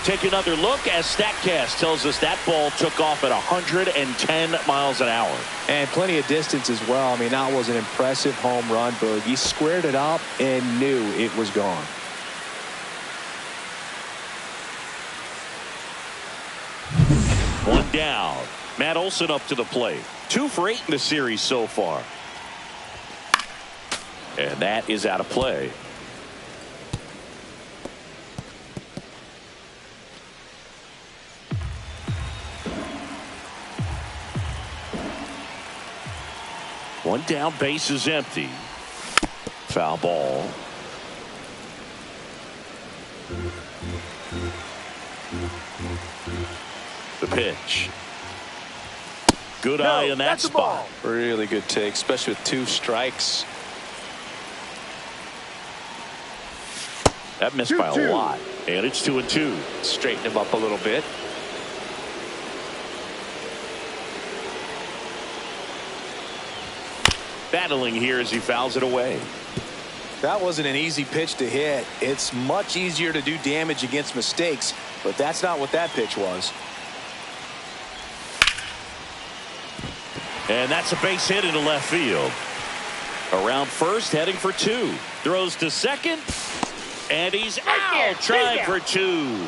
take another look as StatCast tells us that ball took off at 110 miles an hour. And plenty of distance as well. I mean, that was an impressive home run, Boog. He squared it up and knew it was gone. One down. Matt Olson up to the plate. 2 for 8 in the series so far. And that is out of play. One down, base is empty. Foul ball. The pitch. Good eye in that spot. Really good take, especially with 2 strikes. That missed by a lot. And it's 2-2. Straighten him up a little bit. Battling here as he fouls it away. That wasn't an easy pitch to hit. It's much easier to do damage against mistakes, but that's not what that pitch was. And that's a base hit into left field. Around first, heading for 2. Throws to second. And he's out, trying for 2.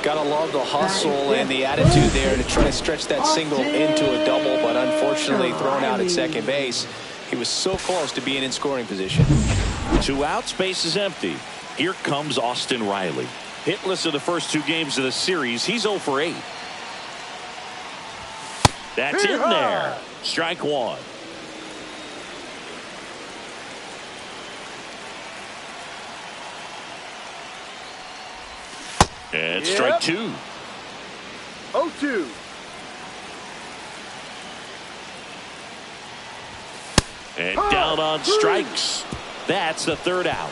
Gotta love the hustle and the attitude there to try to stretch that single into a double, but unfortunately thrown out at second base. He was so close to being in scoring position. 2 outs, base is empty. Here comes Austin Riley. Hitless in the first 2 games of the series. He's 0 for 8. That's in there. Strike 1. And strike 2. 0-2. And down on strikes. That's the 3rd out.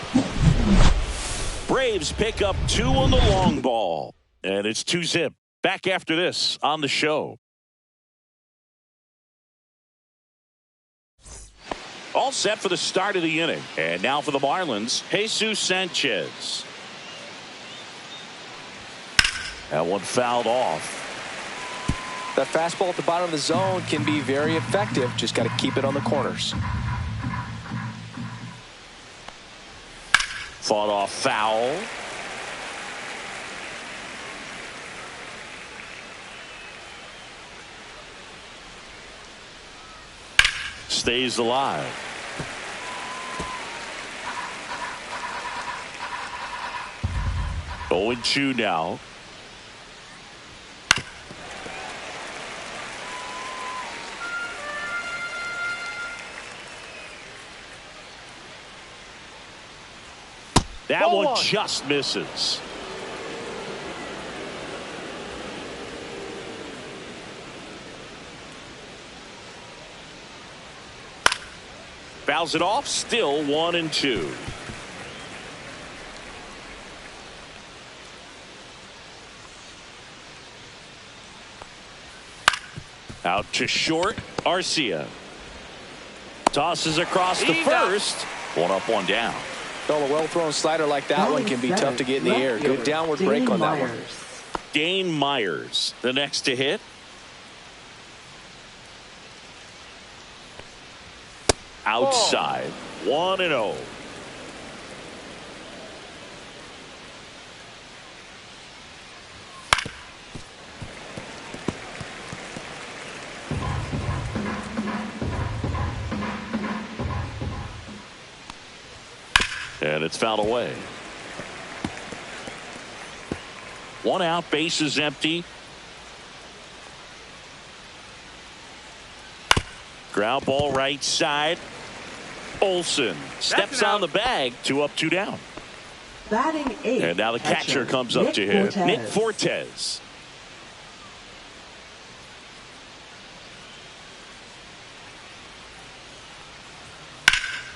Braves pick up 2 on the long ball. And it's 2-zip. Back after this on the show. All set for the start of the inning. And now for the Marlins, Jesus Sanchez. That one fouled off. That fastball at the bottom of the zone can be very effective. Just got to keep it on the corners. Fought off foul. Stays alive. Oh, and 2 now. That one just misses. Fouls it off, still 1-2. Out to short, Arcia. Tosses across the first. 1 up, 1 down. Well, a well-thrown slider like that one can be tough to get in the air. Good downward break on that one. Dane Myers, the next to hit. Outside, 1-0. And it's fouled away. 1 out, base is empty. Ground ball right side. Olson steps on the bag. 2 up, 2 down. Batting 8. And now the catcher comes up to hit. Nick Fortes.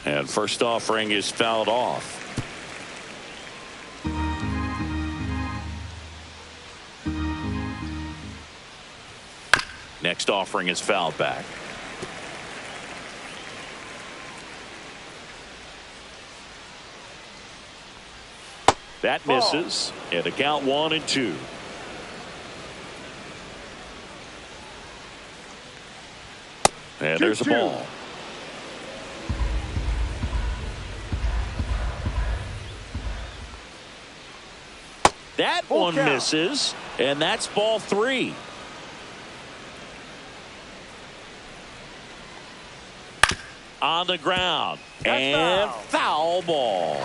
And first offering is fouled off. Next offering is fouled back. That misses. And the count 1-2. And there's a ball. That one misses, and that's ball 3. On the ground, and foul ball.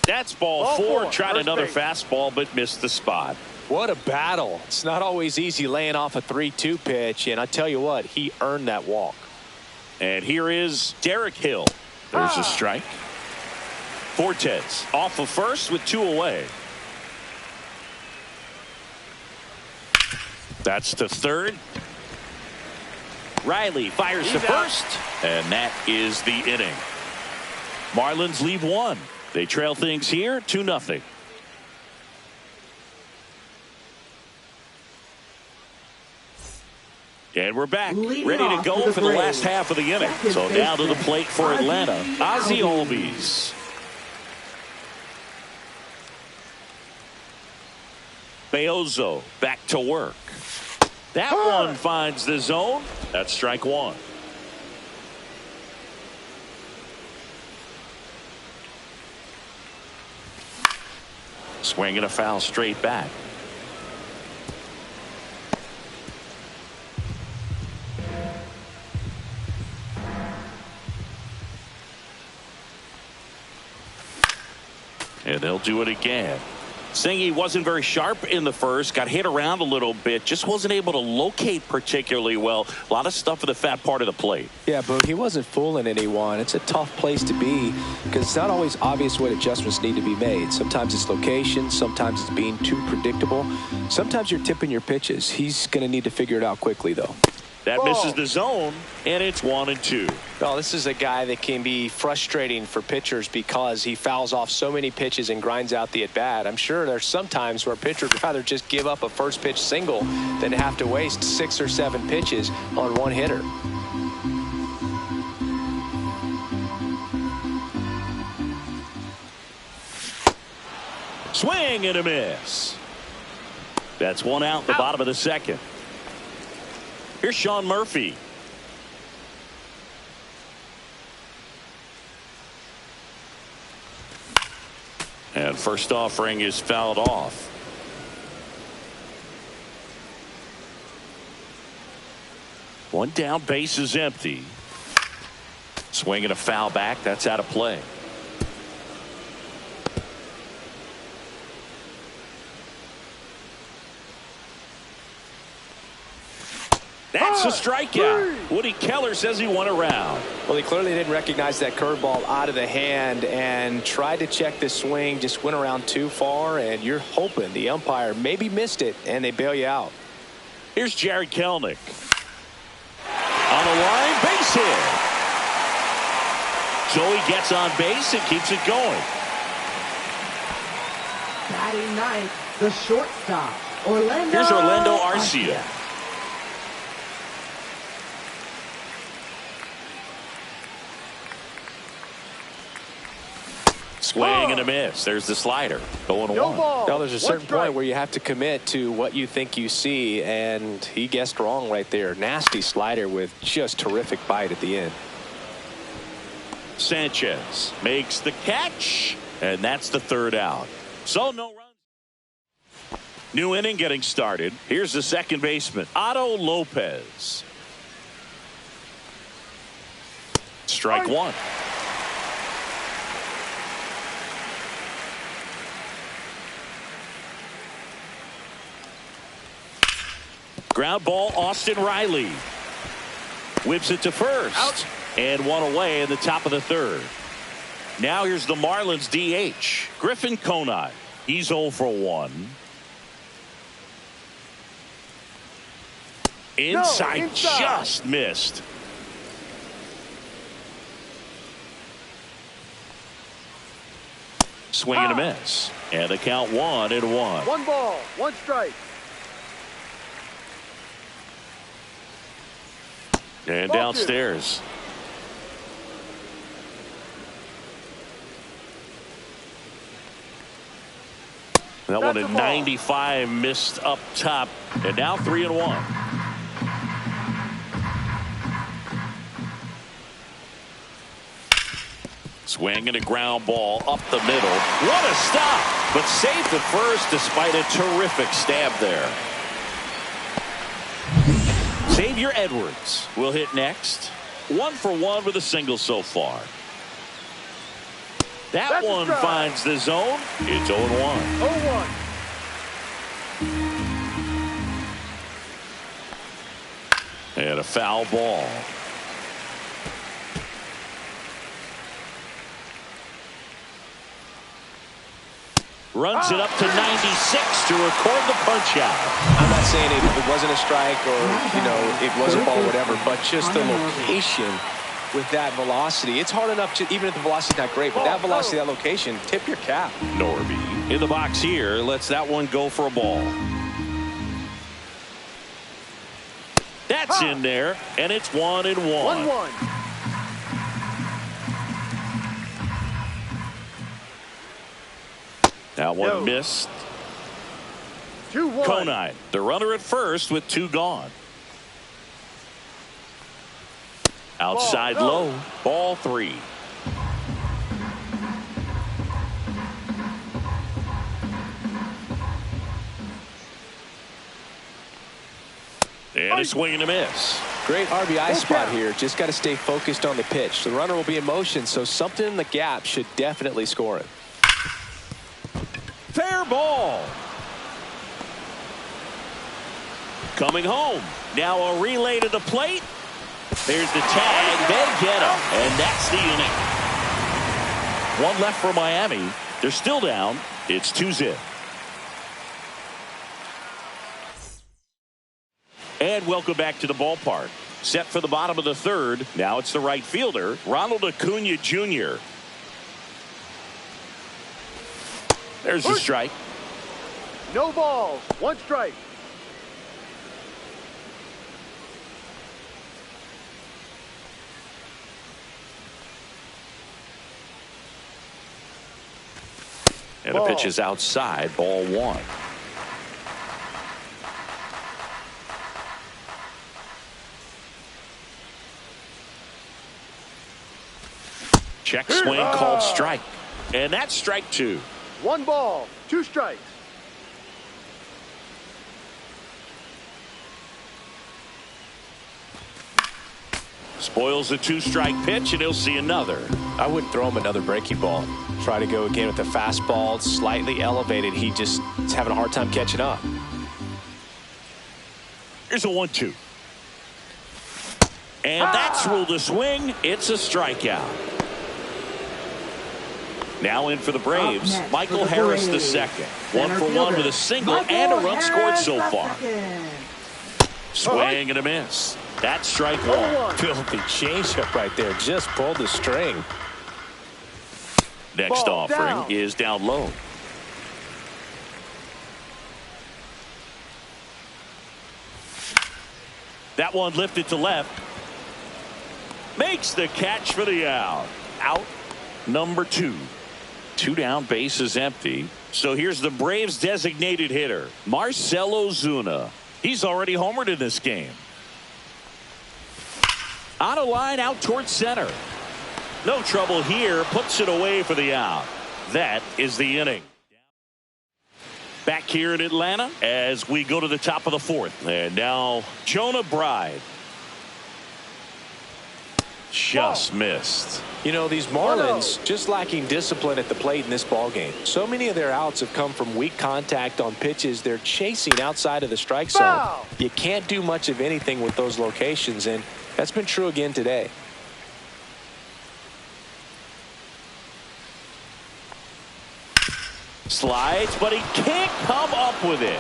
That's ball 4. Tried another fastball, but missed the spot. What a battle. It's not always easy laying off a 3-2 pitch, and I tell you what, he earned that walk. And here is Derek Hill. There's a strike. Fortes off of first with 2 away. That's to third. Riley fires to first, and that is the inning. Marlins leave 1. They trail things here 2-0. And we're back, ready to go for the last half of the inning. So down to the plate for Atlanta, Ozzie Albies. Beozo back to work. That one finds the zone. That's strike 1. Swinging a foul straight back. And they'll do it again. Singy wasn't very sharp in the first, got hit around a little bit, just wasn't able to locate particularly well. A lot of stuff for the fat part of the plate. Yeah, but he wasn't fooling anyone. It's a tough place to be because it's not always obvious what adjustments need to be made. Sometimes it's location, sometimes it's being too predictable. Sometimes you're tipping your pitches. He's going to need to figure it out quickly, though. That misses the zone, and it's 1-2. Well, this is a guy that can be frustrating for pitchers because he fouls off so many pitches and grinds out the at-bat. I'm sure there's some times where pitchers would rather just give up a first pitch single than have to waste 6 or 7 pitches on one hitter. Swing and a miss. That's 1 out in the bottom of the second. Here's Sean Murphy. And first offering is fouled off. One down, base is empty. Swinging a foul back. That's out of play. That's a strikeout. Woody Keller says he won a round. Well, he clearly didn't recognize that curveball out of the hand and tried to check the swing, just went around too far, and you're hoping the umpire maybe missed it and they bail you out. Here's Jared Kelenic. On the line, base hit. Joey gets on base and keeps it going. Batting ninth, the shortstop, Orlando. Here's Orlando Arcia. Swing and a miss. There's the slider. Going to 1. Now, there's a certain point where you have to commit to what you think you see, and he guessed wrong right there. Nasty slider with just terrific bite at the end. Sanchez makes the catch, and that's the 3rd out. So no runs. New inning getting started. Here's the second baseman, Otto Lopez. Strike 1. Ground ball, Austin Riley. Whips it to first. Out. And 1 away in the top of the 3rd. Now here's the Marlins DH, Griffin Conine. He's 0 for 1. Inside, just missed. Swing and a miss. And the count 1-1. 1 ball, 1 strike. And downstairs. That one at 95 missed up top. And now 3-1. Swinging a ground ball up the middle. What a stop! But safe at first despite a terrific stab there. Xavier Edwards will hit next. 1 for 1 with a single so far. That one finds the zone. It's 0-1. 0-1. And a foul ball. Runs it up to 96 to record the punch out. I'm not saying it wasn't a strike or, it was a ball, whatever, but just the location with that velocity. It's hard enough to, even if the velocity's not great, but that velocity, that location, tip your cap. Norby in the box here lets that one go for a ball. That's in there, and it's 1-1. 1-1. That one missed. 2-1. Conine, the runner at first with 2 gone. Outside low, ball 3. And a swing and a miss. Great RBI spot here. Just got to stay focused on the pitch. The runner will be in motion, so something in the gap should definitely score it. Fair ball. Coming home. Now a relay to the plate. There's the tag. They get him. And that's the inning. 1 left for Miami. They're still down. It's 2-0. And welcome back to the ballpark. Set for the bottom of the 3rd. Now it's the right fielder, Ronald Acuna Jr. There's the strike. No balls. 1 strike. And the pitch is outside, ball 1. Check swing called strike. And that's strike 2. 1 ball, 2 strikes. Spoils the 2-strike pitch, and he'll see another. I wouldn't throw him another breaking ball. Try to go again with the fastball, slightly elevated. He just is having a hard time catching up. Here's a 1-2. And that's ruled a swing. It's a strikeout. Now in for the Braves, Michael Harris the second. 1 for 1 with a single and a run scored so far. Swing and a miss. That's strike 1. Filthy changeup right there. Just pulled the string. Next offering is down low. That one lifted to left. Makes the catch for the out. Out number 2. 2 down, base is empty. So here's the Braves designated hitter, Marcell Ozuna. He's already homered in this game. On a line out towards center. No trouble here. Puts it away for the out. That is the inning. Back here in Atlanta as we go to the top of the 4th. And now Jonah Bride. Just missed. These Marlins just lacking discipline at the plate in this ballgame. So many of their outs have come from weak contact on pitches they're chasing outside of the strike zone. You can't do much of anything with those locations, and that's been true again today. Slides, but he can't come up with it.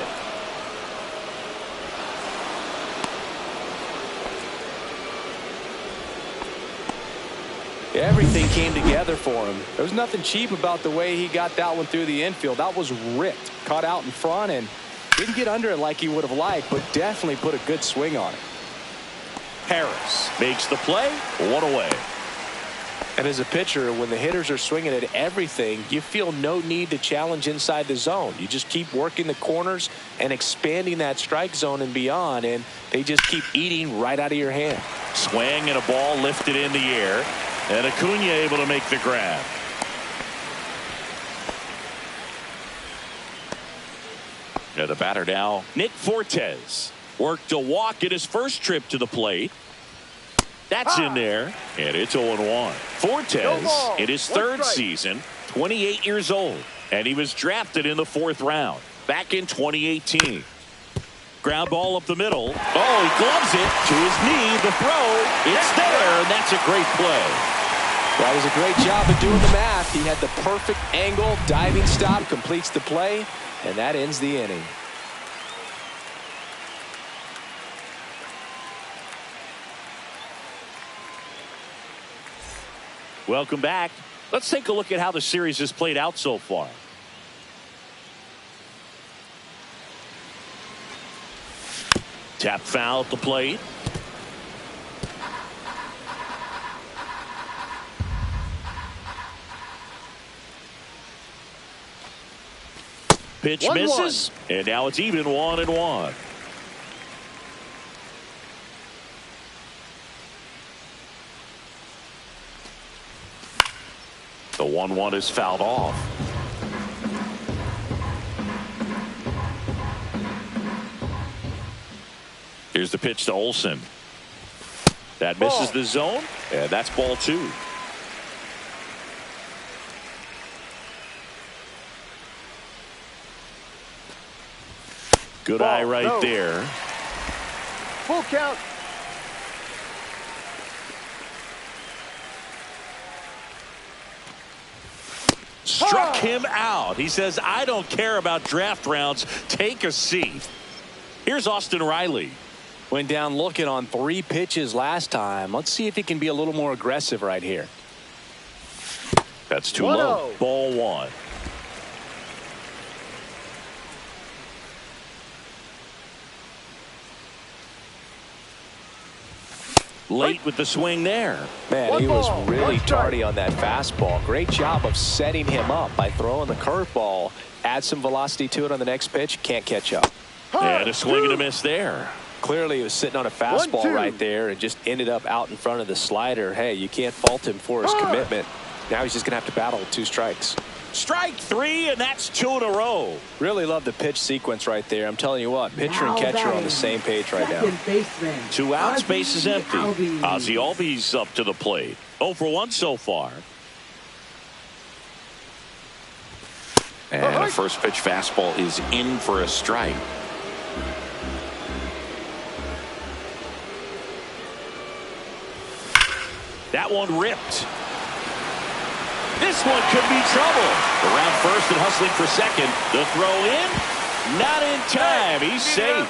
Everything came together for him. There was nothing cheap about the way he got that one through the infield. That was ripped. Caught out in front and didn't get under it like he would have liked, but definitely put a good swing on it. Harris makes the play. 1 away. And as a pitcher, when the hitters are swinging at everything, you feel no need to challenge inside the zone. You just keep working the corners and expanding that strike zone and beyond, and they just keep eating right out of your hand. Swing and a ball lifted in the air, and Acuna able to make the grab. Yeah, the batter now, Nick Fortes, worked a walk in his first trip to the plate. That's in there, and it's 0-1. Fortes, in his third season, 28 years old, and he was drafted in the 4th round back in 2018. Ground ball up the middle. Oh, he gloves it to his knee. The throw, it's there, and that's a great play. That was a great job of doing the math. He had the perfect angle, diving stop, completes the play, and that ends the inning. Welcome back. Let's take a look at how the series has played out so far. Tap foul at the plate. Pitch 1-1. misses, and now it's even 1-1. The 1-1 is fouled off. Here's the pitch to Olsen. That misses the zone, and that's ball 2. Good eye right there. Full count. Struck him out. He says, I don't care about draft rounds. Take a seat. Here's Austin Riley. Went down looking on 3 pitches last time. Let's see if he can be a little more aggressive right here. That's too low. Ball 1. Late with the swing there. Man, he was really tardy on that fastball. Great job of setting him up by throwing the curveball. Add some velocity to it on the next pitch. Can't catch up. And a swing and a miss there. Clearly, he was sitting on a fastball right there and just ended up out in front of the slider. Hey, you can't fault him for his commitment. Now he's just going to have to battle with 2 strikes. Strike 3, and that's 2 in a row. Really love the pitch sequence right there. I'm telling you what, pitcher and catcher are on the same page right now. 2 outs, base is empty. Ozzie Albies up to the plate. 0 for 1 so far. And a first pitch fastball is in for a strike. That one ripped. This one could be trouble. Around first and hustling for second. The throw in. Not in time. He's safe.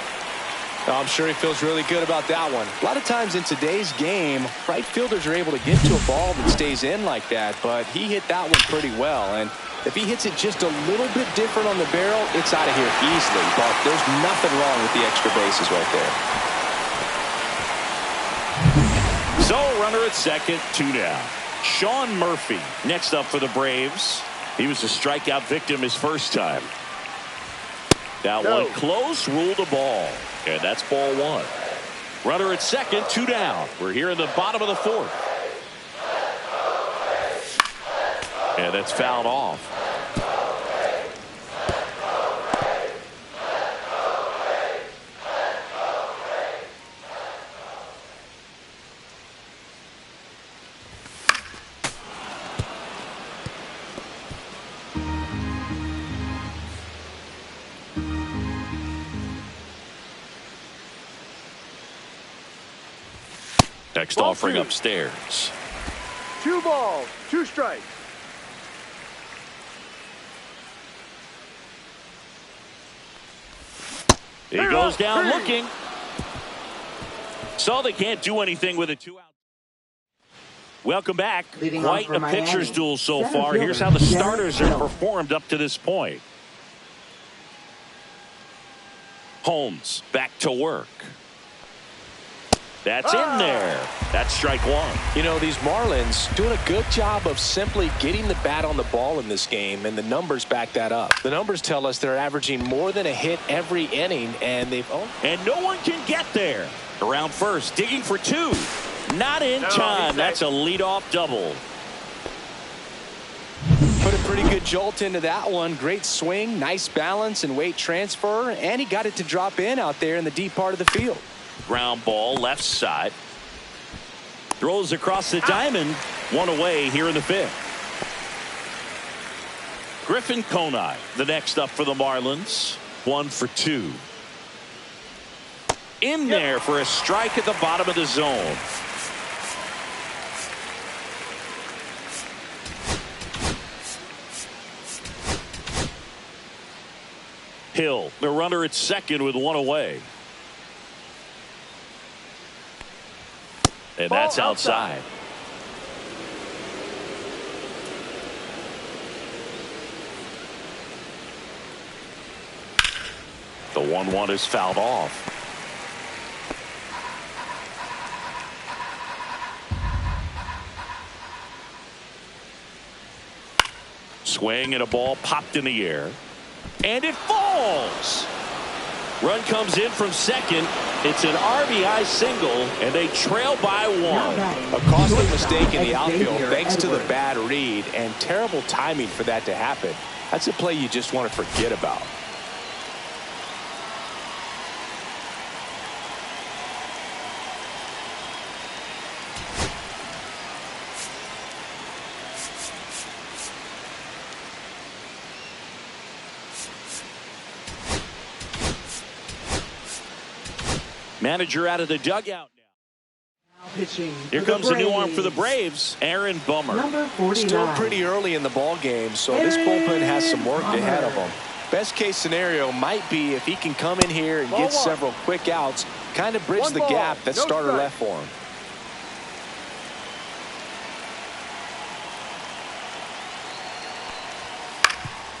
Oh, I'm sure he feels really good about that one. A lot of times in today's game, right fielders are able to get to a ball that stays in like that, but he hit that one pretty well. And if he hits it just a little bit different on the barrel, it's out of here easily. But there's nothing wrong with the extra bases right there. So runner at second, 2 down. Sean Murphy next up for the Braves. He was a strikeout victim his first time. That one close, ruled a ball. And that's ball 1. Runner at second, 2 down. We're here in the bottom of the 4th. And that's fouled off. Next offering upstairs. 2 balls, 2 strikes. He goes down looking. So they can't do anything with a 2 out. Welcome back. Quite a pitcher's duel so far. Here's how the starters have performed up to this point. Holmes back to work. That's in there. That's strike one. You know, these Marlins doing a good job of simply getting the bat on the ball in this game, and the numbers back that up. The numbers tell us they're averaging more than a hit every inning, and they've only... And no one can get there. Around first, digging for two. Not in time. That's a leadoff double. Put a pretty good jolt into that one. Great swing, nice balance and weight transfer, and he got it to drop in out there in the deep part of the field. Ground ball left side. Throws across the diamond. One away here in the fifth. Griffin Conine, the next up for the Marlins. 1 for 2. In there for a strike at the bottom of the zone. Hill, the runner at second with one away. And that's outside. The 1-1 is fouled off. Swing and a ball popped in the air. And it falls. Run comes in from second. It's an RBI single, and they trail by one. A costly mistake in the outfield thanks to the bad read, and terrible timing for that to happen. That's a play you just want to forget about. Manager out of the dugout now. Pitching. Here comes a new arm for the Braves, Aaron Bummer. Number 49. Still pretty early in the ball game, so this bullpen has some work ahead of them. Best case scenario might be if he can come in here and get several quick outs, kind of bridge the gap that starter left for him.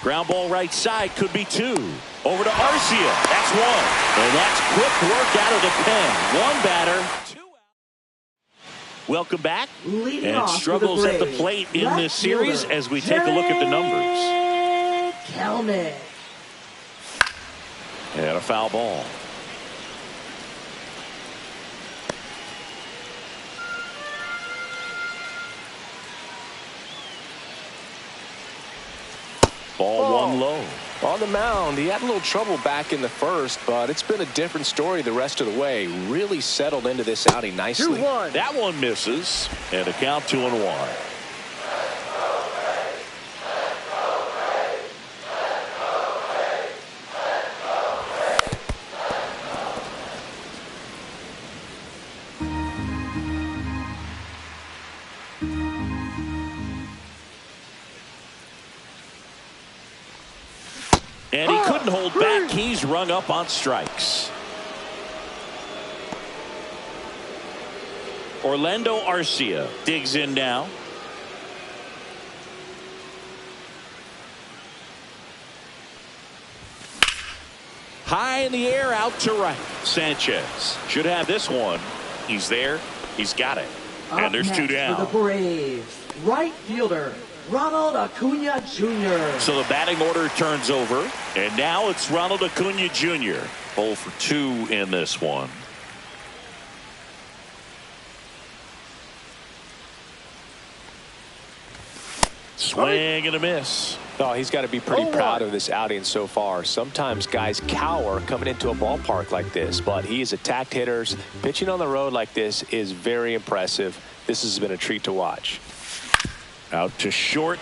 Ground ball right side, could be two. Over to Arcia. That's one. And that's quick work out of the pen. One batter, 2 out. Welcome back. Leading and off struggles the at the Braves, plate in left this series fielder, as we take a look at the numbers. Kelman. And a foul ball. Ball one low. On the mound, he had a little trouble back in the first, but it's been a different story the rest of the way. Really settled into this outing nicely. 2-1. That one misses. And a count 2-1. And he couldn't hold back. He's rung up on strikes. Orlando Arcia digs in now. High in the air, out to right. Sanchez should have this one. He's there. He's got it. And there's two down. For the Braves, right fielder Ronald Acuna Jr. So the batting order turns over, and now it's Ronald Acuna Jr. 0 for 2 in this one. Swing and a miss. Oh, he's got to be pretty proud of this outing so far. Sometimes guys cower coming into a ballpark like this, but he's attacked hitters. Pitching on the road like this is very impressive. This has been a treat to watch. Out to short.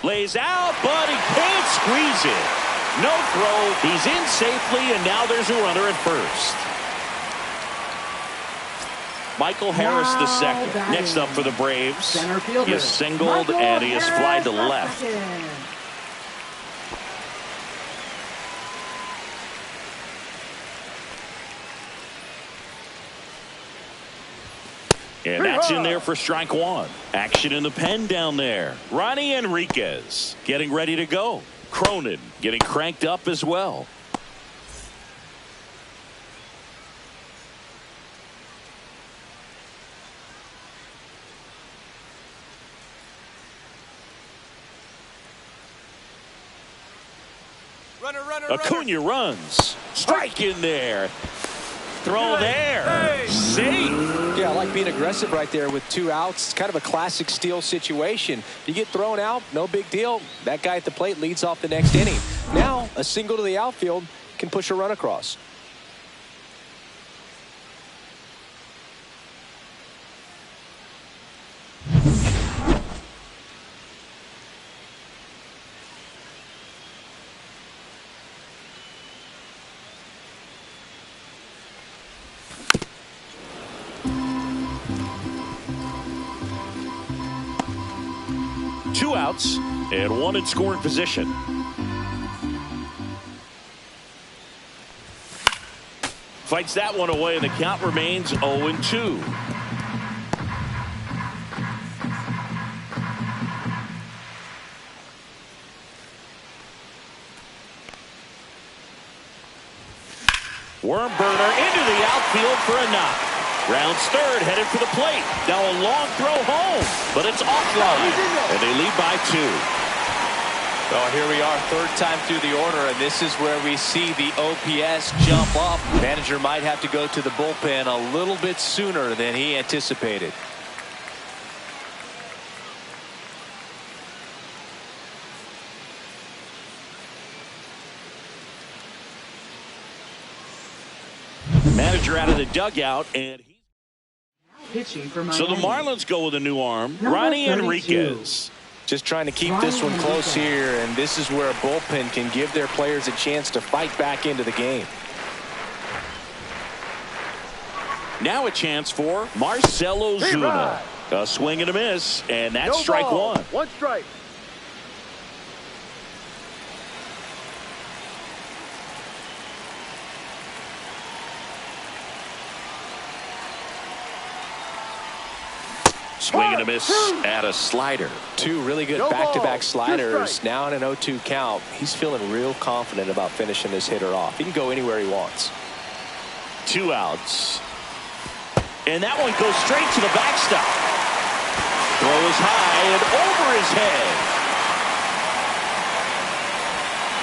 Lays out, but he can't squeeze it. No throw. He's in safely, and now there's a runner at first. Michael Harris the second. Next up for the Braves. He is singled and he is flied to left. And that's in there for strike one. Action in the pen down there. Ronnie Enriquez getting ready to go. Cronin getting cranked up as well. Acuna runs. Strike in there. Throw there. Safe. Yeah, I like being aggressive right there with 2 outs. It's kind of a classic steal situation. You get thrown out, no big deal. That guy at the plate leads off the next inning. Now, a single to the outfield can push a run across. Two outs and one in scoring position. Fights that one away, and the count remains 0-2. Worm burner into the outfield for a knock. Rounds third, headed for the plate. Now a long throw home, but it's offline, and they lead by 2. Well, here we are, third time through the order, and this is where we see the OPS jump up. Manager might have to go to the bullpen a little bit sooner than he anticipated. Manager out of the dugout, and Pitching for so the Marlins go with a new arm, Ronnie Enriquez. Just trying to keep this one close here, and this is where a bullpen can give their players a chance to fight back into the game. Now a chance for Marcell Ozuna. A swing and a miss, and that's strike one. One strike. Swing and a miss at a slider. 2 really good back-to-back sliders. Now in an 0-2 count. He's feeling real confident about finishing this hitter off. He can go anywhere he wants. 2 outs. And that one goes straight to the backstop. Throw is high and over his head.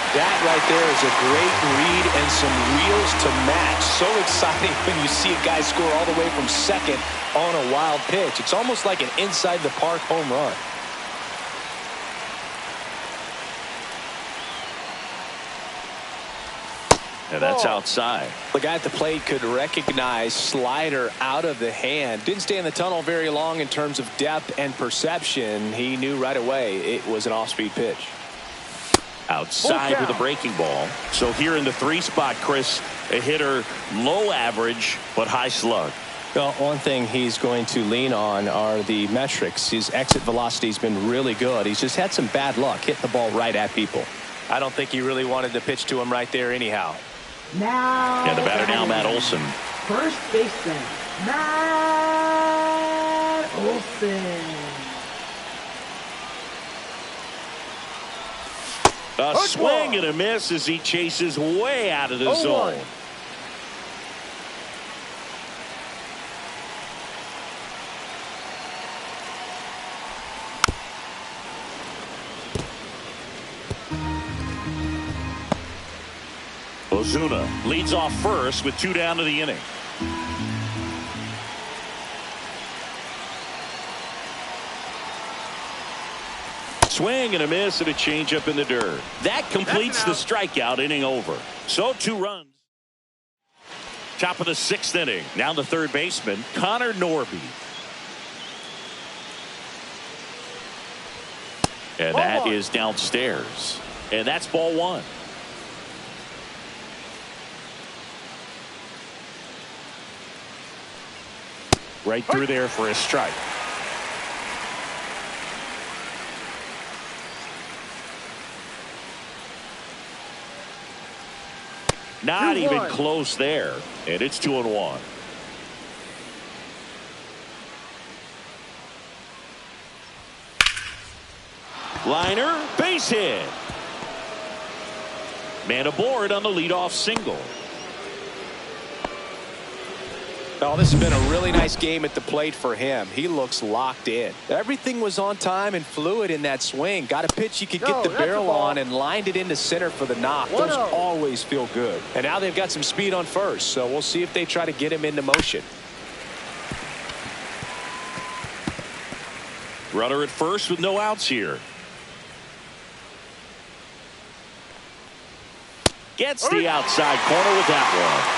That right there is a great read and some wheels to match. So exciting when you see a guy score all the way from second on a wild pitch. It's almost like an inside the park home run. And that's outside. The guy at the plate could recognize slider out of the hand. Didn't stay in the tunnel very long in terms of depth and perception. He knew right away it was an off-speed pitch. Outside with a breaking ball. So here in the 3 spot, Chris, a hitter low average but high slug. Well, one thing he's going to lean on are the metrics. His exit velocity has been really good. He's just had some bad luck hitting the ball right at people. I don't think he really wanted to pitch to him right there anyhow. Now. Yeah, the batter now, Matt Olson. First baseman, Matt Olson. A swing and a miss as he chases way out of the zone. Ozuna leads off first with 2 down to the inning. Swing and a miss and a changeup in the dirt. That completes the strikeout, inning over. So 2 runs. Top of the 6th inning. Now the third baseman, Connor Norby. And that is downstairs. And that's ball 1. Right through there for a strike. Not even close there. And it's 2-1. Liner, base hit. Man aboard on the leadoff single. Oh, this has been a really nice game at the plate for him. He looks locked in. Everything was on time and fluid in that swing. Got a pitch you could get the barrel on and lined it into center for the knock. Those always feel good. And now they've got some speed on first, so we'll see if they try to get him into motion. Runner at first with no outs here. Gets the outside corner with that one.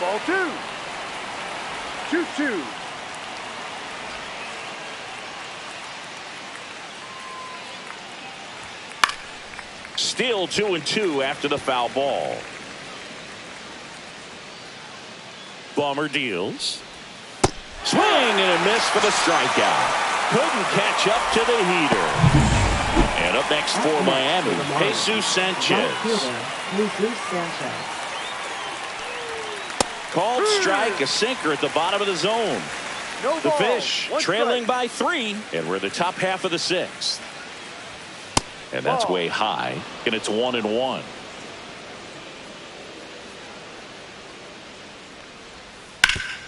Ball 2. 2-2. Still 2-2 after the foul ball. Bummer deals. Swing and a miss for the strikeout. Couldn't catch up to the heater. And up next for Miami, Jesus Sanchez. Called strike, a sinker at the bottom of the zone. The Fish trailing by 3, and we're in the top half of the 6th. And that's way high, and it's 1-1.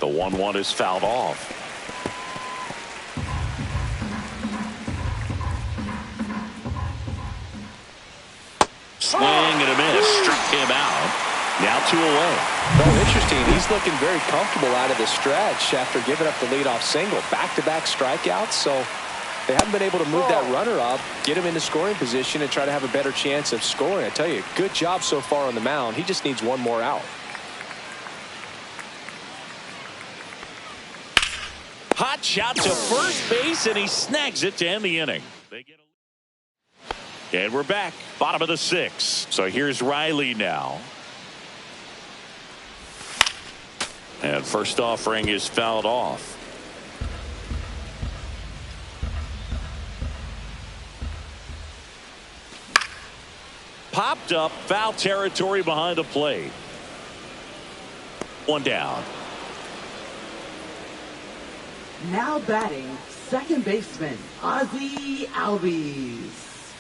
The 1-1 is fouled off. Swing and a miss, struck him out. Now 2 away. Oh, interesting. He's looking very comfortable out of the stretch after giving up the leadoff single. Back-to-back strikeouts, so they haven't been able to move that runner up, get him into scoring position, and try to have a better chance of scoring. I tell you, good job so far on the mound. He just needs one more out. Hot shot to first base, and he snags it to end the inning. And we're back, bottom of the 6th. So here's Riley now. And first offering is fouled off. Popped up, foul territory behind the plate. 1 down. Now batting, second baseman, Ozzie Albies.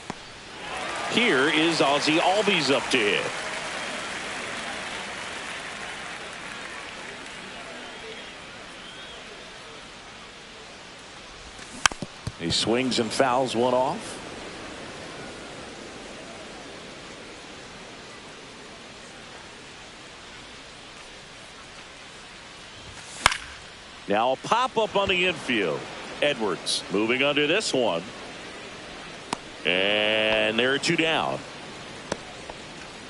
Here is Ozzie Albies up to hit. He swings and fouls one off. Now a pop-up on the infield. Edwards moving under this one. And there are 2 down.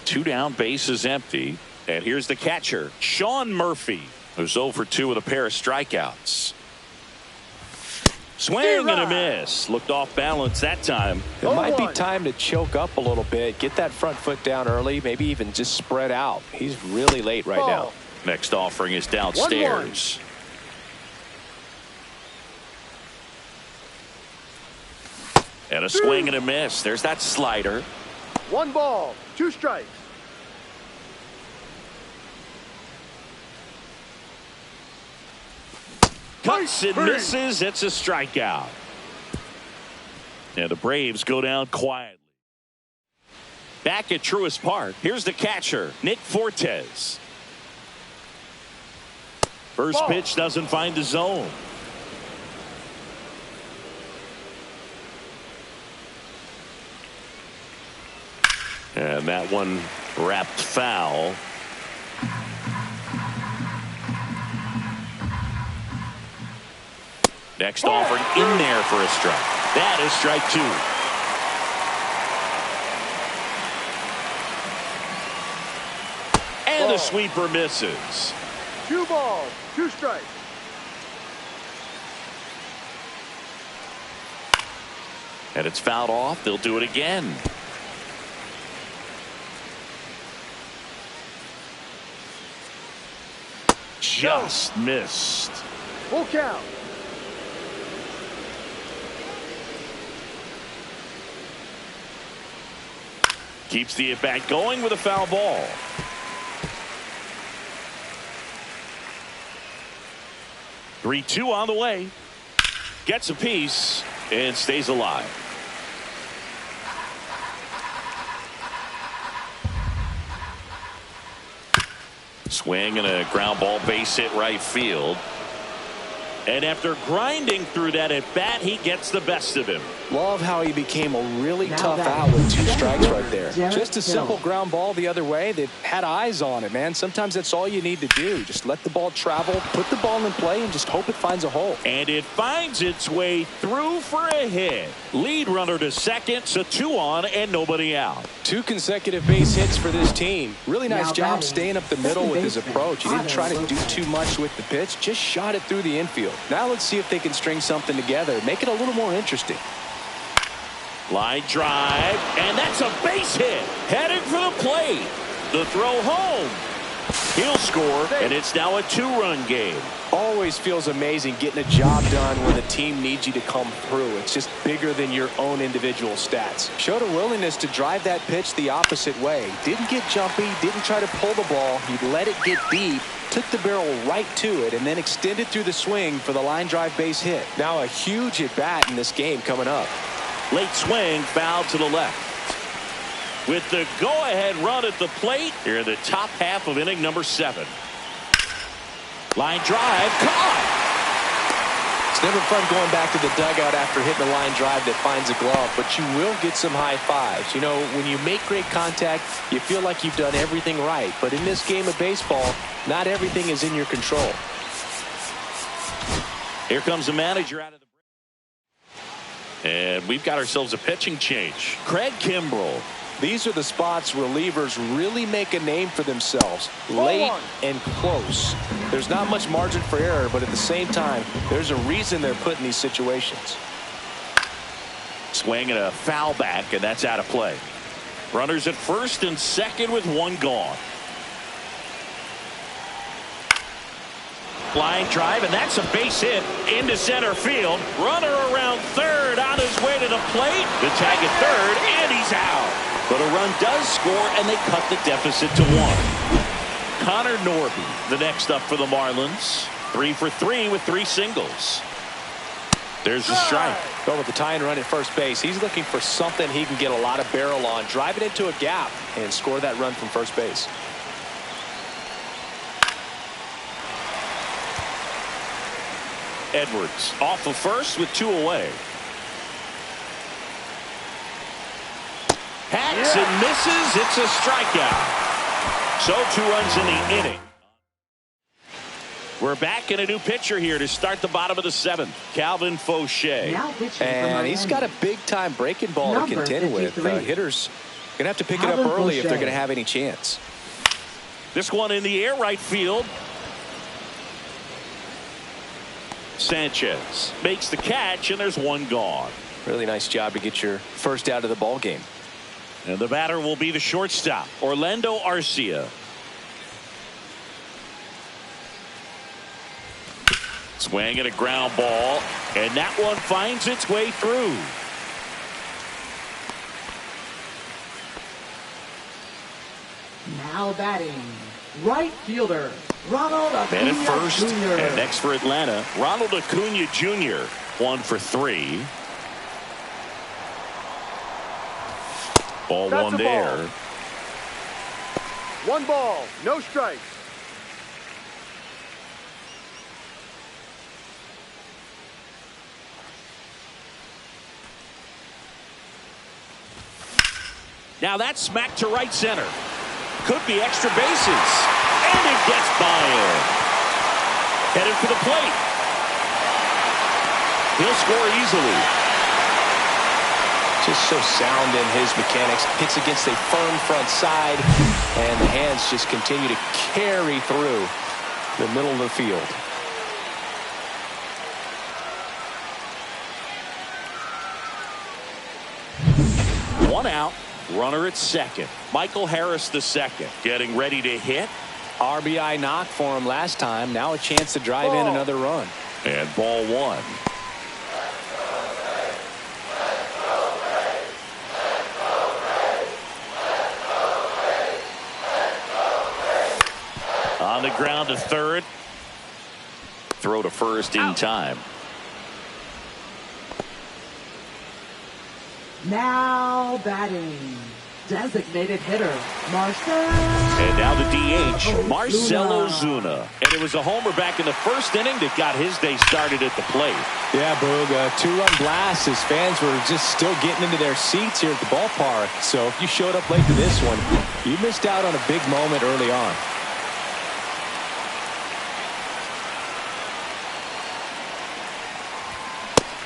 2 down, base is empty. And here's the catcher, Sean Murphy, who's 0 for 2 with a pair of strikeouts. Swing and a miss. Looked off balance that time. It might be time to choke up a little bit. Get that front foot down early. Maybe even just spread out. He's really late right now. Next offering is downstairs. 1-1. And a swing and a miss. There's that slider. 1 ball, 2 strikes. Cuts and misses. It's a strikeout. And the Braves go down quietly. Back at Truist Park, here's the catcher, Nick Fortes. First pitch doesn't find the zone. And that one wrapped foul. Next offering in there for a strike. That is strike 2. And the sweeper misses. 2 balls, 2 strikes. And it's fouled off. They'll do it again. Just missed. Full count. Keeps the at-bat going with a foul ball. Three-2 on the way. Gets a piece and stays alive. Swing and a ground ball, base hit right field. And after grinding through that at bat, he gets the best of him. Love how he became a really Now tough that out with 2 is strikes right there. Derek Just a simple Hill. ground ball the other way. They've had eyes on it, man. Sometimes that's all you need to do. Just let the ball travel, put the ball in play, and just hope it finds a hole. And it finds its way through for a hit. Lead runner to second, so 2 on and nobody out. 2 consecutive base hits for this team. Really nice Now job batting, staying up the middle with his baseman, approach. He didn't try to do Lopez. too much with the pitch, just shot it through the infield. Now let's see if they can string something together, make it a little more interesting. Line drive, and that's a base hit. Headed for the plate. The throw home. He'll score, and it's now a 2-run game. Always feels amazing getting a job done when the team needs you to come through. It's just bigger than your own individual stats. Showed a willingness to drive that pitch the opposite way. Didn't get jumpy, didn't try to pull the ball. He let it get deep, took the barrel right to it, and then extended through the swing for the line drive base hit. Now a huge at bat in this game coming up. Late swing, foul to the left. With the go-ahead run at the plate, here in the top half of inning number 7. Line drive, caught. It's never fun going back to the dugout after hitting a line drive that finds a glove, but you will get some high fives. You know, when you make great contact, you feel like you've done everything right. But in this game of baseball, not everything is in your control. Here comes the manager out of the break. And we've got ourselves a pitching change. Craig Kimbrell. These are the spots relievers really make a name for themselves. Late and close. There's not much margin for error, but at the same time, there's a reason they're put in these situations. Swing and a foul back, and that's out of play. Runners at first and second with 1 gone. Line drive, and that's a base hit into center field. Runner around third on his way to the plate. The tag at third, and he's out. But a run does score, and they cut the deficit to 1. Connor Norby, the next up for the Marlins. 3 for 3 with 3 singles. There's the strike. Well, with the tying run at first base, he's looking for something he can get a lot of barrel on. Drive it into a gap and score that run from first base. Edwards off of first with 2 away. Hacks and misses. It's a strikeout. So 2 runs in the inning. We're back in a new pitcher here to start the bottom of the 7th. Calvin Fauché. Now pitching And for he's got a big-time breaking ball to Number contend with. 53. Hitters going to have to pick it up Calvin early if they're Fauché. going to have any chance. This one in the air, right field. Sanchez makes the catch, and there's 1 gone. Really nice job to get your first out of the ball game. And the batter will be the shortstop, Orlando Arcia. Swing and a ground ball, and that one finds its way through. Now batting, right fielder, Ronald Man at Acuna first, Jr. and next for Atlanta, Ronald Acuna Jr. 1 for 3. Ball That's 1 a there. ball. 1 ball, no strikes. Now that's smacked to right center. Could be extra bases. And it gets by him. Headed for the plate. He'll score easily. Just so sound in his mechanics. Hits against a firm front side, and the hands just continue to carry through the middle of the field. One out. Runner at second. Michael Harris the second. Getting ready to hit. RBI knock for him last time. Now a chance to drive in another run. And ball 1. On the ground to third. Throw to first in time. Now batting, Designated hitter, Marcell. And now the DH, Marcell Ozuna. And it was a homer back in the first inning that got his day started at the plate. Yeah, Boog, a two-run blast. His fans were just still getting into their seats here at the ballpark. So if you showed up late to this one, you missed out on a big moment early on.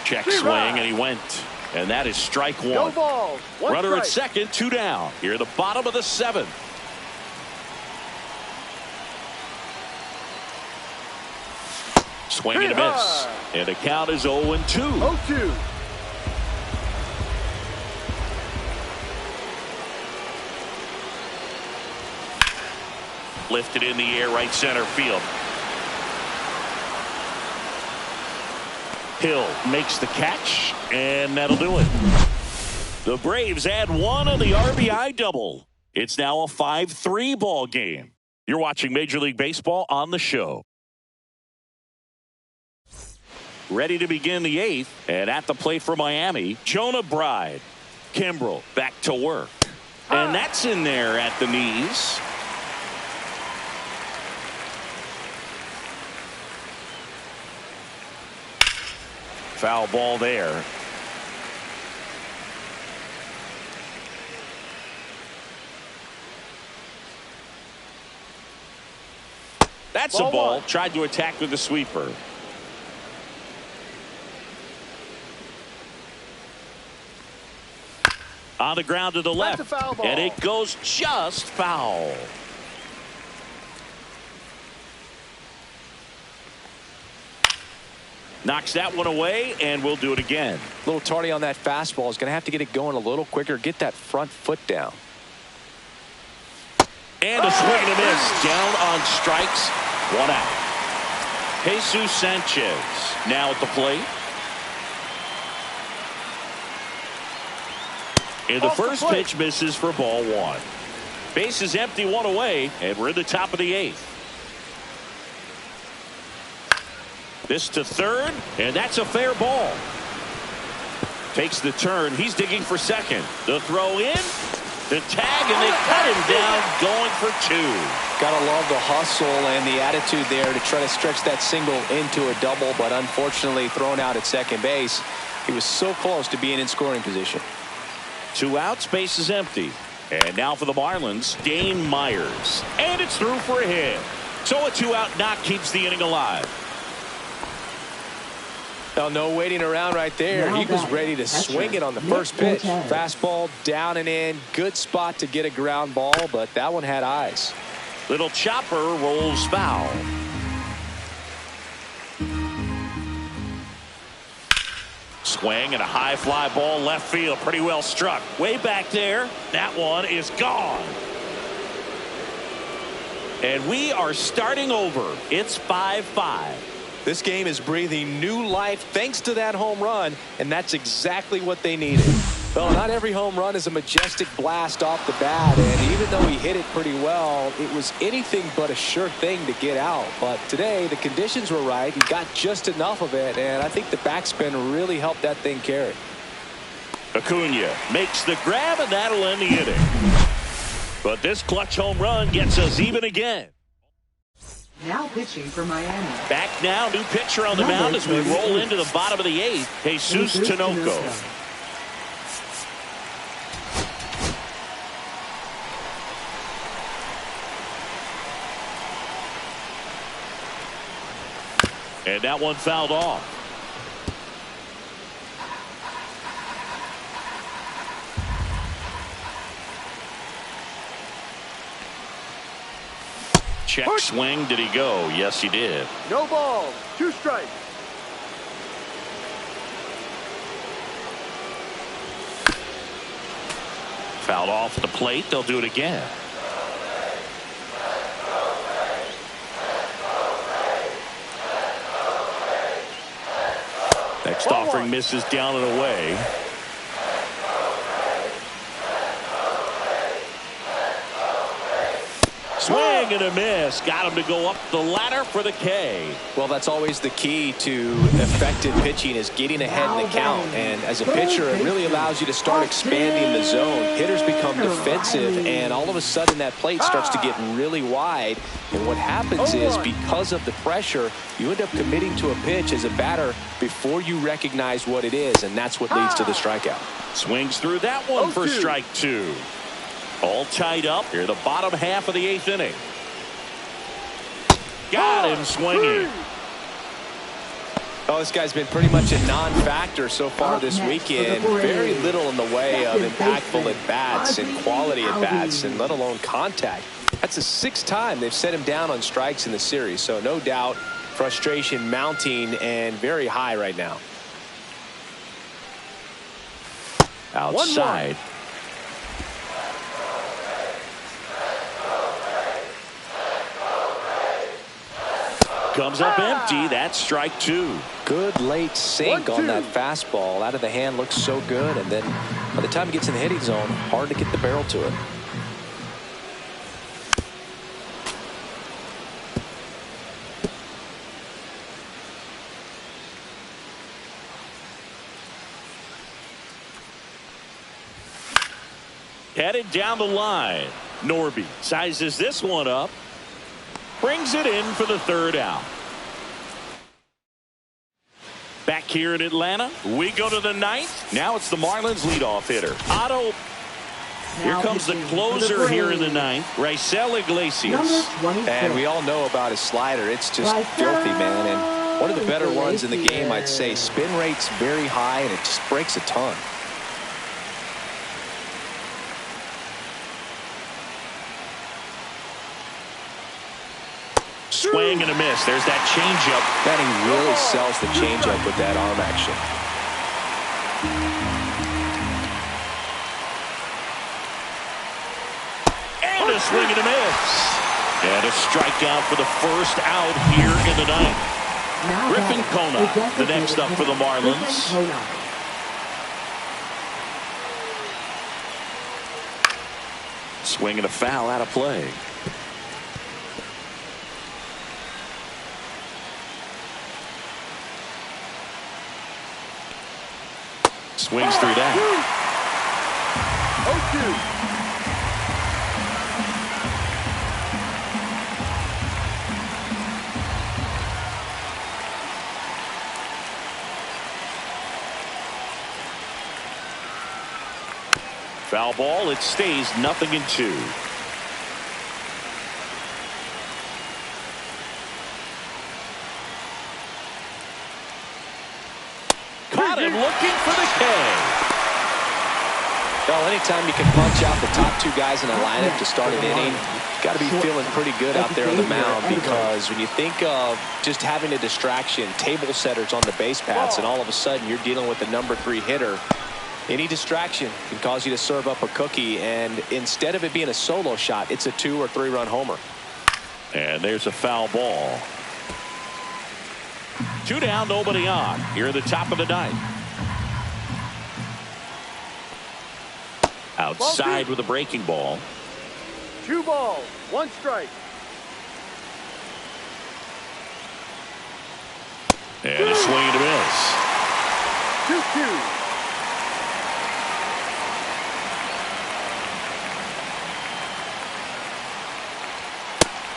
Check swing, and he went. And that is strike one. No balls. One Runner strike. at second, 2 down. Here at the bottom of the 7th. Swing and a miss. And the count is 0-2. 0-2. Lifted in the air, right center field. Hill makes the catch, and that'll do it. The Braves add one on the RBI double. It's now a 5-3 ball game. You're watching Major League Baseball on the show. Ready to begin the 8th, and at the plate for Miami, Jonah Bride. Kimbrel back to work. And that's in there at the knees. Foul ball there. That's a ball. Tried to attack with the sweeper. On the ground to the left. And it goes just foul. Knocks that one away, and we'll do it again. A little tardy on that fastball. Is going to have to get it going a little quicker. Get that front foot down. And a swing and a miss. Down on strikes. 1 out. Jesus Sanchez now at the plate. And the first pitch misses for ball 1. Base is empty, 1 away, and we're in the top of the 8th. This to third, and that's a fair ball. Takes the turn. He's digging for second. The throw in, the tag, and they cut him down, going for 2. Gotta love the hustle and the attitude there to try to stretch that single into a double, but unfortunately thrown out at second base. He was so close to being in scoring position. 2 outs, base is empty. And now for the Marlins, Dane Myers. And it's through for a hit. So a 2-out knock keeps the inning alive. Well, no waiting around right there. He was ready to swing it on the first pitch. Fastball down and in. Good spot to get a ground ball, but that one had eyes. Little chopper rolls foul. Swing and a high fly ball left field. Pretty well struck. Way back there. That one is gone. And we are starting over. It's 5-5. This game is breathing new life thanks to that home run, and that's exactly what they needed. Well, not every home run is a majestic blast off the bat, and even though he hit it pretty well, it was anything but a sure thing to get out. But today, the conditions were right. He got just enough of it, and I think the backspin really helped that thing carry. Acuna makes the grab, and that'll end the inning. But this clutch home run gets us even again. Now pitching for Miami. Back now, new pitcher on the mound as we roll into the bottom of the 8th. Jesus Tinoco. And that one fouled off. Check swing. Did he go? Yes, he did. No balls. 2 strikes. Fouled off the plate. They'll do it again. Next offering misses down and away. Swing Swing and a miss. Got him to go up the ladder for the K. Well, that's always the key to effective pitching, is getting ahead in the count. And as a pitcher, it really allows you to start expanding the zone. Hitters become defensive, and all of a sudden that plate starts to get really wide. And what happens is, because of the pressure, you end up committing to a pitch as a batter before you recognize what it is, and that's what leads to the strikeout. Swings through that one for strike 2. All tied up here, the bottom half of the 8th inning. Got him swinging. Oh, this guy's been pretty much a non-factor so far this weekend. Very little in the way of impactful at-bats and quality at-bats, and let alone contact. That's the 6th time they've set him down on strikes in the series, so no doubt frustration mounting and very high right now. Outside. Comes up empty. That's strike 2. Good late sink on that fastball. Out of the hand, looks so good, and then by the time it gets in the hitting zone, hard to get the barrel to it. Headed down the line. Norby sizes this one up. Brings it in for the 3rd out. Back here in Atlanta, we go to the 9th. Now it's the Marlins leadoff hitter, Otto. Here comes the closer here in the 9th, Raisel Iglesias. And we all know about his slider. It's just filthy, man. And one of the better ones in the game, I'd say. Spin rate's very high, and it just breaks a ton. Swing and a miss. There's that changeup. That he really sells the changeup with that arm action. And a swing and a miss. And a strikeout for the 1st out here in the 9th. Griffin Kona, the next up for the Marlins. Swing and a foul out of play. Swings through that. 0-2. Foul ball. It stays 0-2. Caught him looking for the K. Well, anytime you can punch out the top 2 guys in a lineup to start an inning, you've got to be feeling pretty good out there on the mound, because when you think of just having a distraction, table setters on the base paths, and all of a sudden you're dealing with the number 3 hitter, any distraction can cause you to serve up a cookie, and instead of it being a solo shot, it's a 2 or 3 run homer. And there's a foul ball. 2 down, nobody on. Here at the top of the 9th. Outside with a breaking ball. 2 balls, 1 strike. And a swing and a miss. 2-2.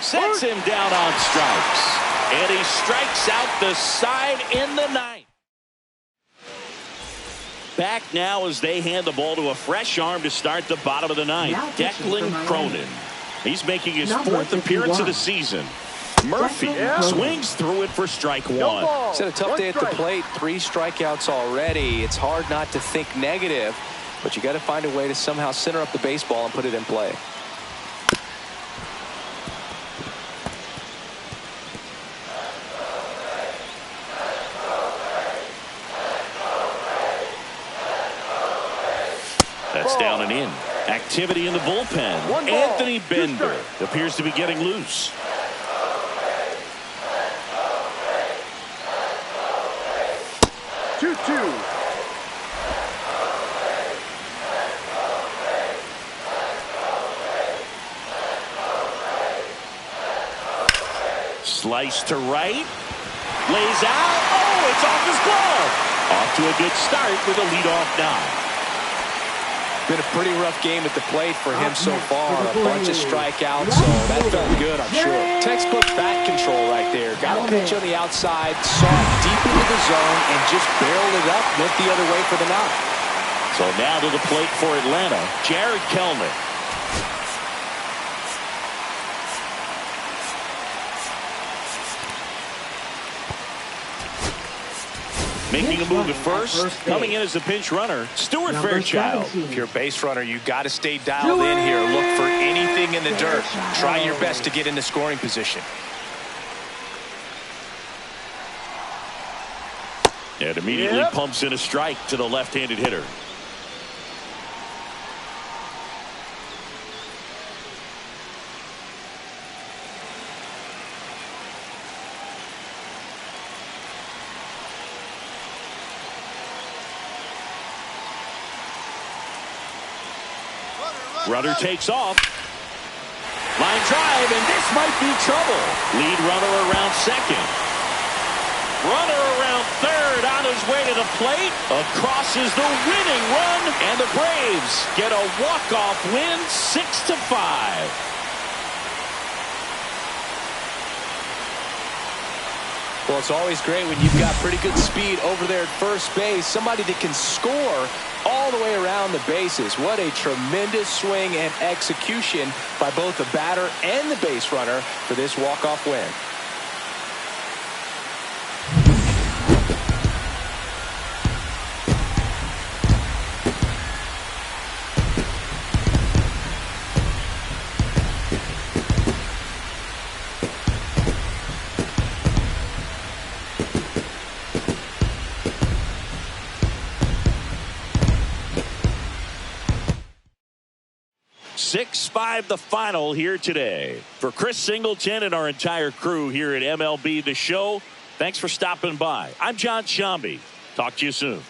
Sets him down on strikes. And he strikes out the side in the 9th. Back now as they hand the ball to a fresh arm to start the bottom of the 9th. Declan Cronin. He's making his 4th appearance of the season. Murphy swings through it for strike 1. It's had a tough day at the plate. 3 strikeouts already. It's hard not to think negative, but you got to find a way to somehow center up the baseball and put it in play. That's down and in. Activity in the bullpen. Anthony Bender appears to be getting loose. Slice to right. Lays out. Oh, it's off his glove. Off to a good start with a leadoff nod. Been a pretty rough game at the plate for him so far. A bunch of strikeouts, so that felt good, I'm sure. Textbook bat control right there. Got a pitch on the outside, saw it deep into the zone, and just barreled it up, went the other way for the knock. So now to the plate for Atlanta, Jared Kelnick. Making a move at first, coming in as a pinch runner, Stuart Fairchild. If you're a base runner, you got to stay dialed in here. Look for anything in the dirt. Try your best to get into scoring position. And immediately pumps in a strike to the left-handed hitter. Runner takes off. Line drive, and this might be trouble. Lead runner around second. Runner around third, on his way to the plate. Across is the winning run, and the Braves get a walk-off win, 6-5. Well, it's always great when you've got pretty good speed over there at first base. Somebody that can score all the way around the bases. What a tremendous swing and execution by both the batter and the base runner for this walk-off win. Six-5 the final here today. For Chris Singleton and our entire crew here at MLB The Show, thanks for stopping by. I'm John Shambi. Talk to you soon.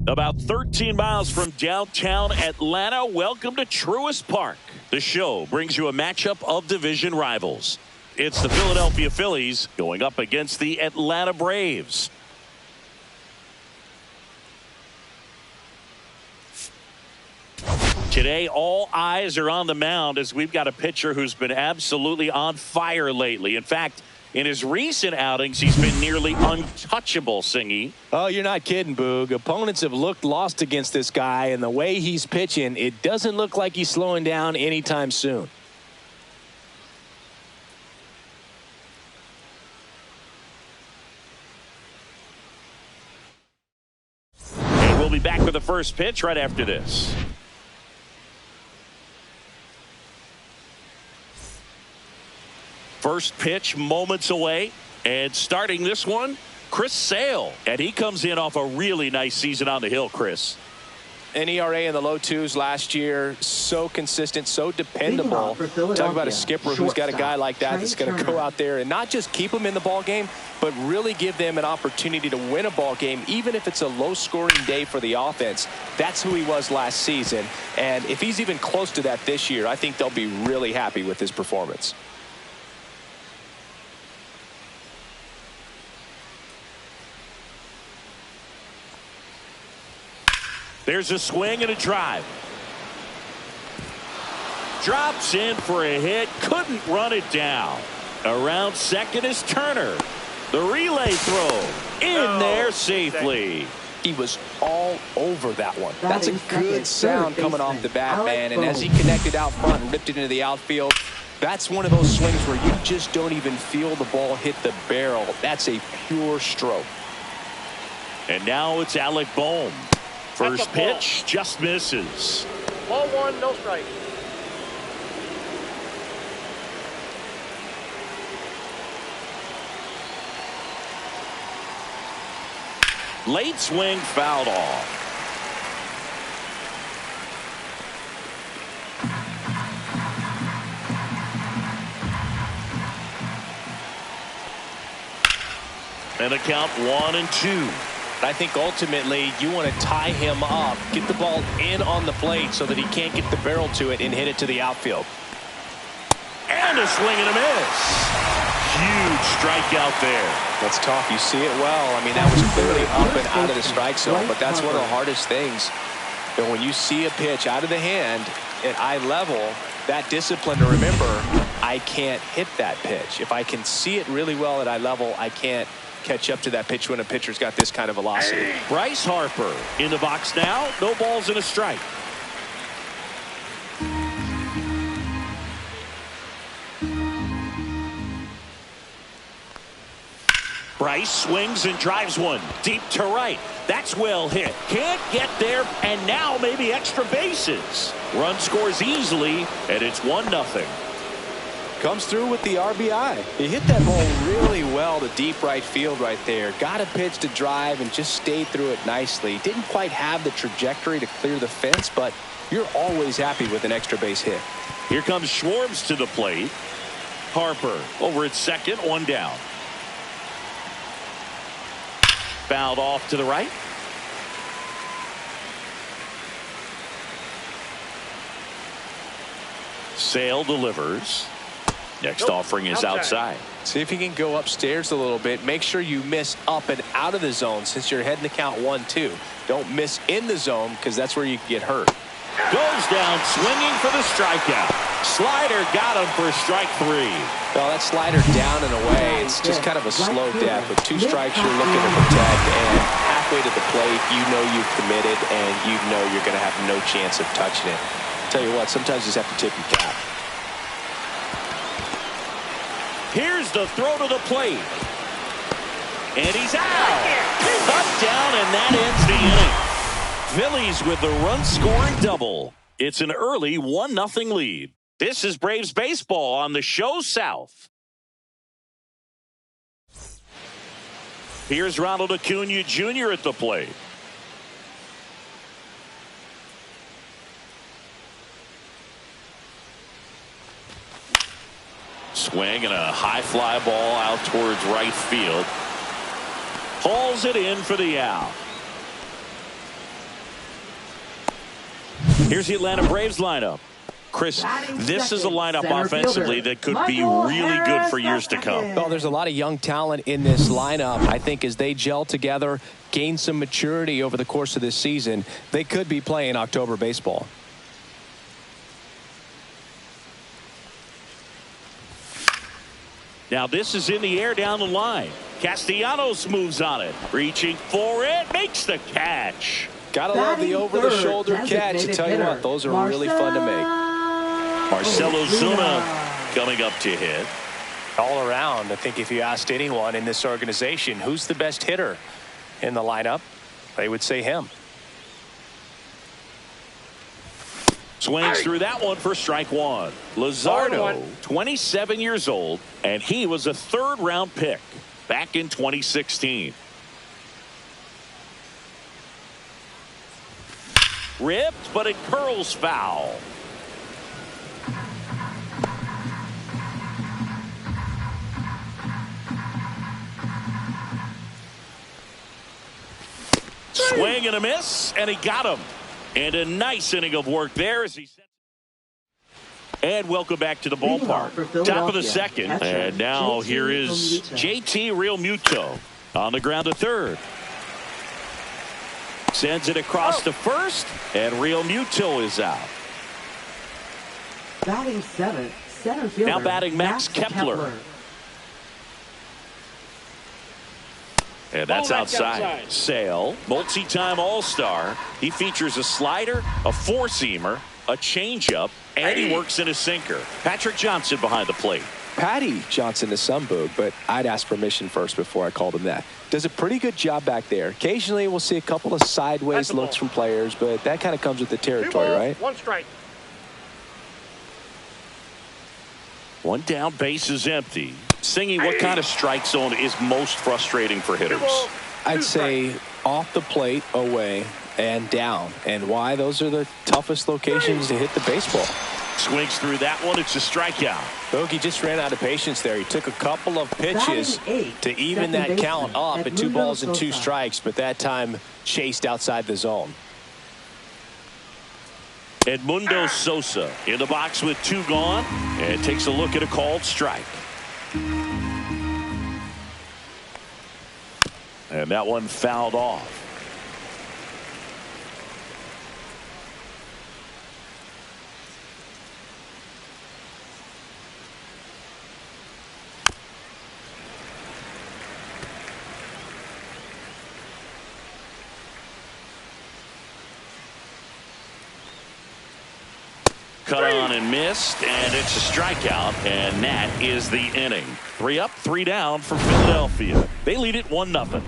About 13 miles from downtown Atlanta, welcome to Truist Park. The show brings you a matchup of division rivals. It's the Philadelphia Phillies going up against the Atlanta Braves. Today, all eyes are on the mound as we've got a pitcher who's been absolutely on fire lately. In fact, in his recent outings, he's been nearly untouchable, Singy. Oh, you're not kidding, Boog. Opponents have looked lost against this guy, and the way he's pitching, it doesn't look like he's slowing down anytime soon. And we'll be back with the first pitch right after this. First pitch moments away, and starting this one, Chris Sale, and he comes in off a really nice season on the hill. Chris, an ERA in the low twos last year, so consistent, so dependable. Talk about a skipper who's got a guy like that that's going to go out there and not just keep them in the ball game, but really give them an opportunity to win a ball game, even if it's a low-scoring day for the offense. That's who he was last season, and if he's even close to that this year, I think they'll be really happy with his performance. There's a swing and a drive. Drops in for a hit. Couldn't run it down. Around second is Turner. The relay throw. In there safely. He was all over that one. That's a good sound coming off the bat, man. And as he connected out front and ripped it into the outfield, that's one of those swings where you just don't even feel the ball hit the barrel. That's a pure stroke. And now it's Alec Bohm. First pitch just misses. Ball one, no strike. Late swing fouled off. And a count 1-2. I think ultimately you want to tie him up, get the ball in on the plate so that he can't get the barrel to it and hit it to the outfield. And a swing and a miss. Huge strikeout there. That's tough. You see it well. I mean, that was clearly up and out of the strike zone, but that's one of the hardest things. And when you see a pitch out of the hand at eye level, that discipline to remember, I can't hit that pitch. If I can see it really well at eye level, I can't catch up to that pitch when a pitcher's got this kind of velocity. Bryce Harper in the box now. No balls and a strike. Bryce swings and drives one deep to right. That's well hit. Can't get there, and now maybe extra bases. Run scores easily, and it's 1-0. Comes through with the RBI. He hit that ball really well to deep right field right there. Got a pitch to drive and just stayed through it nicely. Didn't quite have the trajectory to clear the fence, but you're always happy with an extra base hit. Here comes Schwartz to the plate. Harper over at second, one down. Fouled off to the right. Sale delivers. Next offering is outside. See if you can go upstairs a little bit. Make sure you miss up and out of the zone since you're heading to count 1-2. Don't miss in the zone because that's where you can get hurt. Goes down swinging for the strikeout. Slider got him for strike 3. Well, that slider down and away. It's just kind of a slow death. With 2 strikes, you're looking to protect, and halfway to the plate, you know you've committed, and you know you're going to have no chance of touching it. Tell you what, sometimes you just have to tip your cap. Here's the throw to the plate. And he's out. Cut down, and that ends the inning. Phillies with the run-scoring double. It's an early 1-0 lead. This is Braves baseball on the show South. Here's Ronald Acuna Jr. at the plate. Swing and a high fly ball out towards right field. Hauls it in for the out. Here's the Atlanta Braves lineup. Chris, this is a lineup offensively that could be really good for years to come. Well, there's a lot of young talent in this lineup. I think as they gel together, gain some maturity over the course of this season, they could be playing October baseball. Now this is in the air down the line. Castellanos moves on it. Reaching for it. Makes the catch. Gotta love the over-the-shoulder catch. I tell you what, those are really fun to make. Marcell Ozuna coming up to hit. All around, I think if you asked anyone in this organization who's the best hitter in the lineup, they would say him. Swings through that one for strike one. Luzardo, 27 years old, and he was a third-round pick back in 2016. Ripped, but it curls foul. Swing and a miss, and he got him. And a nice inning of work there as he set. And welcome back to the ballpark. Top of the second. And now here is JT Realmuto on the ground to third. Sends it across to first, and Realmuto is out. Batting seventh, center fielder. Now batting Max Kepler. And that's outside. Sale, multi-time All-Star. He features a slider, a four-seamer, a changeup, and he works in a sinker. Patrick Johnson behind the plate. Patty Johnson is some boog, but I'd ask permission first before I called him that. Does a pretty good job back there. Occasionally we'll see a couple of sideways looks from players, but that kind of comes with the territory, right? One strike. One down, base is empty. Singy, what kind of strike zone is most frustrating for hitters? I'd say off the plate, away, and down. And why? Those are the toughest locations to hit the baseball. Swings through that one. It's a strikeout. Bogey just ran out of patience there. He took a couple of pitches to even that count up at 2 balls and 2 strikes, but that time chased outside the zone. Edmundo Sosa in the box with 2 gone, and takes a look at a called strike. And that one fouled off. Cut on and missed, and it's a strikeout, and that is the inning. 3 up, 3 down for Philadelphia. They lead it 1-0.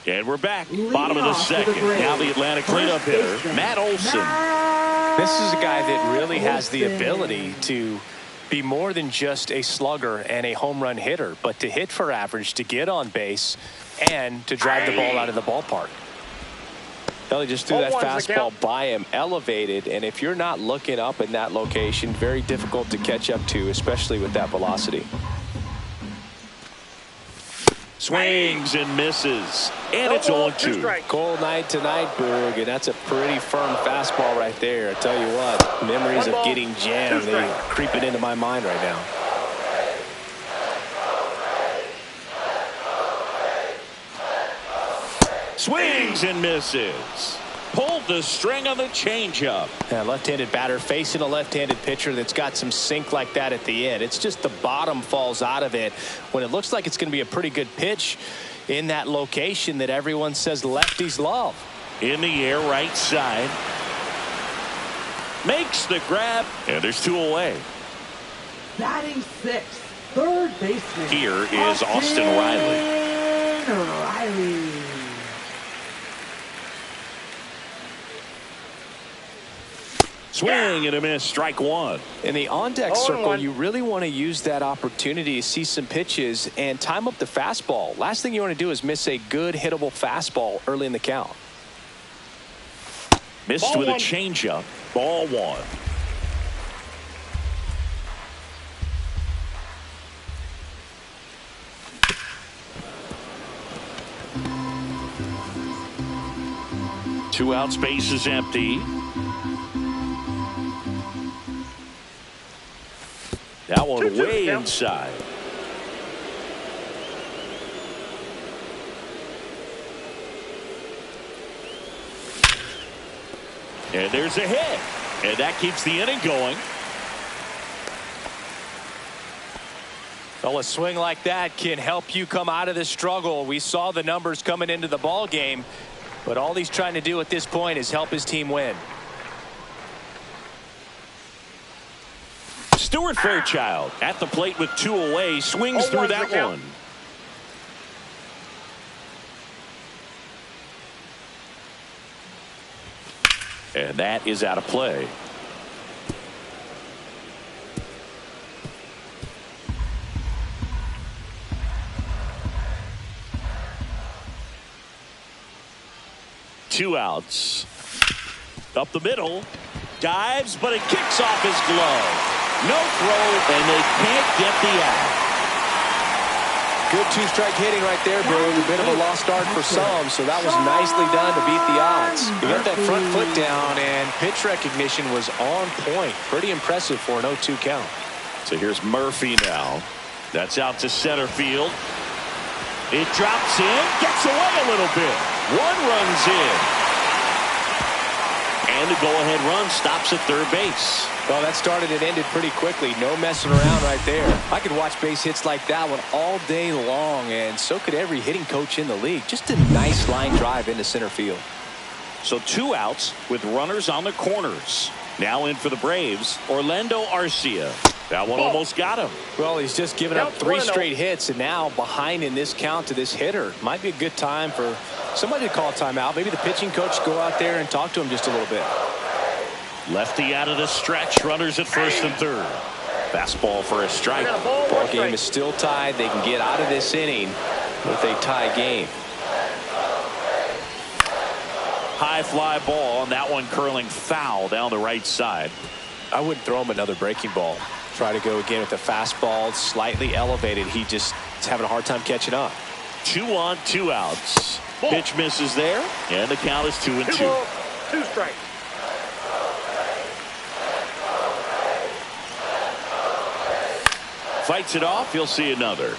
And we're back. Bottom of the second. Now the Atlanta cleanup hitter, Matt Olson. This is a guy that really has the ability to be more than just a slugger and a home run hitter, but to hit for average, to get on base, and to drive the ball out of the ballpark. He just threw that fastball by him, elevated, and if you're not looking up in that location, very difficult to catch up to, especially with that velocity. Swings and misses, and it's 0-2. Cold night tonight, Boog, and that's a pretty firm fastball right there. I tell you what, memories of getting jammed, they're creeping into my mind right now. Swings and misses. Pulled the string on the changeup. Yeah, left-handed batter facing a left-handed pitcher that's got some sink like that at the end. It's just the bottom falls out of it when it looks like it's going to be a pretty good pitch in that location that everyone says lefties love. In the air, right side. Makes the grab, and there's 2 away. Batting 6th, third baseman. Here is Austin Riley. Swing and a miss, strike 1. In the on-deck circle, you really want to use that opportunity to see some pitches and time up the fastball. Last thing you want to do is miss a good hittable fastball early in the count. Missed with a changeup. Ball 1. 2 outs, base is empty. That one 2-2 way count. inside. And there's a hit. And that keeps the inning going. Well, a swing like that can help you come out of this struggle. We saw the numbers coming into the ball game, but all he's trying to do at this point is help his team win. Stuart Fairchild at the plate with 2 away, swings through that one. And that is out of play. Two outs. Up the middle. Dives, but it kicks off his glove. No throw, and they can't get the out. Good 2-strike hitting right there, Billy. A bit of a lost start for some, so that was nicely done to beat the odds. He got that front foot down, and pitch recognition was on point. Pretty impressive for an 0-2 count. So here's Murphy now. That's out to center field. It drops in, gets away a little bit. 1 runs in. And the go-ahead run stops at third base. Well, that started and ended pretty quickly. No messing around right there. I could watch base hits like that one all day long, and so could every hitting coach in the league. Just a nice line drive into center field. So 2 outs with runners on the corners. Now in for the Braves, Orlando Arcia. That one almost got him. Well, he's just given up 3 straight hits, and now behind in this count to this hitter. Might be a good time for somebody to call a timeout. Maybe the pitching coach go out there and talk to him just a little bit. Lefty out of the stretch. Runners at first and third. Fastball for a strike. Ball game is still tied. They can get out of this inning with a tie game. High fly ball, and that one curling foul down the right side. I wouldn't throw him another breaking ball. Try to go again with the fastball slightly elevated. He just is having a hard time catching up. 2 on, 2 outs. Pitch misses there, and the count is 2-2. 2 balls, 2 strikes. Fights it off. You'll see another.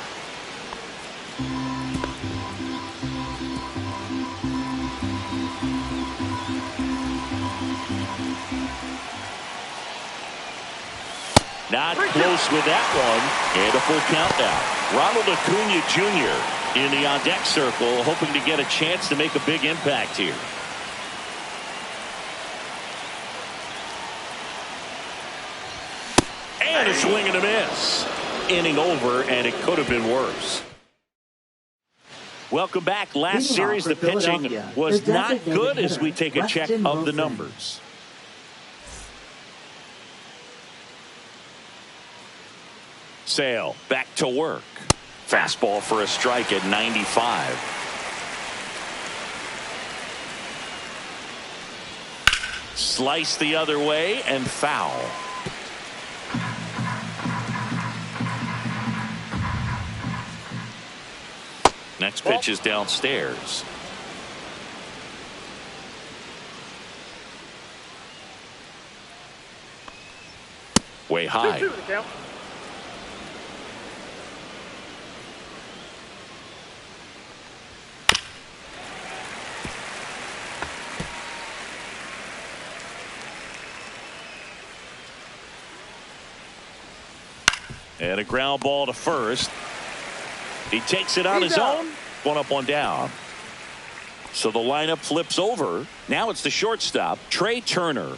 Not close with that one. And a full count now. Ronald Acuna Jr. in the on-deck circle, hoping to get a chance to make a big impact here. And a swing and a miss. Inning over, and it could have been worse. Welcome back. Last series, the pitching was not good as we take a check of the numbers. Sale back to work. Fastball for a strike at 95. Slice the other way and foul. Next pitch is downstairs. Way high. 2-2 the count. And a ground ball to first. He takes it on his own. 1 up, 1 down. So the lineup flips over. Now it's the shortstop, Trey Turner.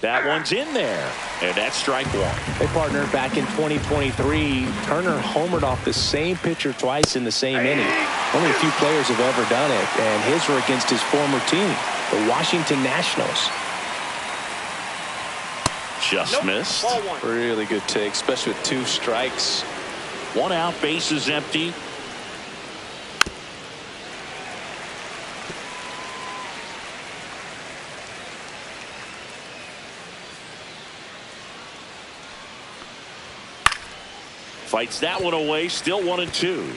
That one's in there. And that's strike 1. Hey, partner, back in 2023, Turner homered off the same pitcher twice in the same inning. Only a few players have ever done it, and his were against his former team, the Washington Nationals. Just missed. Ball 1. Really good take, especially with 2 strikes. 1 out, base is empty. Fights that one away, still 1-2.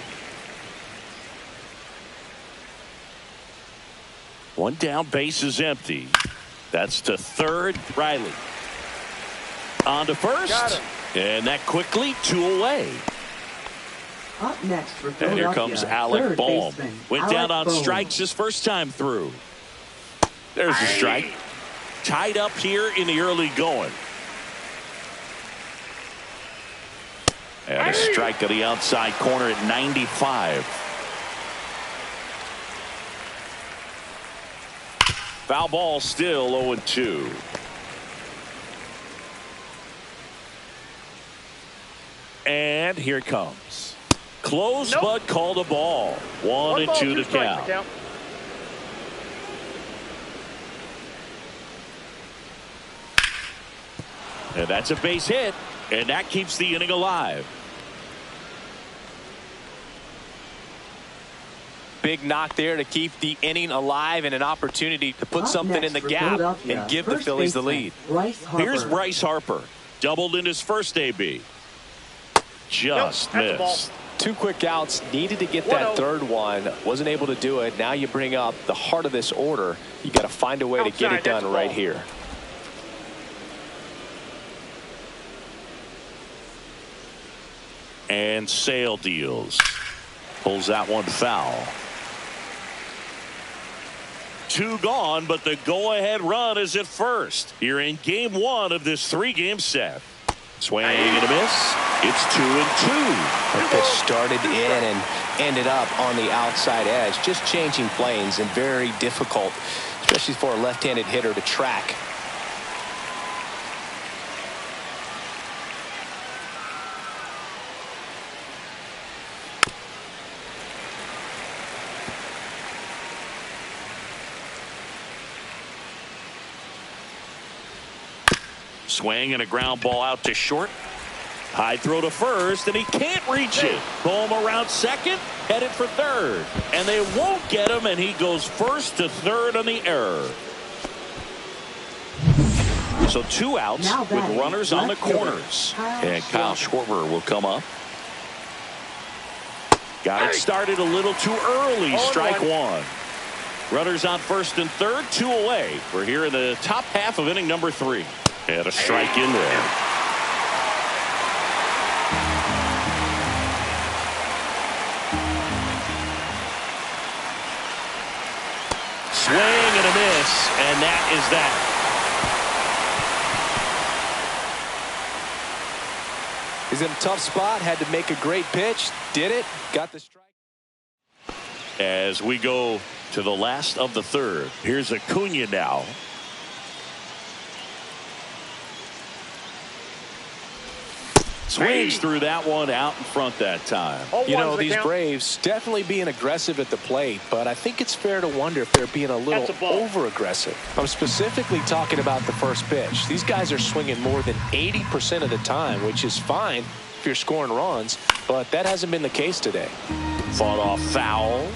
One down, base is empty. That's to third. Riley on to first, and that quickly 2 away. Up next for And Philadelphia, here comes Alec Bohm. Went Alec down on Bohm. strikes his first time through. There's a strike. Tied up here in the early going. And a strike to the outside corner at 95. Foul ball, still 0-2. And here it comes. Close, but called a ball. 1-2 to count. And that's a base hit, and that keeps the inning alive. Big knock there to keep the inning alive and an opportunity to put something in the gap and give the Phillies the lead. Here's Bryce Harper. Doubled in his first AB. Just missed. 2 quick outs. Needed to get that third one. Wasn't able to do it. Now you bring up the heart of this order. You got to find a way to get it done right here. And Sale deals. Pulls that one foul. 2 gone, but the go-ahead run is at first. You're in game 1 of this 3-game set. Swing and a miss. It's 2-2. The pitch started in and ended up on the outside edge. Just changing planes and very difficult, especially for a left-handed hitter to track. Swing and a ground ball out to short. High throw to first, and he can't reach it. Bohm around second, headed for third. And they won't get him, and he goes first to third on the error. So 2 outs with runners on the corners. And Kyle Schwarber will come up. Got it started a little too early. Strike 1. Runners on first and third, 2 away. We're here in the top half of inning number 3. And a strike in there. Swing and a miss, and that is that. He's in a tough spot, had to make a great pitch, did it, got the strike. As we go to the last of the third, here's Acuna now. Swings through that one out in front that time. You know, these Braves definitely being aggressive at the plate, but I think it's fair to wonder if they're being a little over-aggressive. I'm specifically talking about the first pitch. These guys are swinging more than 80% of the time, which is fine if you're scoring runs, but that hasn't been the case today. Fought off foul.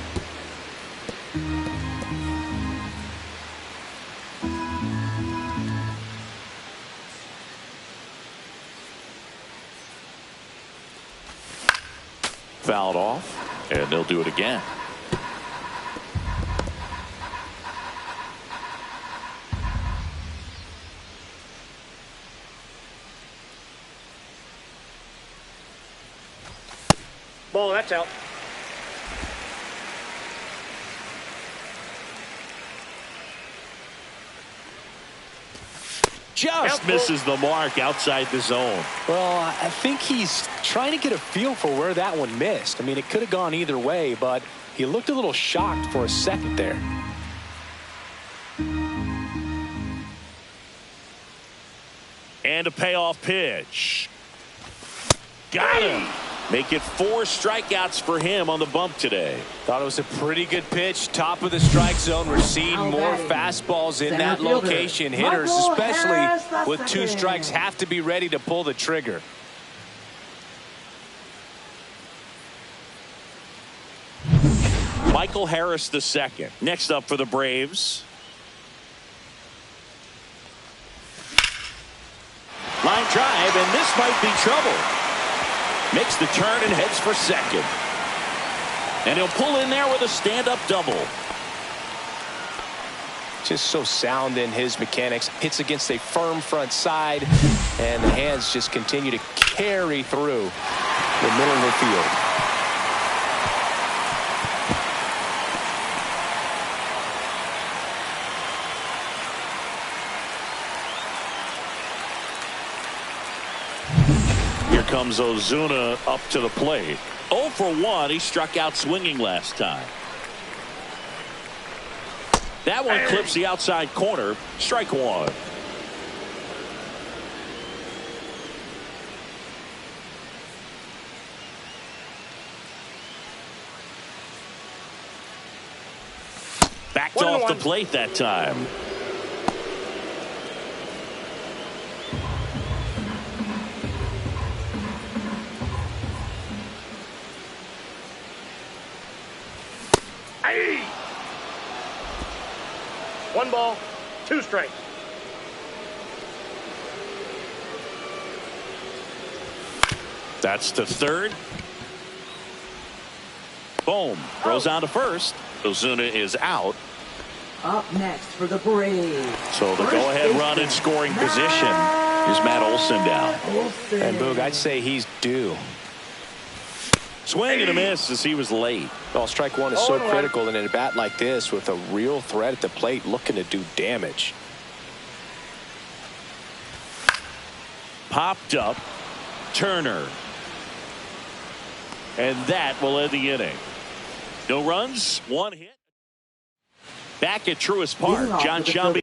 Fouled off, and they'll do it again. Ball, that's out. Just misses the mark outside the zone. Well, I think he's trying to get a feel for where that one missed. I mean, it could have gone either way, but he looked a little shocked for a second there. And a payoff pitch. Got him. Make it 4 strikeouts for him on the bump today. Thought it was a pretty good pitch. Top of the strike zone. We're seeing more fastballs in that location. Hitters, especially with 2 strikes, have to be ready to pull the trigger. Michael Harris II. Next up for the Braves. Line drive, and this might be trouble. Makes the turn and heads for second. And he'll pull in there with a stand-up double. Just so sound in his mechanics. Hits against a firm front side, and the hands just continue to carry through the middle of the field. Here comes Ozuna up to the plate. 0 for 1. He struck out swinging last time. That one clips the outside corner. Strike one. Backed off the plate that time. Hey! 1 ball, 2 strikes. That's to third. Boom. Throws on to first. Ozuna is out. Up next for the Braves. So the go-ahead run in scoring position is Matt Olson down. And Boog, I'd say he's due. Swing and a miss as he was late. Well, strike one is so critical in a bat like this with a real threat at the plate looking to do damage. Popped up. Turner. And that will end the inning. No runs, 1 hit. Back at Truist Park, John Shelby.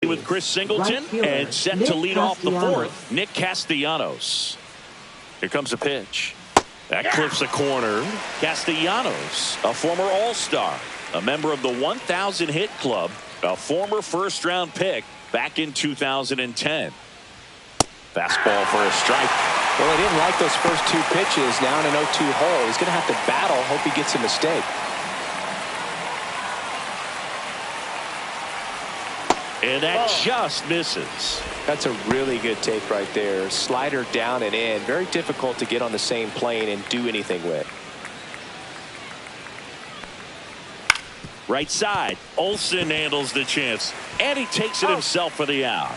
With Chris Singleton and set to lead off the fourth, Nick Castellanos. Here comes a pitch. That clips the corner. Castellanos, a former All-Star, a member of the 1,000 hit club, a former first-round pick back in 2010. Fastball for a strike. Well, he didn't like those first 2 pitches. Now in an 0-2 hole, he's going to have to battle. Hope he gets a mistake. And that just misses. That's a really good take right there. Slider down and in. Very difficult to get on the same plane and do anything with. Right side. Olson handles the chance. And he takes it himself for the out.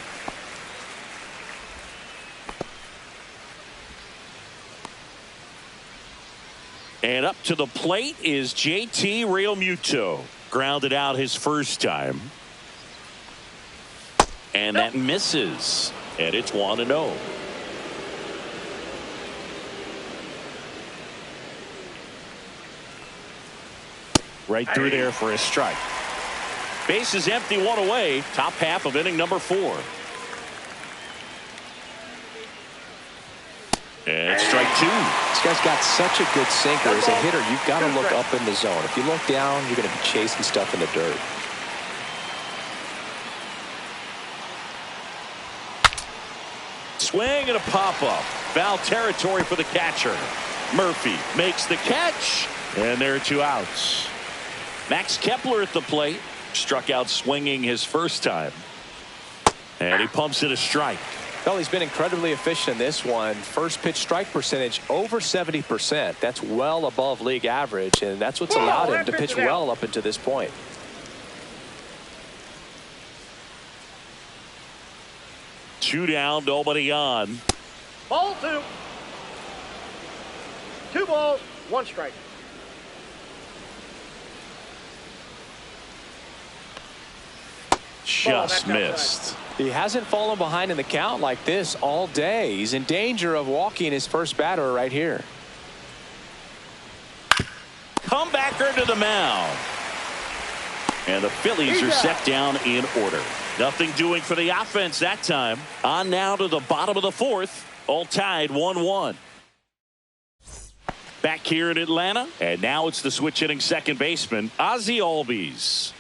And up to the plate is JT Realmuto. Grounded out his first time. And that misses. And it's 1-0. Right through there for a strike. Base is empty, 1 away. Top half of inning number 4. And strike 2. This guy's got such a good sinker. As a hitter, you've got to look up in the zone. If you look down, you're going to be chasing stuff in the dirt. Swing and a pop-up. Foul territory for the catcher. Murphy makes the catch. And there are 2 outs. Max Kepler at the plate. Struck out swinging his first time. And he pumps it a strike. Well, he's been incredibly efficient in this one. First pitch strike percentage over 70%. That's well above league average, and that's what's allowed him to pitch well up until this point. Two down, nobody on. Ball 2. 2 balls, 1 strike. Just missed. He hasn't fallen behind in the count like this all day. He's in danger of walking his first batter right here. Comebacker to the mound. And the Phillies are set down in order. Nothing doing for the offense that time. On now to the bottom of the 4th. All tied 1-1. Back here in Atlanta. And now it's the switch hitting second baseman, Ozzie Albies.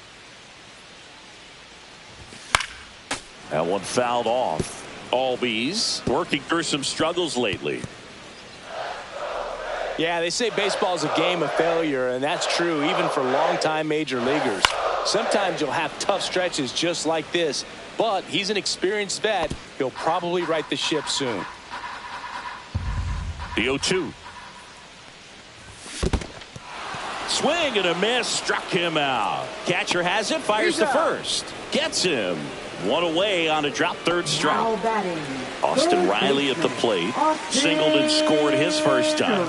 That one fouled off. Albies working through some struggles lately. Yeah, they say baseball is a game of failure, and that's true even for longtime major leaguers. Sometimes you'll have tough stretches just like this, but he's an experienced vet. He'll probably right the ship soon. The 0-2. Swing and a miss, struck him out. Catcher has it, fires to first. Gets him. One away on a drop third strike. Austin Riley at the plate. Singled and scored his first time.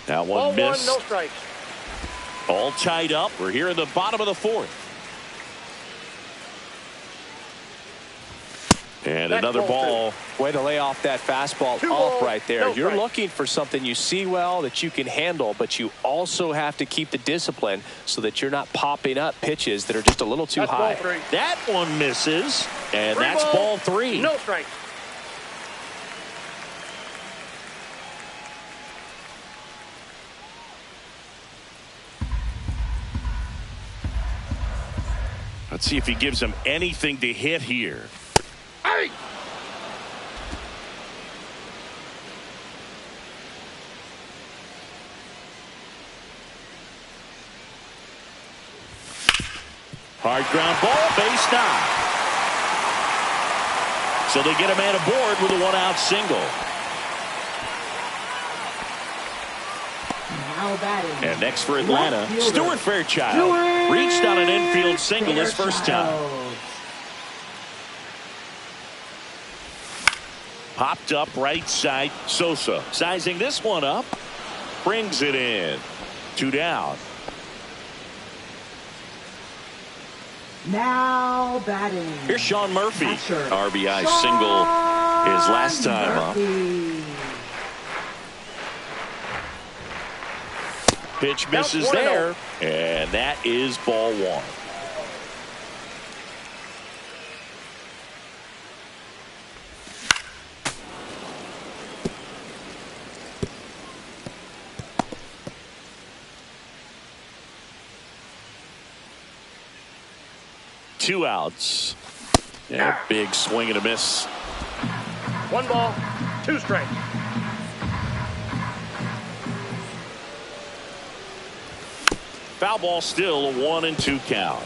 That one missed. No strikes. All tied up. We're here in the bottom of the fourth. And another ball. Way to lay off that fastball off right there. You're looking for something you see well that you can handle, but you also have to keep the discipline so that you're not popping up pitches that are just a little too high. That one misses, and that's ball 3. No strikes. Let's see if he gives him anything to hit here. Hey! Hard ground ball, base knock. So they get a man aboard with a 1-out single. And next for Atlanta, Stuart Fairchild. Reached on an infield single his first time. Popped up right side. Sosa sizing this one up. Brings it in. 2 down. Now batting. Here's Sean Murphy. RBI single his last time up. Pitch misses there, and that is ball 1. Two outs. And a big swing and a miss. 1 ball, 2 strikes. Foul ball, still a 1-2 count.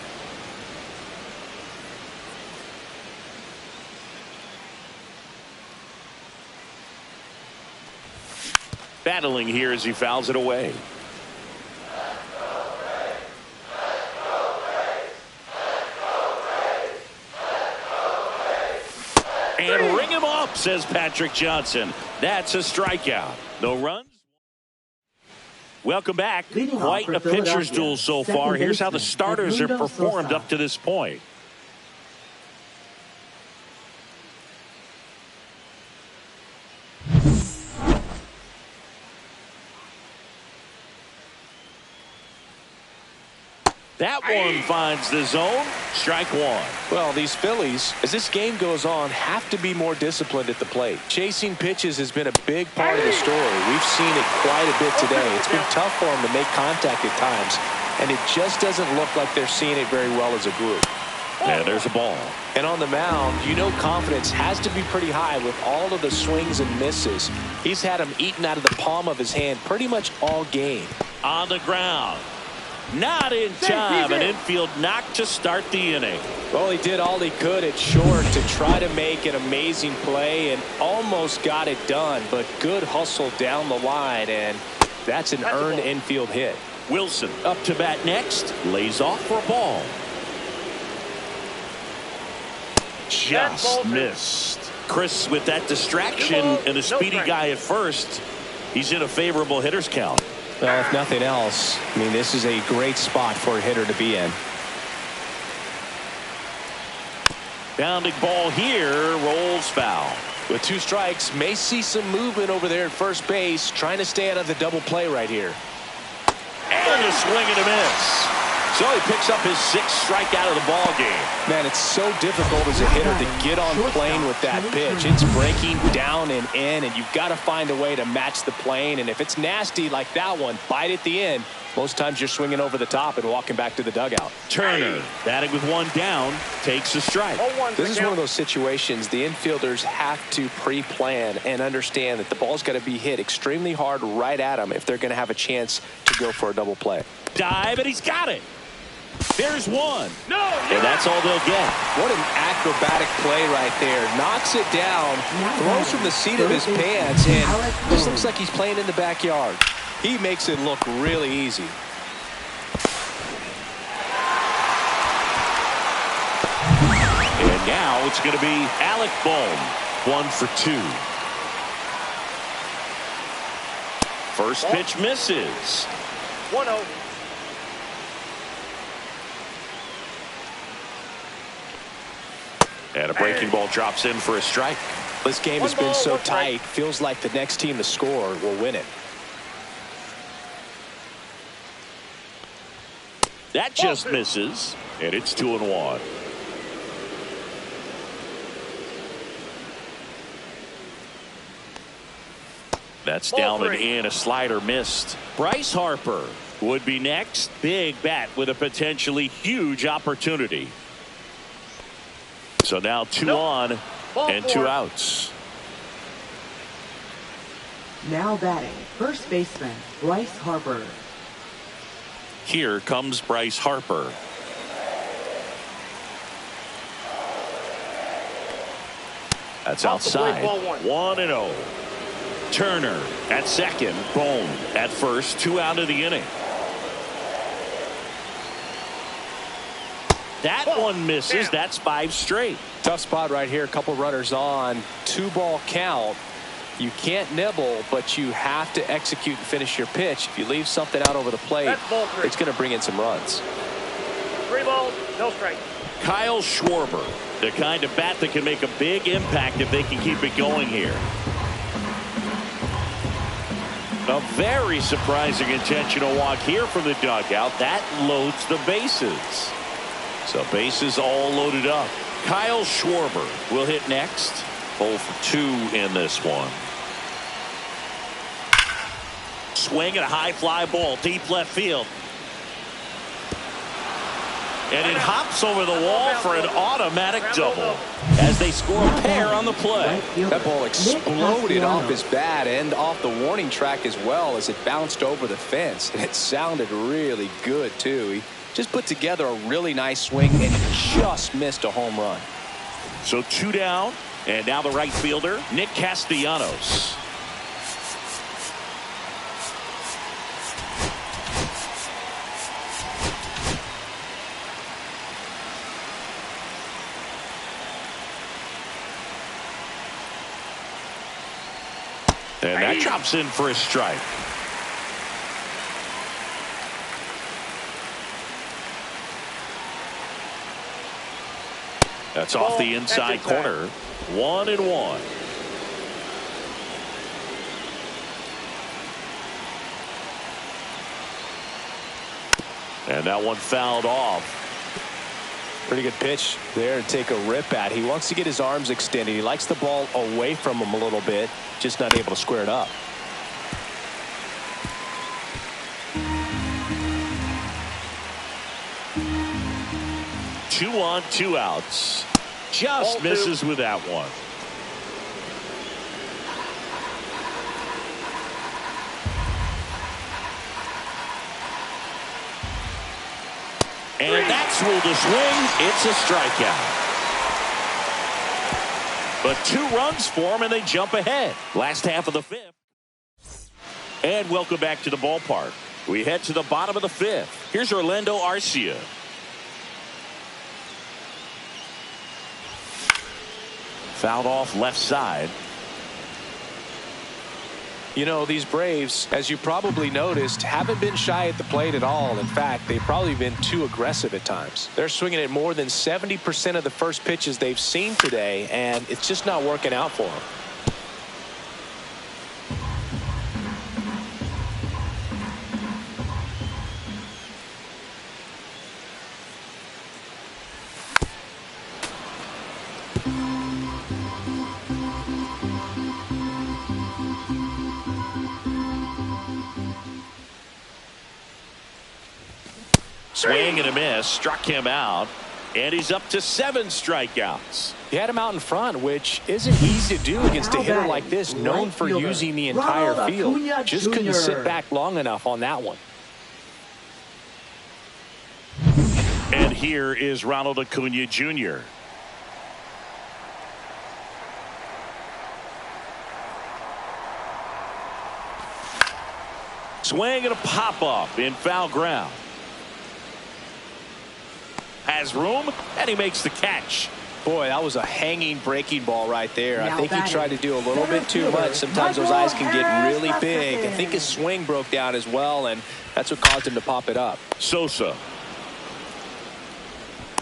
Battling here as he fouls it away. And ring him up, says Patrick Johnson. That's a strikeout. No runs. Welcome back. Quite a pitcher's duel so far. Here's how the starters have performed up to this point. That one finds the zone. Strike 1. Well, these Phillies, as this game goes on, have to be more disciplined at the plate. Chasing pitches has been a big part of the story. We've seen it quite a bit today. It's been tough for them to make contact at times, and it just doesn't look like they're seeing it very well as a group. And there's a ball. And on the mound, you know confidence has to be pretty high with all of the swings and misses. He's had them eaten out of the palm of his hand pretty much all game. On the ground. Not in time. An infield knock to start the inning. Well, he did all he could at short to try to make an amazing play and almost got it done, but good hustle down the line, and that's an earned infield hit. Wilson up to bat next. Lays off for a ball. Just missed. Chris with that distraction and a speedy guy at first. He's in a favorable hitter's count. Well, if nothing else, I mean, this is a great spot for a hitter to be in. Bounding ball here, rolls foul. With 2 strikes, may see some movement over there at first base, trying to stay out of the double play right here. And a swing and a miss. So he picks up his 6th strikeout of the ball game. Man, it's so difficult as a hitter to get on plane with that pitch. It's breaking down and in, and you've got to find a way to match the plane. And if it's nasty like that one, bite at the end, Most times you're swinging over the top and walking back to the dugout. Turner batting with one down, takes a strike. This is one of those situations the infielders have to pre-plan and understand that the ball's got to be hit extremely hard right at them if they're going to have a chance to go for a double play. Dive, and he's got it. There's one. No, and that's all they'll get. What an acrobatic play right there. Knocks it down, throws from the seat of his pants, and this looks like he's playing in the backyard. He makes it look really easy. And now it's going to be Alec Bohm, 1 for 2. First pitch misses. 1-0. And a breaking ball drops in for a strike. This game has been so tight, feels like the next team to score will win it. That just misses, and it's 2-1. That's down and in. A slider missed. Bryce Harper would be next. Big bat with a potentially huge opportunity. So now 2 on and 2 outs. Now batting, first baseman Bryce Harper. Here comes Bryce Harper. That's outside. 1-0. Turner at second. Bohm at first. 2 out of the inning. That one misses. That's 5 straight. Tough spot right here. A couple runners on. 2-ball count. You can't nibble, but you have to execute and finish your pitch. If you leave something out over the plate, it's going to bring in some runs. 3 balls, no strike. Kyle Schwarber, the kind of bat that can make a big impact if they can keep it going here. A very surprising intentional walk here from the dugout. That loads the bases. So bases all loaded up. Kyle Schwarber will hit next. 0 for 2 in this one. Swing and a high fly ball deep left field. And it hops over the wall for an automatic double as they score a pair on the play. That ball exploded off his bat and off the warning track as well as it bounced over the fence. And it sounded really good, too. He just put together a really nice swing and just missed a home run. So 2 down, and now the right fielder, Nick Castellanos. And that drops in for a strike. That's off the inside corner. 1-1. And that one fouled off. Pretty good pitch there to take a rip at. He wants to get his arms extended. He likes the ball away from him a little bit, just not able to square it up. Two on, 2 outs. Just misses with that one. And that's ruled a swing. It's a strikeout. But 2 runs for him, and they jump ahead. Last half of the 5th. And welcome back to the ballpark. We head to the bottom of the 5th. Here's Orlando Arcia. Fouled off left side. You know, these Braves, as you probably noticed, haven't been shy at the plate at all. In fact, they've probably been too aggressive at times. They're swinging at more than 70% of the first pitches they've seen today, and it's just not working out for them. Swing and a miss, struck him out, and he's up to 7 strikeouts. He had him out in front, which isn't easy to do against a hitter like this, known for using the entire field. Just couldn't sit back long enough on that one. And here is Ronald Acuna Jr. Swing and a pop-up in foul ground. Has room, and he makes the catch. Boy, that was a hanging breaking ball right there. I think he tried to do a little bit too much. Sometimes those eyes can get really big. I think his swing broke down as well, and that's what caused him to pop it up. Sosa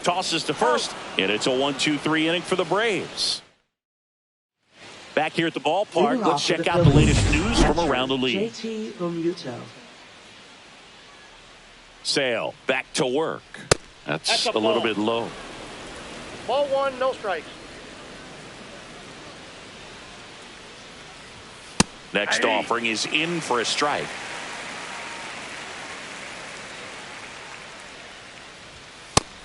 tosses to first, and it's a 1-2-3 inning for the Braves. Back here at the ballpark, let's check out the latest news from around the league. Sale back to work. That's a little bit low. Ball 1, no strikes. Next offering is in for a strike.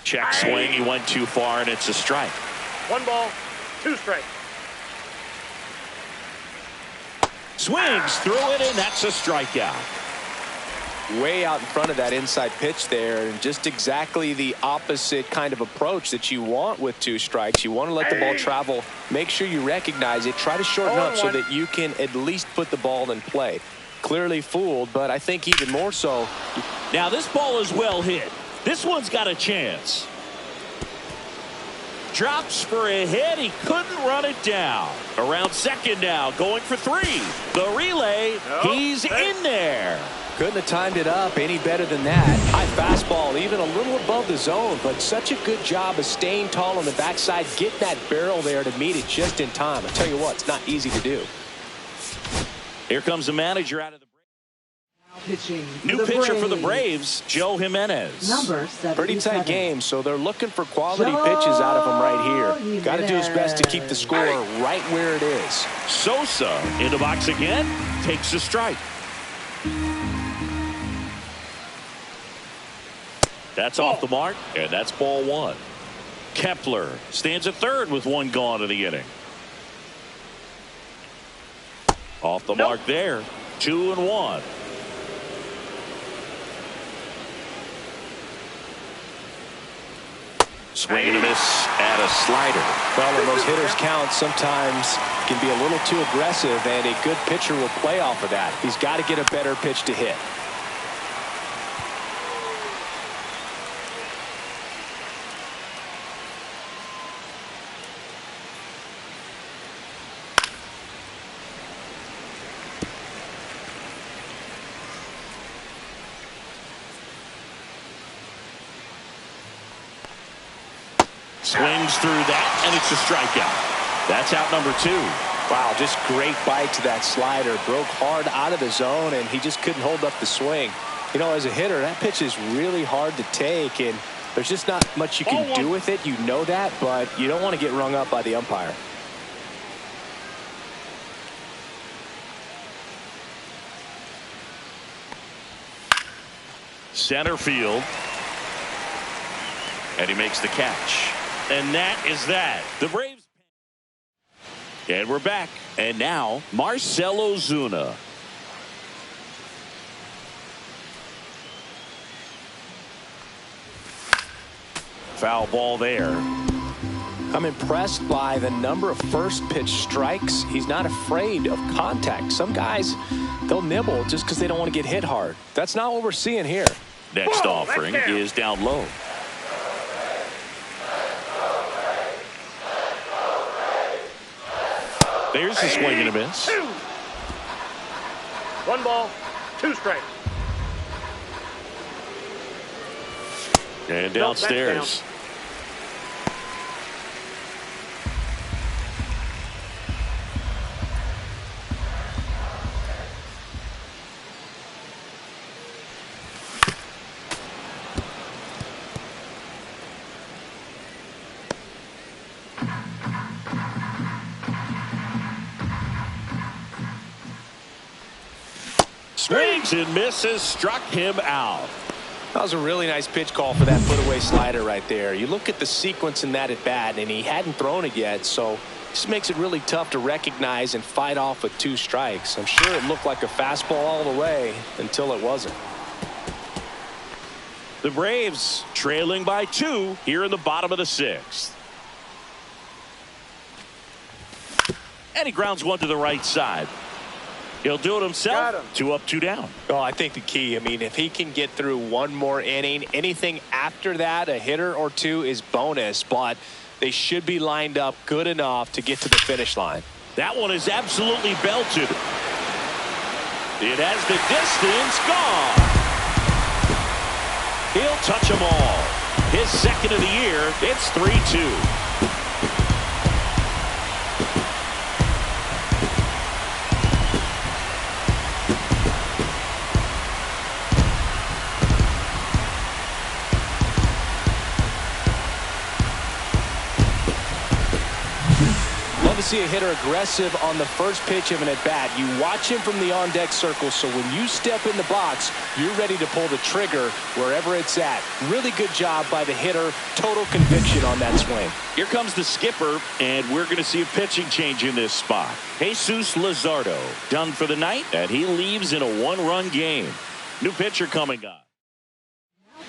Check swing. He went too far, and it's a strike. 1 ball, 2 strikes. Swings through it, and that's a strikeout. Way out in front of that inside pitch there, and just exactly the opposite kind of approach that you want with 2 strikes. You want to let the ball travel, make sure you recognize it, try to shorten up so that you can at least put the ball in play. Clearly fooled, but I think even more so. Now this ball is well hit. This one's got a chance. Drops for a hit. He couldn't run it down. Around second now, going for 3. The relay, he's in there. Couldn't have timed it up any better than that. High fastball, even a little above the zone, but such a good job of staying tall on the backside, getting that barrel there to meet it just in time. I tell you what, it's not easy to do. Here comes the manager out of the new pitcher for the Braves, Joe Jimenez. Pretty tight game, so they're looking for quality pitches out of him right here. Got to do his best to keep the score right where it is. Sosa in the box again, takes a strike. That's off the mark, and that's ball 1. Kepler stands at third with 1 gone in the inning. Off the mark there, 2-1. Swing and a miss at a slider. Well, when those hitters count, sometimes can be a little too aggressive, and a good pitcher will play off of that. He's got to get a better pitch to hit. Swings through that, and it's a strikeout. That's out number 2. Wow, just great bite to that slider. Broke hard out of the zone, and he just couldn't hold up the swing. You know, as a hitter, that pitch is really hard to take, and there's just not much you can do with it. You know that, but you don't want to get rung up by the umpire. Center field. And he makes the catch. And that is that. The Braves. And we're back. And now, Marcell Ozuna. Foul ball there. I'm impressed by the number of first pitch strikes. He's not afraid of contact. Some guys, they'll nibble just because they don't want to get hit hard. That's not what we're seeing here. Next offering is down low. There's the swing and a miss. 1 ball, 2 strikes. And downstairs. Swings and misses, struck him out. That was a really nice pitch call for that put-away slider right there. You look at the sequence in that at bat, and he hadn't thrown it yet, so this makes it really tough to recognize and fight off with 2 strikes. I'm sure it looked like a fastball all the way until it wasn't. The Braves trailing by 2 here in the bottom of the 6th. And he grounds one to the right side. He'll do it himself. 2 up, 2 down. Oh, I think the key, I mean, if he can get through one more inning, anything after that, a hitter or 2 is bonus, but they should be lined up good enough to get to the finish line. That one is absolutely belted. It has the distance gone. He'll touch them all. His second of the year. It's 3-2. To see a hitter aggressive on the first pitch of an at-bat. You watch him from the on-deck circle, so when you step in the box, you're ready to pull the trigger wherever it's at. Really good job by the hitter. Total conviction on that swing. Here comes the skipper, and we're going to see a pitching change in this spot. Jesus Luzardo done for the night, and he leaves in a 1-run game. New pitcher coming up.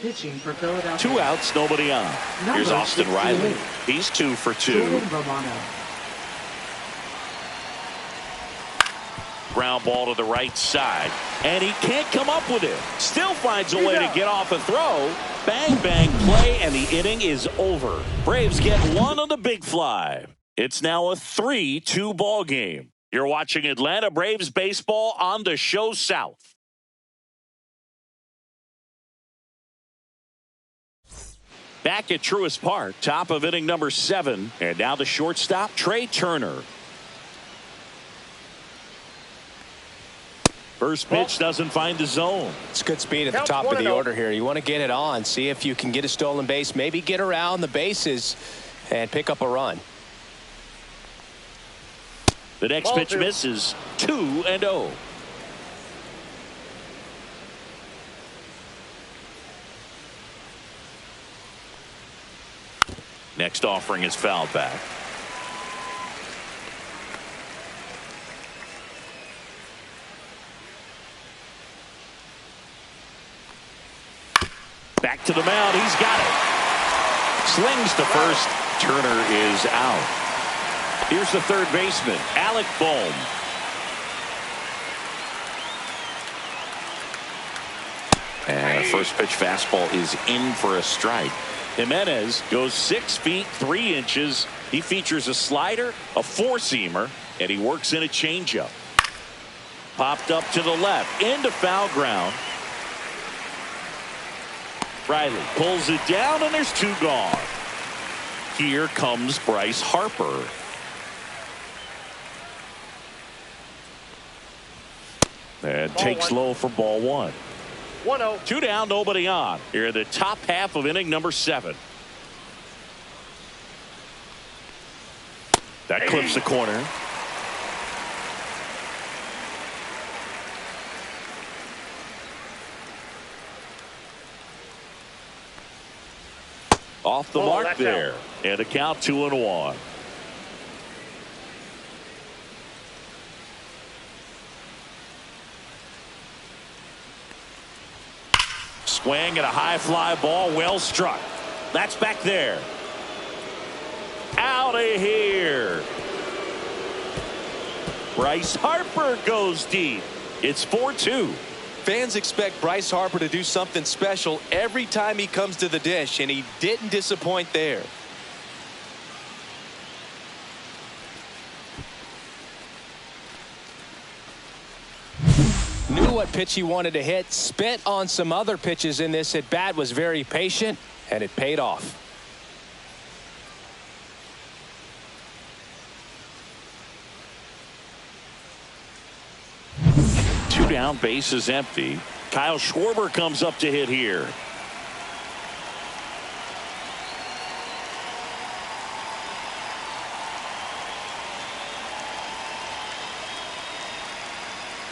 Pitching for Philadelphia. 2 outs, nobody on. Here's Austin Riley. He's 2 for 2. Ground ball to the right side, and he can't come up with it. Still finds a way to get off a throw. Bang, bang, play, and the inning is over. Braves get 1 on the big fly. It's now a 3-2 ball game. You're watching Atlanta Braves baseball on the Show South. Back at Truist Park, top of inning number 7, and now the shortstop, Trey Turner. First pitch doesn't find the zone. It's good speed at the top of the order here. You want to get it on, see if you can get a stolen base, maybe get around the bases and pick up a run. The next pitch misses. 2-0. Next offering is fouled back. Back to the mound. He's got it. Slings to first. Turner is out. Here's the third baseman, Alec Bohm. And a first pitch fastball is in for a strike. Jimenez goes 6 feet 3 inches. He features a slider, a 4-seamer, and he works in a changeup. Popped up to the left into foul ground. Riley pulls it down, and there's 2 gone. Here comes Bryce Harper. And takes low for ball 1. 1-0. 2 down, nobody on. Here in the top half of inning number 7. That clips the corner. Off the mark there. And a count 2-1. Swing and a high fly ball, well struck. That's back there. Out of here. Bryce Harper goes deep. It's 4-2. Fans expect Bryce Harper to do something special every time he comes to the dish, and he didn't disappoint there. Knew what pitch he wanted to hit, spent on some other pitches in this at bat, was very patient, and it paid off. Two down, base is empty. Kyle Schwarber comes up to hit here.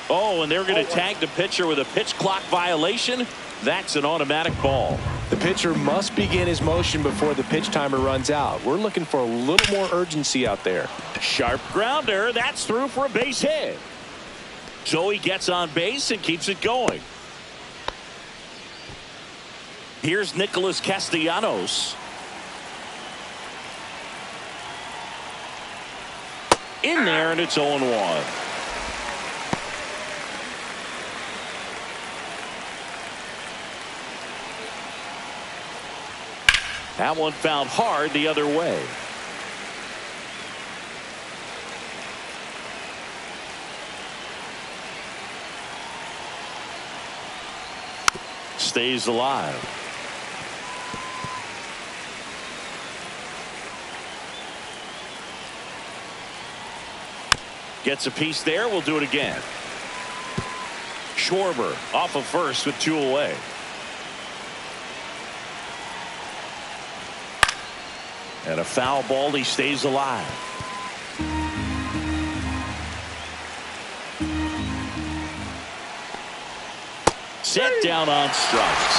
Oh, and they're going to tag the pitcher with a pitch clock violation. That's an automatic ball. The pitcher must begin his motion before the pitch timer runs out. We're looking for a little more urgency out there. Sharp grounder. That's through for a base hit. So he gets on base and keeps it going. Here's Nicholas Castellanos. In there, and it's 0-1. That one fouled hard the other way. Stays alive. Gets a piece there. We'll do it again. Schwarber off of first with 2 away. And a foul ball. He stays alive. Set down on strikes.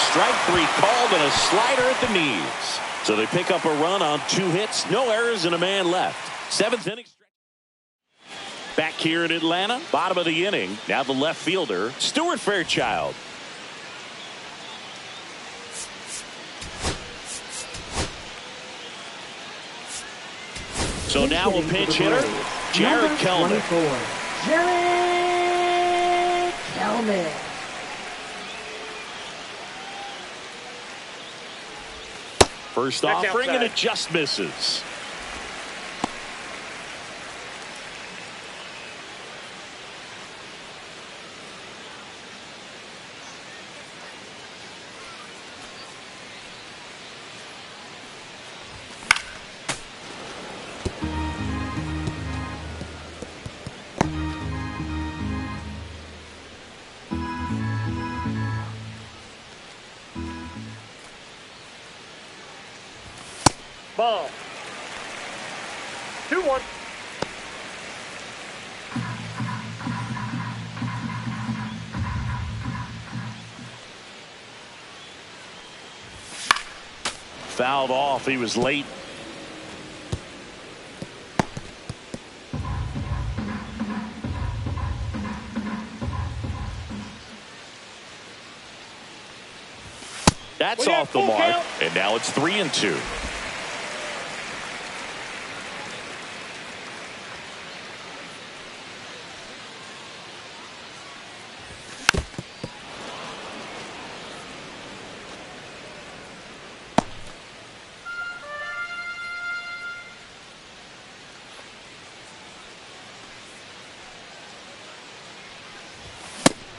Strike 3 called and a slider at the knees. So they pick up a run on 2 hits. No errors and a man left. 7th inning. Back here in Atlanta, bottom of the inning. Now the left fielder, Stuart Fairchild. So now a pinch hitter, Jared Kelman. Jared Kelman. First offering and it just misses. Ball. 2-1. Fouled off. He was late. That's off the mark. Count. And now it's 3-2.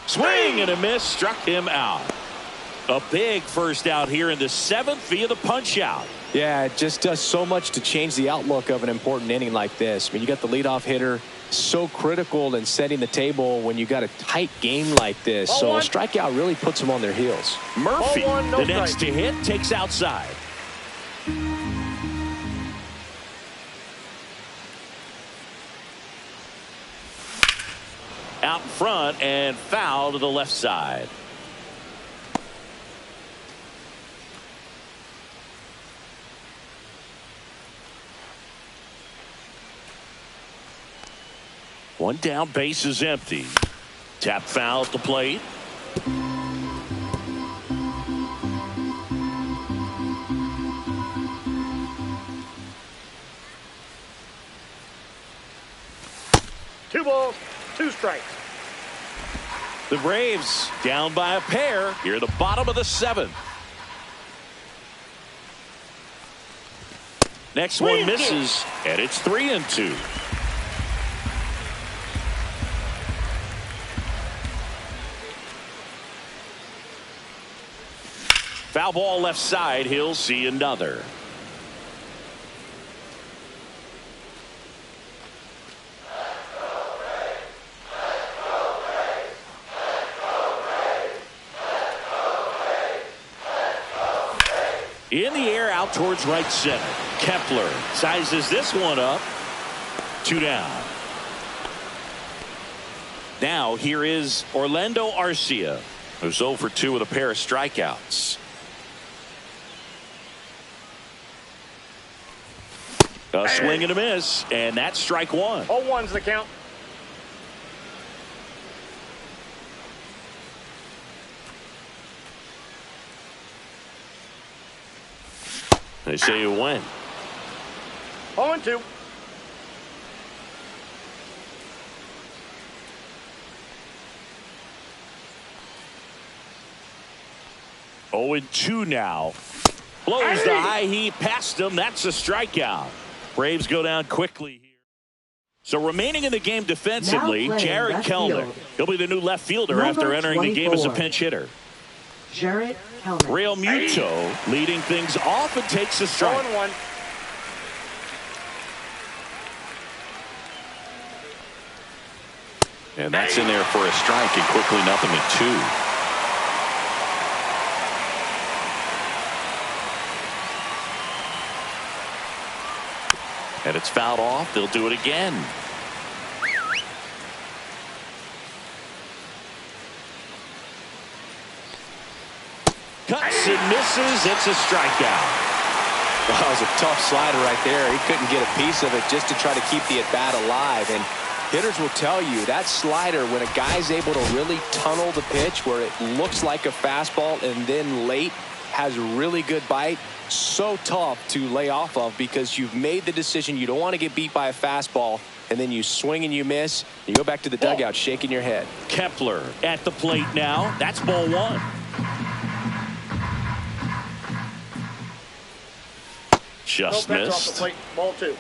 Swing and a miss, struck him out. A big first out here in the 7th via the punch out. Yeah, it just does so much to change the outlook of an important inning like this. I mean, you got the leadoff hitter, so critical in setting the table when you got a tight game like this. So a strikeout really puts them on their heels. Murphy, the next to hit, takes outside. Out front and foul to the left side. One down, base is empty. Tap foul at the plate. Two balls, 2 strikes. The Braves down by a pair here at the bottom of the 7th. Next one misses, and it's 3-2. Foul ball left side. He'll see another. In the air out towards right center. Kepler sizes this one up. 2 down. Now here is Orlando Arcia. Who's 0 for 2 with a pair of strikeouts. A swing and a miss, and that's strike one. 0-1's the count. They say you win. 0-2. Oh, and 2 now. Blows the high heat past him. That's a strikeout. Braves go down quickly here. So remaining in the game defensively, Jared Kellner. He'll be the new left fielder after entering the game as a pinch hitter. Jared Kellner. Real Muto leading things off and takes a strike. 0-1. And that's in there for a strike, and quickly 0-2. And it's fouled off. They'll do it again. Cuts and misses. It's a strikeout. Well, that was a tough slider right there. He couldn't get a piece of it just to try to keep the at-bat alive. And hitters will tell you that slider, when a guy's able to really tunnel the pitch where it looks like a fastball and then late has a really good bite, so tough to lay off of because you've made the decision you don't want to get beat by a fastball, and then you swing and you miss. You go back to the dugout shaking your head. Kepler at the plate now. That's ball one. Just No pitch off missed. the plate. Ball 2.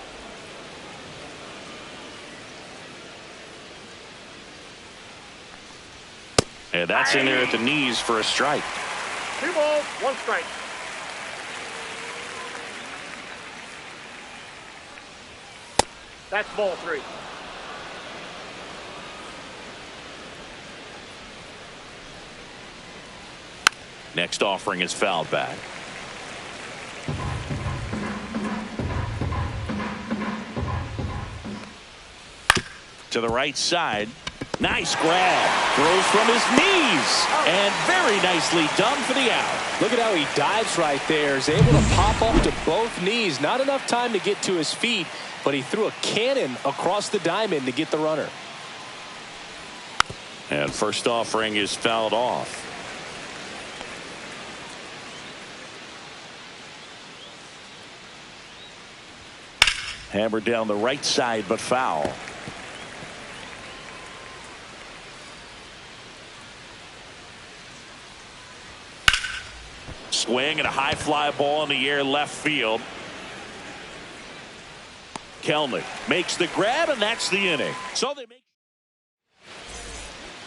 And that's in there at the knees for a strike. 2 balls, 1 strike. That's ball 3. Next offering is fouled back. To the right side. Nice grab. Throws from his knees. And very nicely done for the out. Look at how he dives right there. Is able to pop up to both knees. Not enough time to get to his feet, but he threw a cannon across the diamond to get the runner. And first offering is fouled off. Hammered down the right side, but foul. Swing and a high fly ball in the air left field. Kelnick makes the grab, and that's the inning. So they make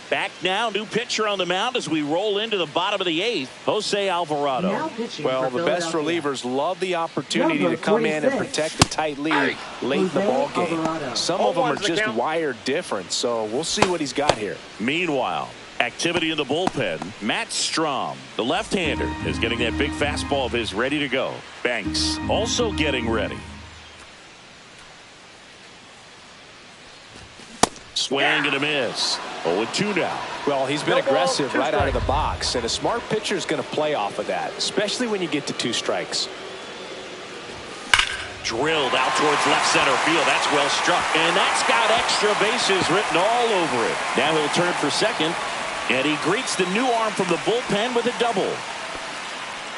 back now. New pitcher on the mound as we roll into the bottom of the 8th. Jose Alvarado. Well, the best relievers love the opportunity to come in and protect the tight lead late in the ball game. Some of them are just wired different, so we'll see what he's got here. Meanwhile, activity in the bullpen. Matt Strom, the left-hander, is getting that big fastball of his ready to go. Banks also getting ready. Swing and a miss. 0-2 now. Well, he's been aggressive right out of the box, and a smart pitcher is going to play off of that, especially when you get to 2 strikes. Drilled out towards left center field. That's well struck, and that's got extra bases written all over it. Now he'll turn for second, and he greets the new arm from the bullpen with a double.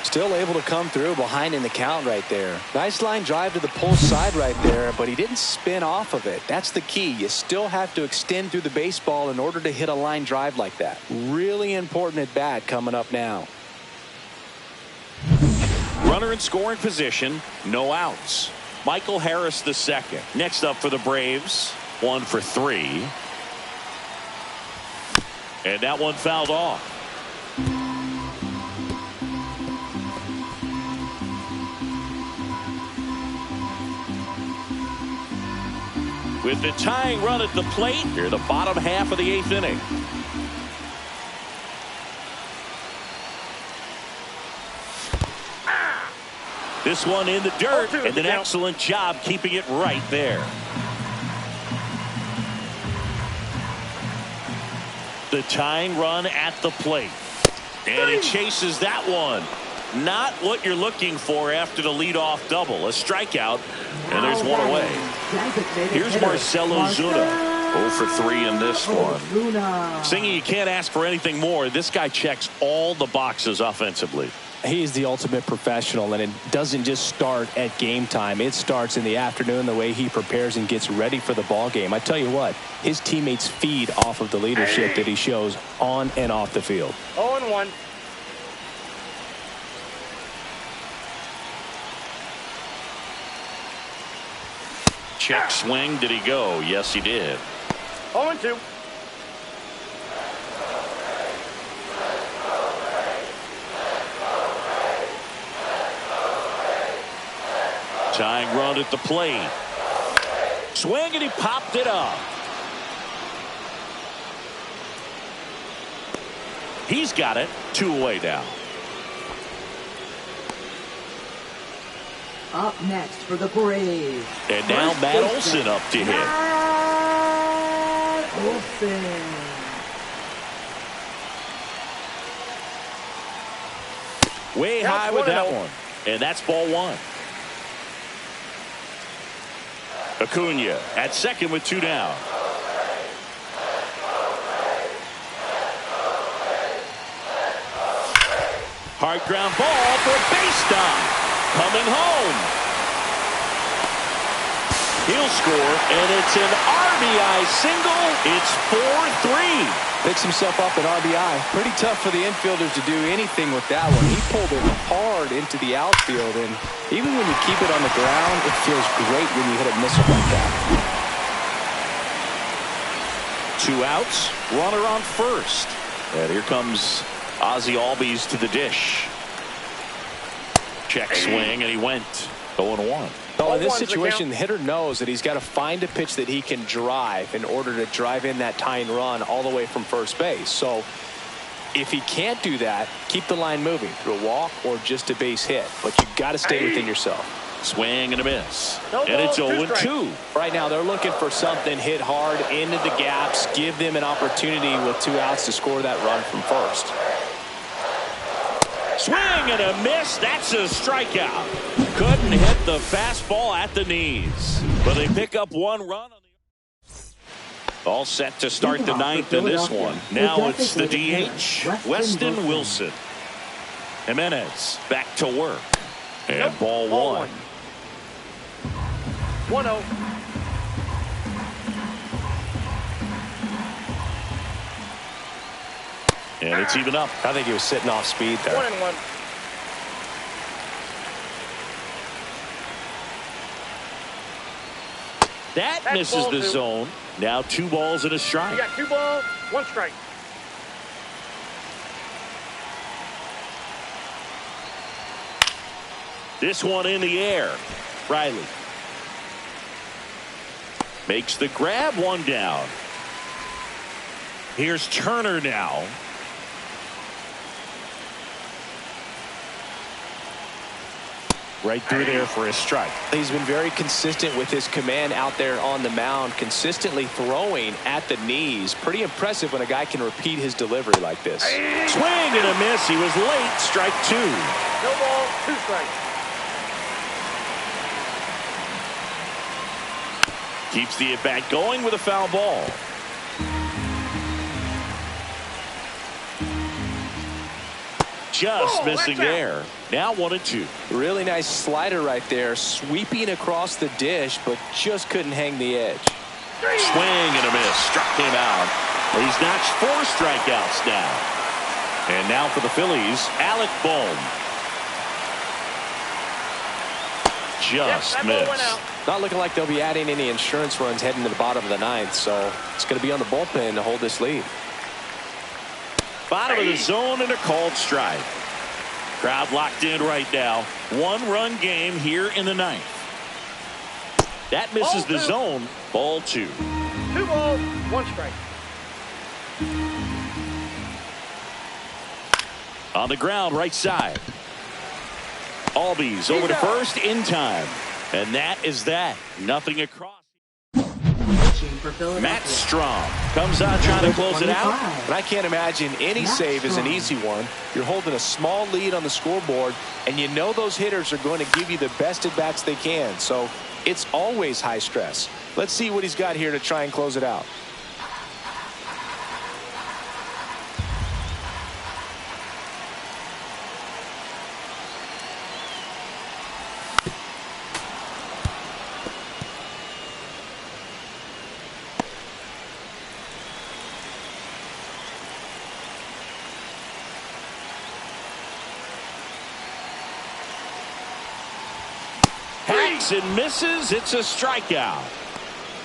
Still able to come through behind in the count right there. Nice line drive to the pull side right there, but he didn't spin off of it. That's the key. You still have to extend through the baseball in order to hit a line drive like that. Really important at bat coming up now. Runner in scoring position, no outs. Michael Harris the second. Next up for the Braves, 1 for 3. And that one fouled off. With the tying run at the plate, here the bottom half of the 8th inning. This one in the dirt, and an excellent job keeping it right there. The tying run at the plate. And he chases that one. Not what you're looking for after the leadoff double. A strikeout, and there's one away. Here's Marcell Ozuna. 0 for 3 in this one. Singy, you can't ask for anything more. This guy checks all the boxes offensively. He is the ultimate professional, and it doesn't just start at game time. It starts in the afternoon, the way he prepares and gets ready for the ball game. I tell you what, his teammates feed off of the leadership that he shows on and off the field. 0-1. Check swing. Did he go? Yes, he did. 0-2. Tying run at the plate. Swing, and he popped it up. He's got it. 2 away now. Up next for the Braves. And now Matt Olson up to hit. Matt Olson. Way high with that one. And that's ball 1. Acuna at second with 2 down. Hard ground ball for a base stop. Coming home. He'll score, and it's an RBI single. It's 4-3. Picks himself up an RBI. Pretty tough for the infielders to do anything with that one. He pulled it hard into the outfield, and even when you keep it on the ground, it feels great when you hit a missile like that. 2 outs, runner on first. And here comes Ozzie Albies to the dish. Check swing, and he went 0-1. Well, in this situation, the hitter knows that he's got to find a pitch that he can drive in order to drive in that tying run all the way from first base. So if he can't do that, keep the line moving through a walk or just a base hit. But you've got to stay within yourself. Swing and a miss. And it's 0-2. Right now, they're looking for something hit hard into the gaps, give them an opportunity with 2 outs to score that run from first. Swing and a miss. That's a strikeout. Couldn't hit the fastball at the knees. But they pick up 1 run. All set to start the 9th in this one. Now it's the DH, Weston Wilson. Jimenez back to work. And ball 1. 1-0. And it's even up. I think he was sitting off speed there. 1-1. That That's misses ball the 2. zone. Now 2 balls and a strike. You got 2 balls, 1 strike. This one in the air. Riley makes the grab, 1 down. Here's Turner now. Right through there for a strike. He's been very consistent with his command out there on the mound, consistently throwing at the knees. Pretty impressive when a guy can repeat his delivery like this. Swing and a miss. He was late. Strike 2. No ball, 2 strikes. Keeps the at-bat going with a foul ball. Just missing there. Now 1-2. Really nice slider right there, sweeping across the dish, but just couldn't hang the edge. Swing and a miss. Struck him out. He's notched 4 strikeouts now. And now for the Phillies, Alec Bohm. Just missed. Not looking like they'll be adding any insurance runs heading to the bottom of the 9th, so it's going to be on the bullpen to hold this lead. Bottom of the zone and a called strike. Crowd locked in right now. 1-run game here in the 9th. That misses the zone. Ball 2. 2 balls, 1 strike. On the ground, right side. Albies over to first in time. And that is that. Nothing across. pitching for Philadelphia. Matt Strom comes out trying to close it out. And I can't imagine any save is an easy one. You're holding a small lead on the scoreboard, and you know those hitters are going to give you the best at-bats they can. So it's always high stress. Let's see what he's got here to try and close it out. Hacks and misses. It's a strikeout.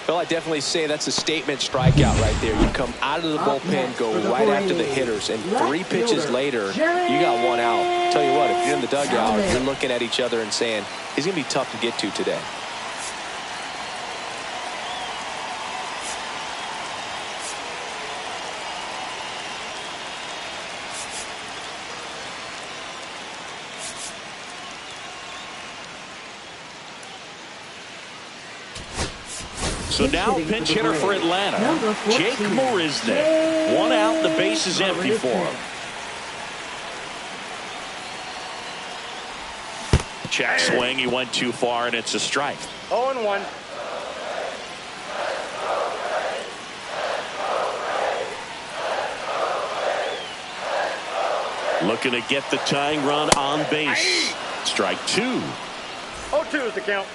Well, I definitely say that's a statement strikeout right there. You come out of the bullpen, go right after the hitters, and 3 pitches later, you got 1 out. Tell you what, if you're in the dugout, you're looking at each other and saying, he's going to be tough to get to today. So now pinch hitter for Atlanta, Jake Marisnick. 1 out, the base is empty for him. Check swing, he went too far, and it's a strike. 0-1. Looking to get the tying run on base. Strike 2. 0-2 is the count.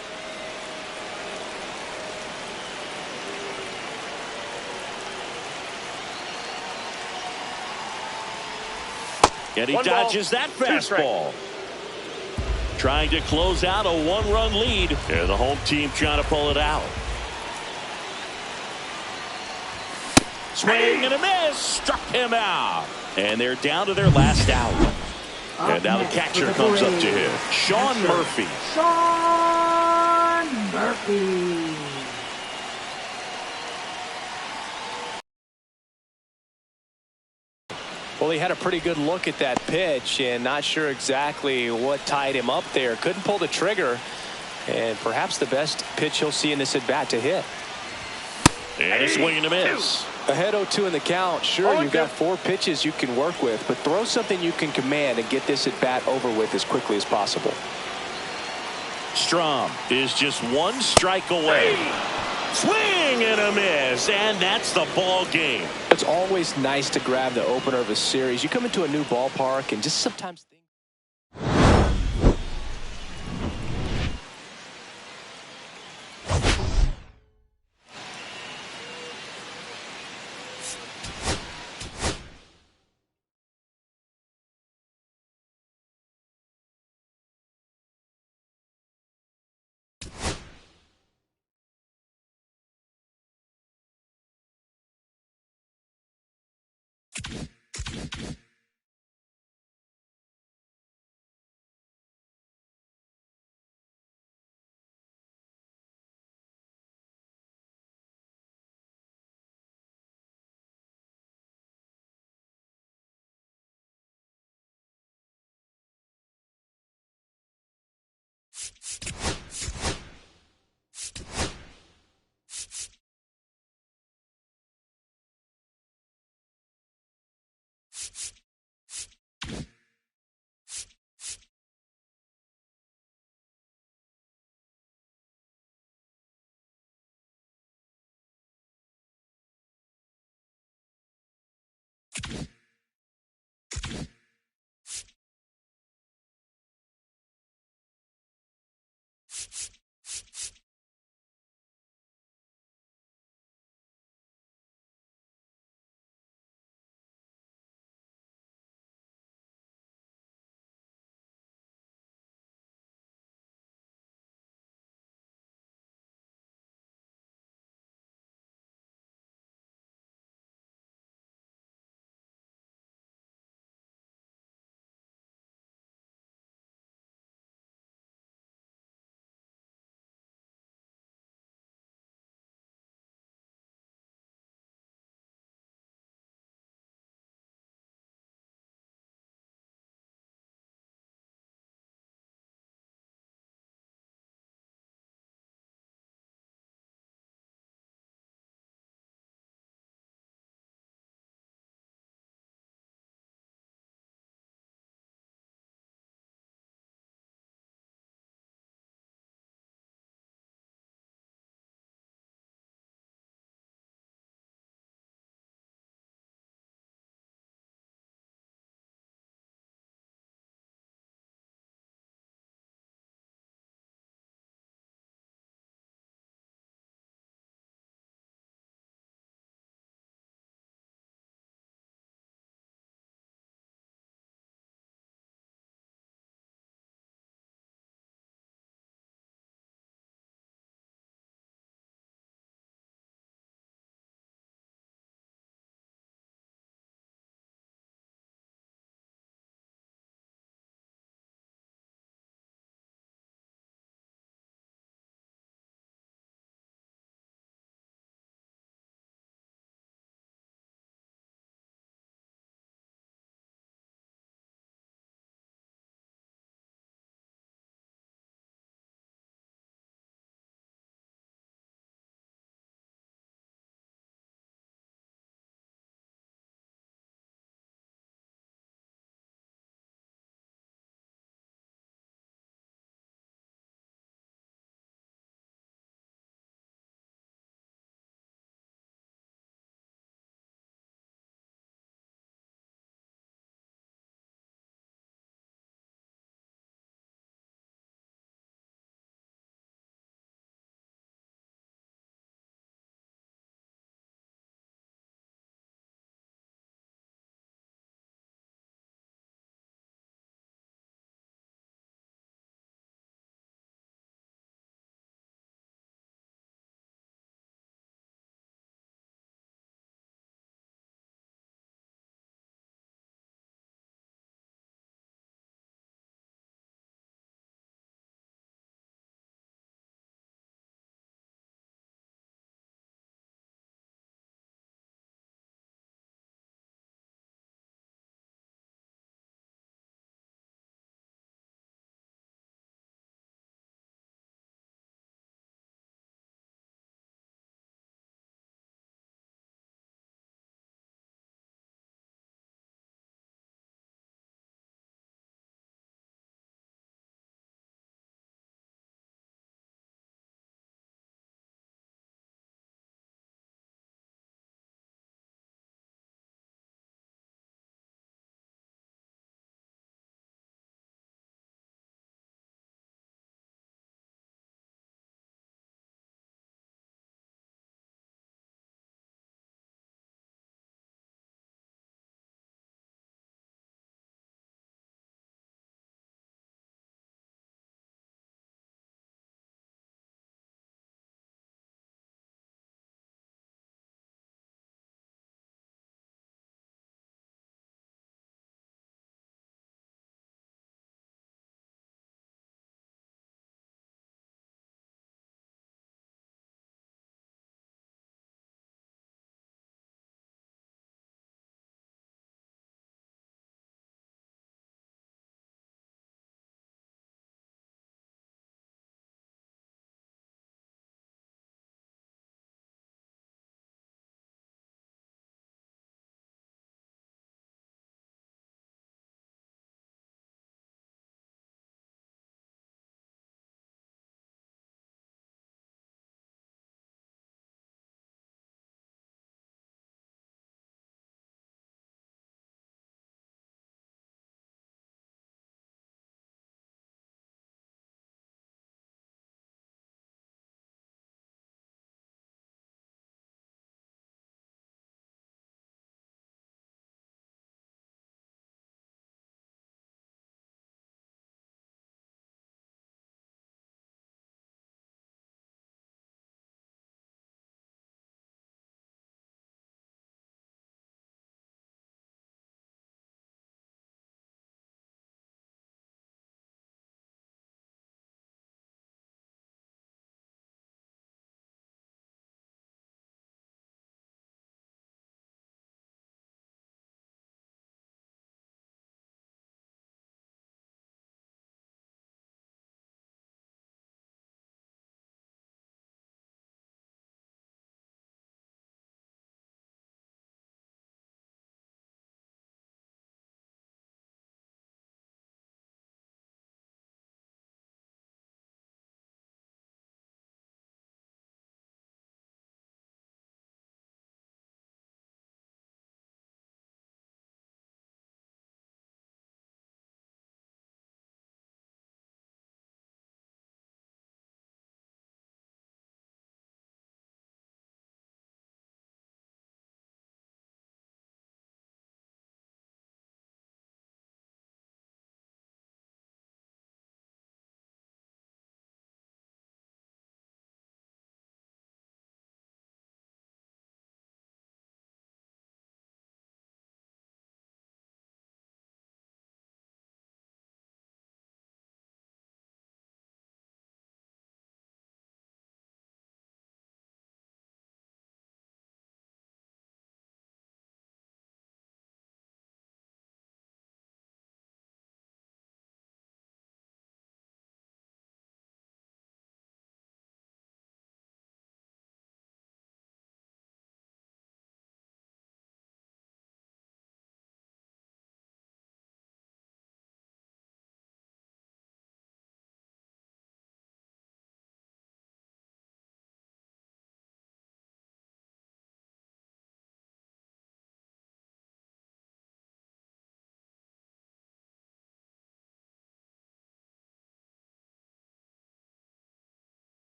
And he dodges that fastball. Trying to close out a 1-run lead. And the home team trying to pull it out. Swing and a miss. Struck him out. And they're down to their last out. And now the catcher comes up to him. Sean Murphy. Sean Murphy. Well, he had a pretty good look at that pitch and not sure exactly what tied him up there. Couldn't pull the trigger, and perhaps the best pitch he'll see in this at-bat to hit. And a swing and a miss. Ahead 0-2 in the count. Sure, you've got 4 pitches you can work with, but throw something you can command and get this at-bat over with as quickly as possible. Strom is just 1 strike away. Swing and a miss, and that's the ball game. It's always nice to grab the opener of a series. You come into a new ballpark and just sometimes things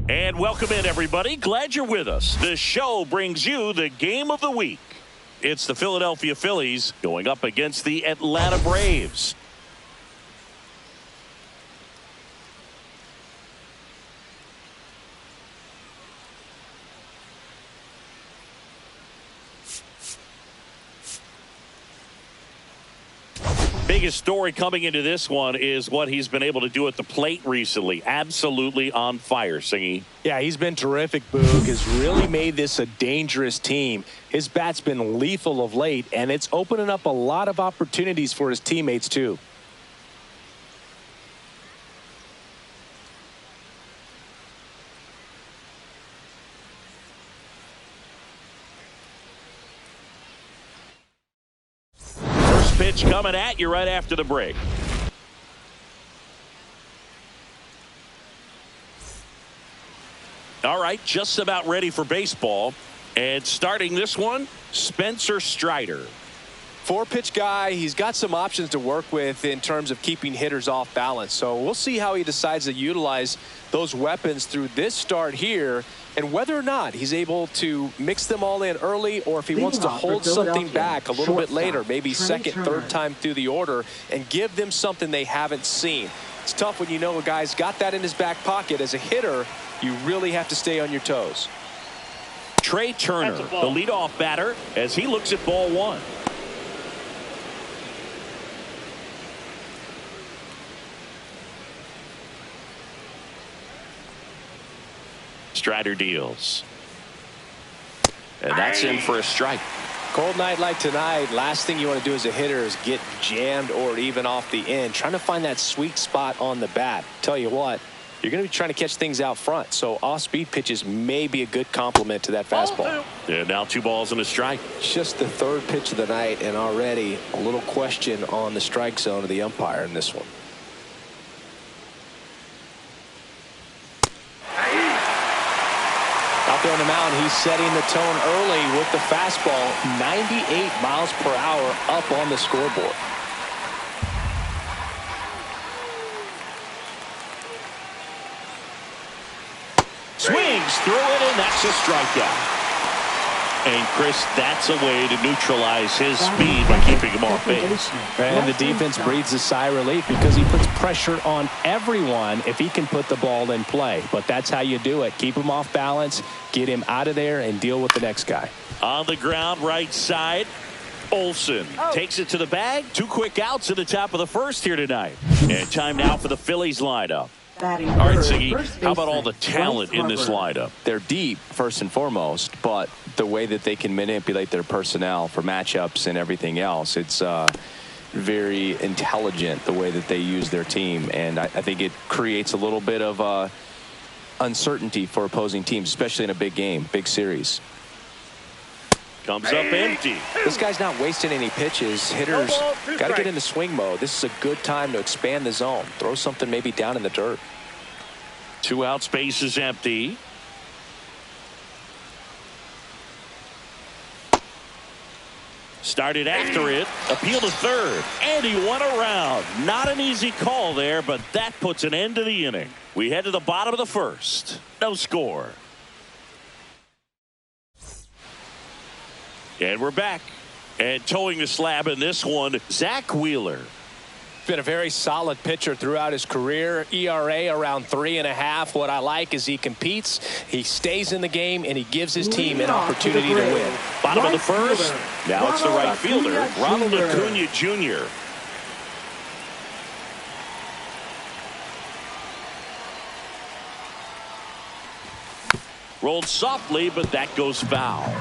And welcome in, everybody. Glad you're with us. The show brings you the game of the week. It's the Philadelphia Phillies going up against the Atlanta Braves. Biggest story coming into this one is what he's been able to do at the plate recently. Absolutely on fire, Singy. Yeah, he's been terrific, Boog. Has really made this a dangerous team. His bat's been lethal of late, and it's opening up a lot of opportunities for his teammates, too. Pitch coming at you right after the break. All right, just about ready for baseball. And starting this one, Spencer Strider. 4-pitch guy. He's got some options to work with in terms of keeping hitters off balance. So we'll see how he decides to utilize those weapons through this start here, and whether or not he's able to mix them all in early, or if he wants to hold something back a little bit later, maybe second, third time through the order, and give them something they haven't seen. It's tough when you know a guy's got that in his back pocket. As a hitter, you really have to stay on your toes. Trey Turner, the leadoff batter, as he looks at ball one. Strider deals. And that's in for a strike. Cold night like tonight, last thing you want to do as a hitter is get jammed or even off the end. Trying to find that sweet spot on the bat. Tell you what, you're going to be trying to catch things out front. So off-speed pitches may be a good complement to that fastball. And now 2 balls and a strike. Just the 3rd pitch of the night, and already a little question on the strike zone of the umpire in this one. Out there on the mound, he's setting the tone early with the fastball. 98 miles per hour up on the scoreboard. Swings through it, and that's a strikeout. And, Chris, that's a way to neutralize his speed by keeping him off base. And the defense breathes a sigh of relief because he puts pressure on everyone if he can put the ball in play. But that's how you do it. Keep him off balance, get him out of there, and deal with the next guy. On the ground, right side, Olsen takes it to the bag. 2 quick outs at the top of the first here tonight. And time now for the Phillies lineup. All right, Siggy, how about all the talent in this lineup? They're deep, first and foremost, but the way that they can manipulate their personnel for matchups and everything else, it's very intelligent the way that they use their team. And I think it creates a little bit of uncertainty for opposing teams, especially in a big game, big series. Comes up empty. This guy's not wasting any pitches. Hitters got to get into swing mode. This is a good time to expand the zone. Throw something maybe down in the dirt. 2 out, space is empty. Started after it. Appeal to third. And he went around. Not an easy call there, but that puts an end to the inning. We head to the bottom of the first. No score. And we're back. And towing the slab in this one, Zach Wheeler. Been a very solid pitcher throughout his career. ERA around 3.5. What I like is he competes, he stays in the game, and he gives his team an opportunity to win. Bottom of the first. Now it's the right fielder, Ronald Acuna Jr. Rolled softly, but that goes foul.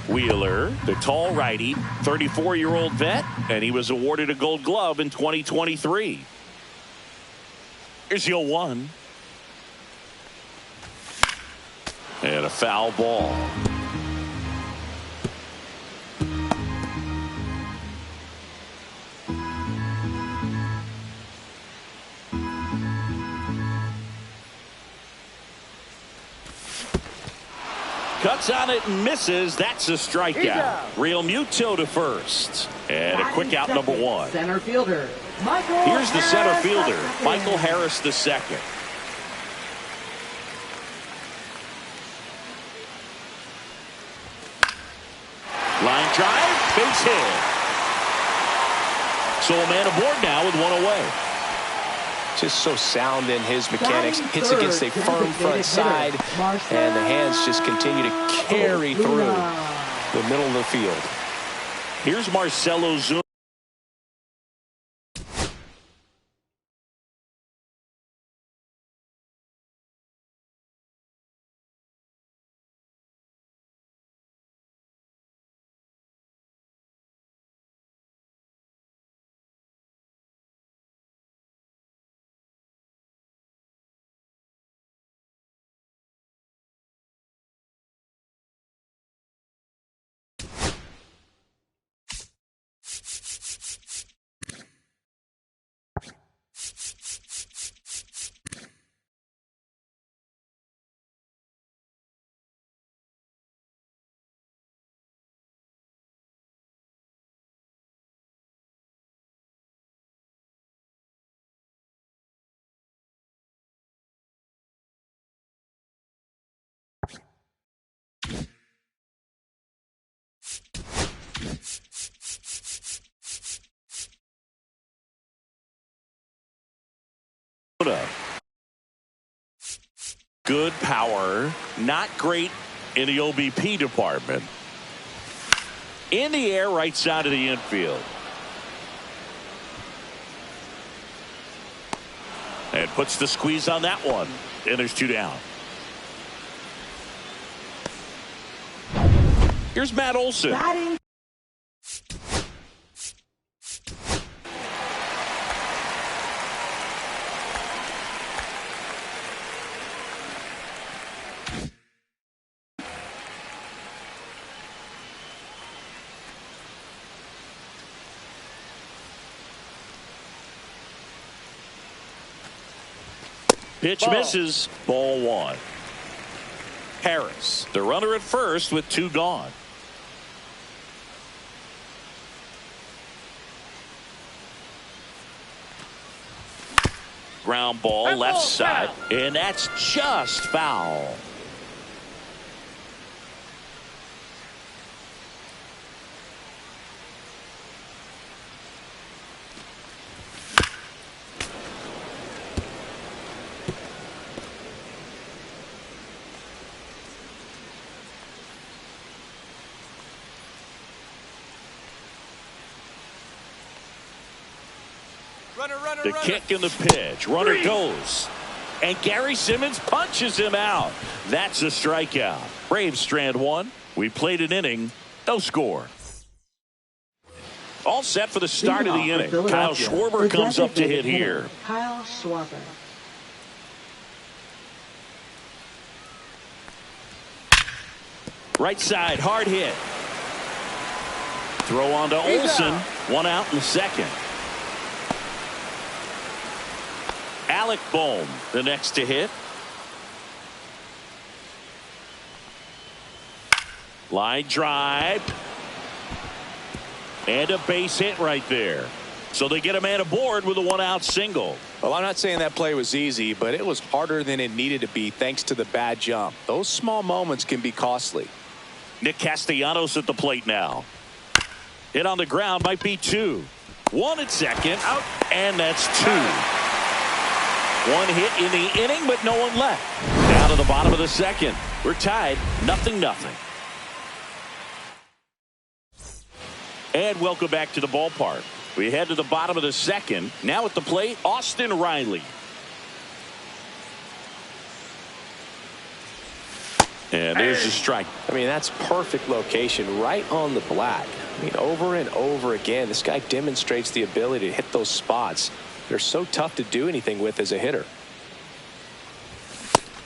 Wheeler, the tall righty, 34-year-old vet, and he was awarded a Gold Glove in 2023. Here's the 0-1. And a foul ball. Cuts on it and misses. That's a strikeout. Real Muto to first. And a quick out, number 1. Center fielder, Here's the center fielder, Michael Harris II. Line drive, base hit. So a man aboard now with one away. Just so sound in his mechanics. Hits against a firm front side, and the hands just continue to carry through the middle of the field. Here's Marcell Ozuna. Good power, not great in the OBP department. In the air, right side of the infield. And puts the squeeze on that one. And there's two down. Here's Matt Olson. Batting. Pitch misses. Ball one. Harris, the runner at first with two gone. Ground ball left side, and that's just foul. The kick and the pitch. Runner goes. And Gary Simmons punches him out. That's a strikeout. Braves strand one. We played an inning. No score. All set for the start of the inning. Kyle Schwarber comes up to hit here. Kyle Schwarber. Right side, hard hit. Throw on to Olson. One out in the second. Alec Bohm, the next to hit. Line drive. And a base hit right there. So they get a man aboard with a one-out single. Well, I'm not saying that play was easy, but it was harder than it needed to be thanks to the bad jump. Those small moments can be costly. Nick Castellanos at the plate now. Hit on the ground, might be two. One at second, out, and that's two. One hit in the inning, but no one left. Down to the bottom of the second. We're tied, 0-0. And welcome back to the ballpark. We head to the bottom of the second. Now at the plate, Austin Riley. And there's the strike. I mean, that's perfect location right on the black. I mean, over and over again, this guy demonstrates the ability to hit those spots. They're so tough to do anything with as a hitter.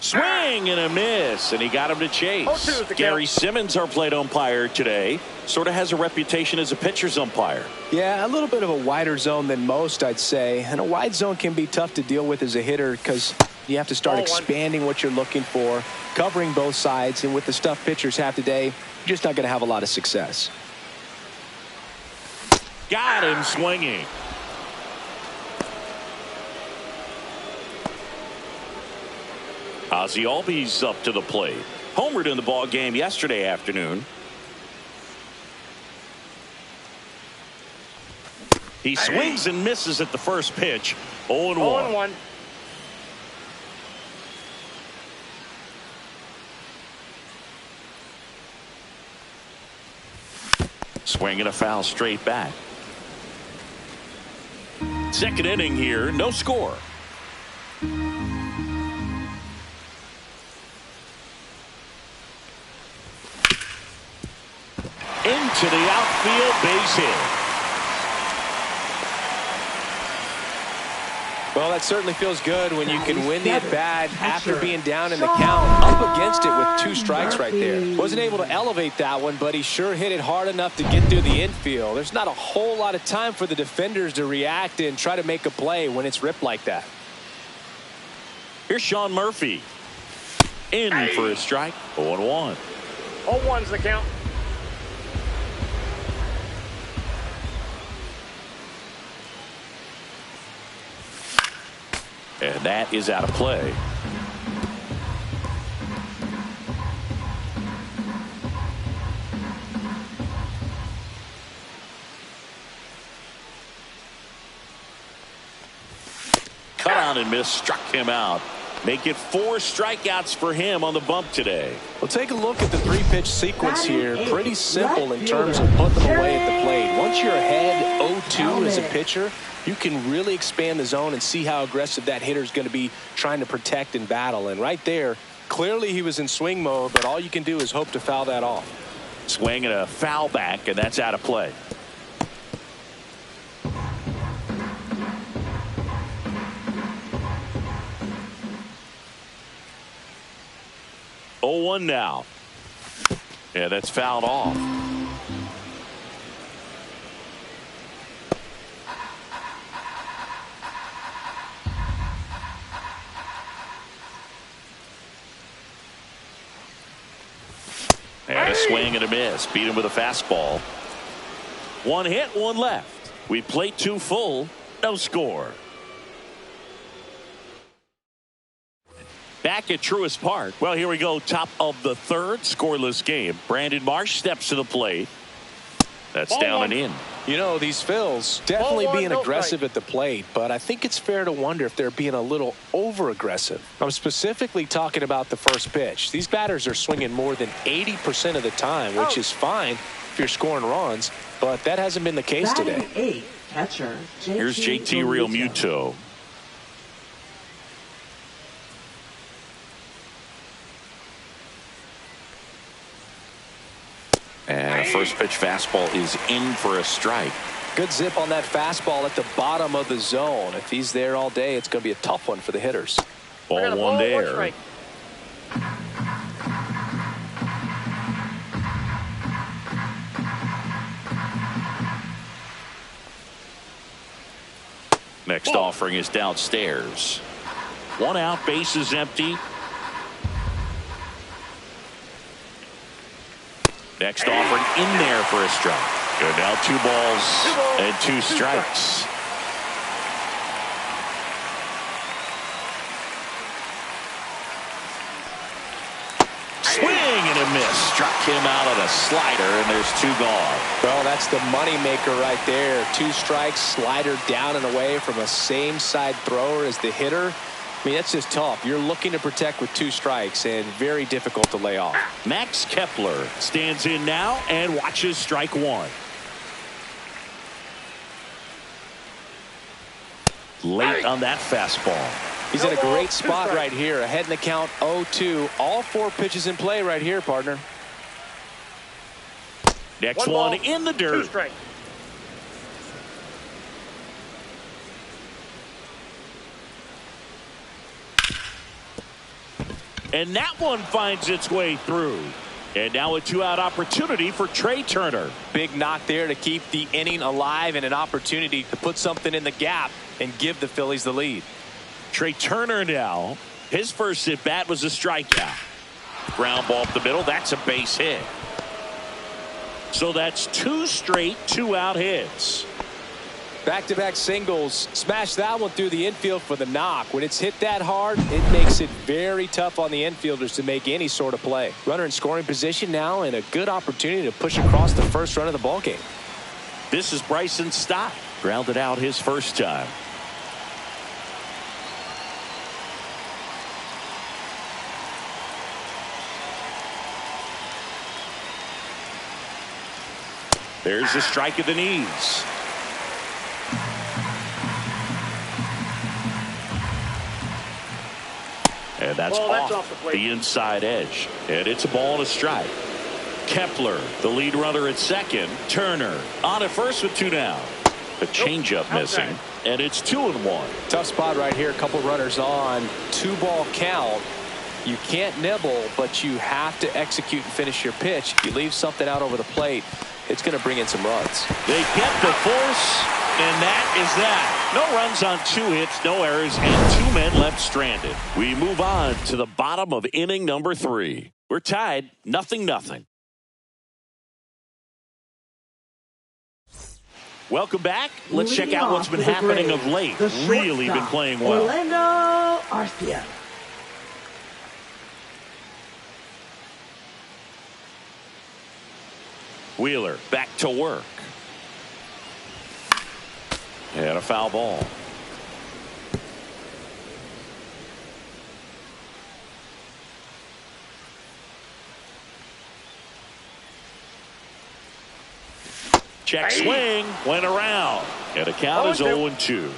Swing and a miss, and he got him to chase. Gary Simmons, our plate umpire today, sort of has a reputation as a pitcher's umpire. Yeah, a little bit of a wider zone than most, I'd say. And a wide zone can be tough to deal with as a hitter because you have to start expanding what you're looking for, covering both sides. And with the stuff pitchers have today, you're just not going to have a lot of success. Got him swinging. Ozzie Albies up to the plate. Homered in the ball game yesterday afternoon. He swings and misses at the first pitch. 0-1. 0-1. Swinging a foul straight back. Second inning here, no score. Into the outfield, base hit. Well, that certainly feels good when you can win the at-bat after being down in the count, up against it with 2 strikes right there. Wasn't able to elevate that one, but he sure hit it hard enough to get through the infield. There's not a whole lot of time for the defenders to react and try to make a play when it's ripped like that. Here's Sean Murphy. In for a strike. 0-1. 0-1's the count. And that is out of play. Cut on and miss, struck him out. Make it 4 strikeouts for him on the bump today. Well, take a look at the 3-pitch sequence here. Pretty simple in terms of putting them away at the plate. Once you're ahead 0-2 as a pitcher, you can really expand the zone and see how aggressive that hitter is going to be trying to protect and battle. And right there, clearly he was in swing mode, but all you can do is hope to foul that off. Swing and a foul back, and that's out of play. Oh, 1 now. Yeah, that's fouled off. And a swing and a miss. Beat him with a fastball. 1 hit, 1 left. We played 2 full. No score. Back at Truist Park. Well, here we go. Top of the 3rd. Scoreless game. Brandon Marsh steps to the plate. That's down and in. You know, these Phils definitely being aggressive at the plate, but I think it's fair to wonder if they're being a little over-aggressive. I'm specifically talking about the first pitch. These batters are swinging more than 80% of the time, which is fine if you're scoring runs, but that hasn't been the case today. 8, catcher, Here's JT Realmuto. And a first pitch fastball is in for a strike. Good zip on that fastball at the bottom of the zone. If he's there all day, it's going to be a tough one for the hitters. Ball 1 there. Next offering is downstairs. 1 out, base is empty. Next offering in there for a strike. Good, now 2 balls and 2 strikes. Swing and a miss. Struck him out on a slider, and there's 2 gone. Well, that's the money maker right there. 2 strikes, slider down and away from a same side thrower as the hitter. I mean, that's just tough. You're looking to protect with 2 strikes and very difficult to lay off. Max Kepler stands in now and watches strike 1. Late on that fastball. He's in a great spot right here. Ahead in the count 0-2. All 4 pitches in play right here, partner. Next one in the dirt. 2 strikes. And that one finds its way through. And now a 2-out opportunity for Trey Turner. Big knock there to keep the inning alive and an opportunity to put something in the gap and give the Phillies the lead. Trey Turner now. His first at bat was a strikeout. Ground ball up the middle. That's a base hit. So that's 2 straight 2-out hits. Back-to-back singles. Smash that one through the infield for the knock. When it's hit that hard, it makes it very tough on the infielders to make any sort of play. Runner in scoring position now and a good opportunity to push across the first run of the ballgame. This is Bryson Stott. Grounded out his first time. There's a strike at the knees. And that's off the inside edge. And it's a ball and a strike. Kepler, the lead runner at second. Turner on at first with 2 down. A changeup missing. And it's 2-1. Tough spot right here. A couple runners on. 2-ball count. You can't nibble, but you have to execute and finish your pitch. If you leave something out over the plate, it's going to bring in some runs. They get the force, and that is that. No runs on 2 hits, no errors, and 2 men left stranded. We move on to the bottom of inning number 3. We're tied 0-0. Welcome back. Let's check out what's been happening of late. Really been playing well. Orlando Arcia. Wheeler back to work. And a foul ball. Check swing, went around. And the count is 0-2.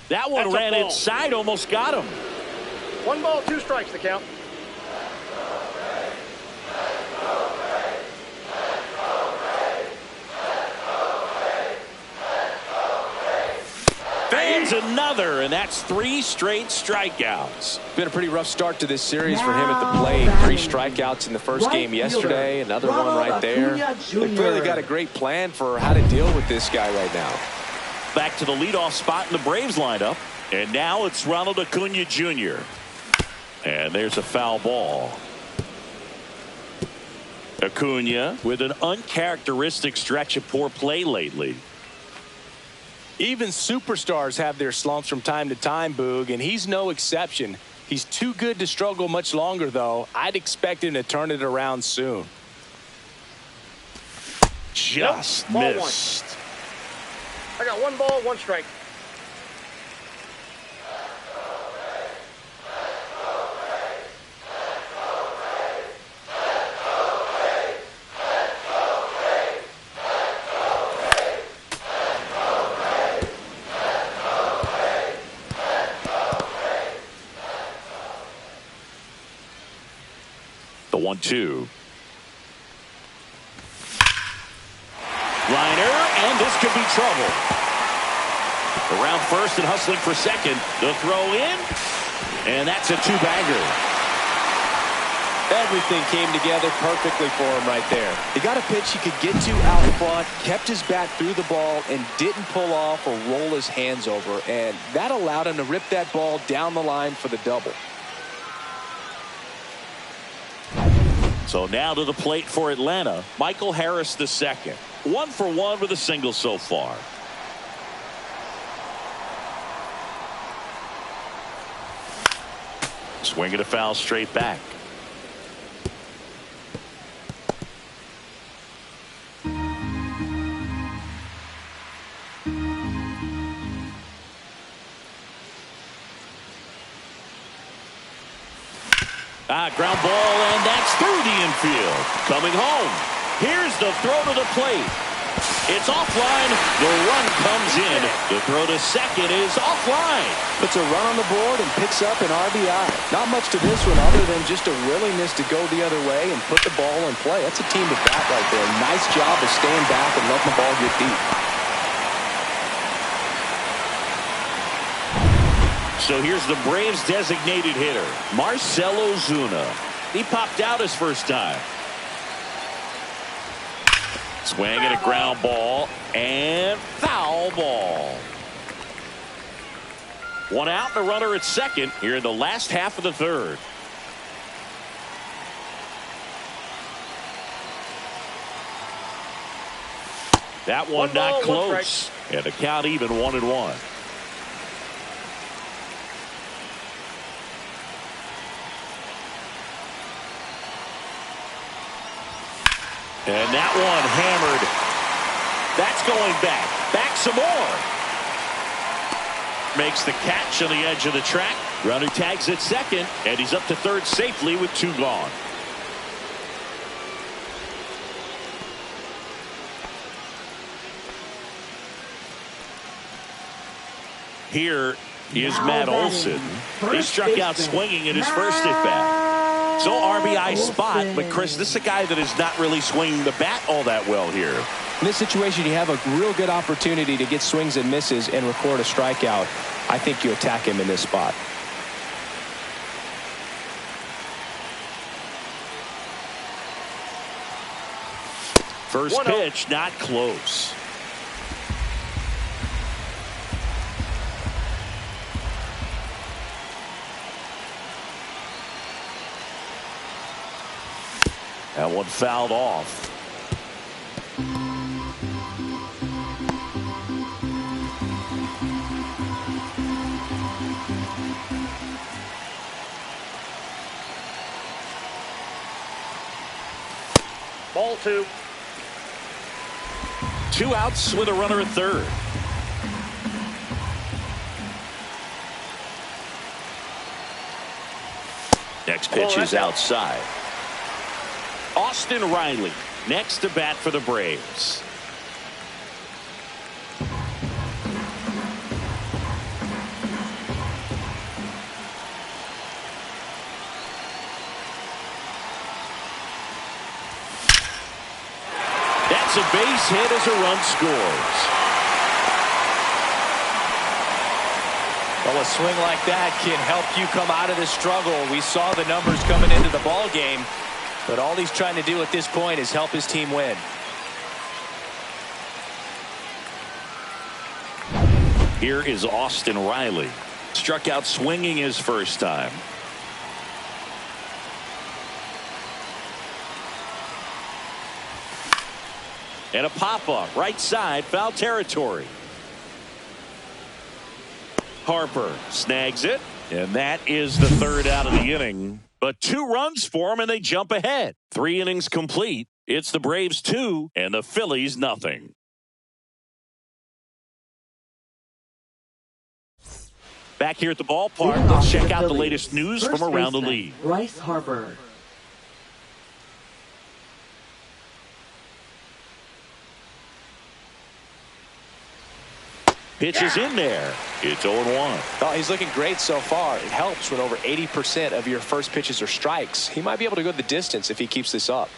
That one ran inside, almost got him. 1 ball, 2 strikes the count. Fans another, and that's 3 straight strikeouts. Been a pretty rough start to this series for him at the plate. 3 strikeouts in the first game yesterday. Another one right there. They clearly got a great plan for how to deal with this guy right now. Back to the leadoff spot in the Braves lineup. And now it's Ronald Acuna Jr. And there's a foul ball. Acuna with an uncharacteristic stretch of poor play lately. Even superstars have their slumps from time to time, Boog, and he's no exception. He's too good to struggle much longer, though. I'd expect him to turn it around soon. Just missed. I got 1 ball, 1 strike. The 1-2. Liner, and this could be trouble. Around first and hustling for second. The throw in, and that's a 2-bagger. Everything came together perfectly for him right there. He got a pitch he could get to out front, kept his bat through the ball, and didn't pull off or roll his hands over. And that allowed him to rip that ball down the line for the double. So now to the plate for Atlanta, Michael Harris II. 1 for 1 with a single so far. Swinging a foul straight back. Ground ball, and that's through the infield. Coming home. Here's the throw to the plate. It's offline. The run comes in. The throw to second is offline. Puts a run on the board and picks up an RBI. Not much to this one other than just a willingness to go the other way and put the ball in play. That's a team at bat right there. Nice job of staying back and letting the ball get deep. So here's the Braves designated hitter, Marcell Ozuna. He popped out his first time. Swing at a ground ball and foul ball. 1 out and a runner at second here in the last half of the third. That one not close. And the count even 1-1. And that one hammered. That's going back. Back some more. Makes the catch on the edge of the track. Runner tags at second, and he's up to third safely with 2 gone. Here is Matt Olson. He struck out swinging in his first at bat. So RBI spot, but Chris, this is a guy that is not really swinging the bat all that well here. In this situation, you have a real good opportunity to get swings and misses and record a strikeout. I think you attack him in this spot. First pitch, not close. That one fouled off. Ball 2. 2 outs with a runner at third. Next pitch is outside. Austin Riley next to bat for the Braves. That's a base hit as a run scores. Well, a swing like that can help you come out of the struggle. We saw the numbers coming into the ball game. But all he's trying to do at this point is help his team win. Here is Austin Riley. Struck out swinging his first time. And a pop-up right side, foul territory. Harper snags it, and that is the third out of the inning. But 2 runs for him, and they jump ahead. 3 innings complete. It's the Braves 2 and the Phillies nothing. Back here at the ballpark, let's check out the latest news from around the league. Bryce Harper. Pitch is in there. It's 0-1. Oh, he's looking great so far. It helps when over 80% of your first pitches are strikes. He might be able to go the distance if he keeps this up.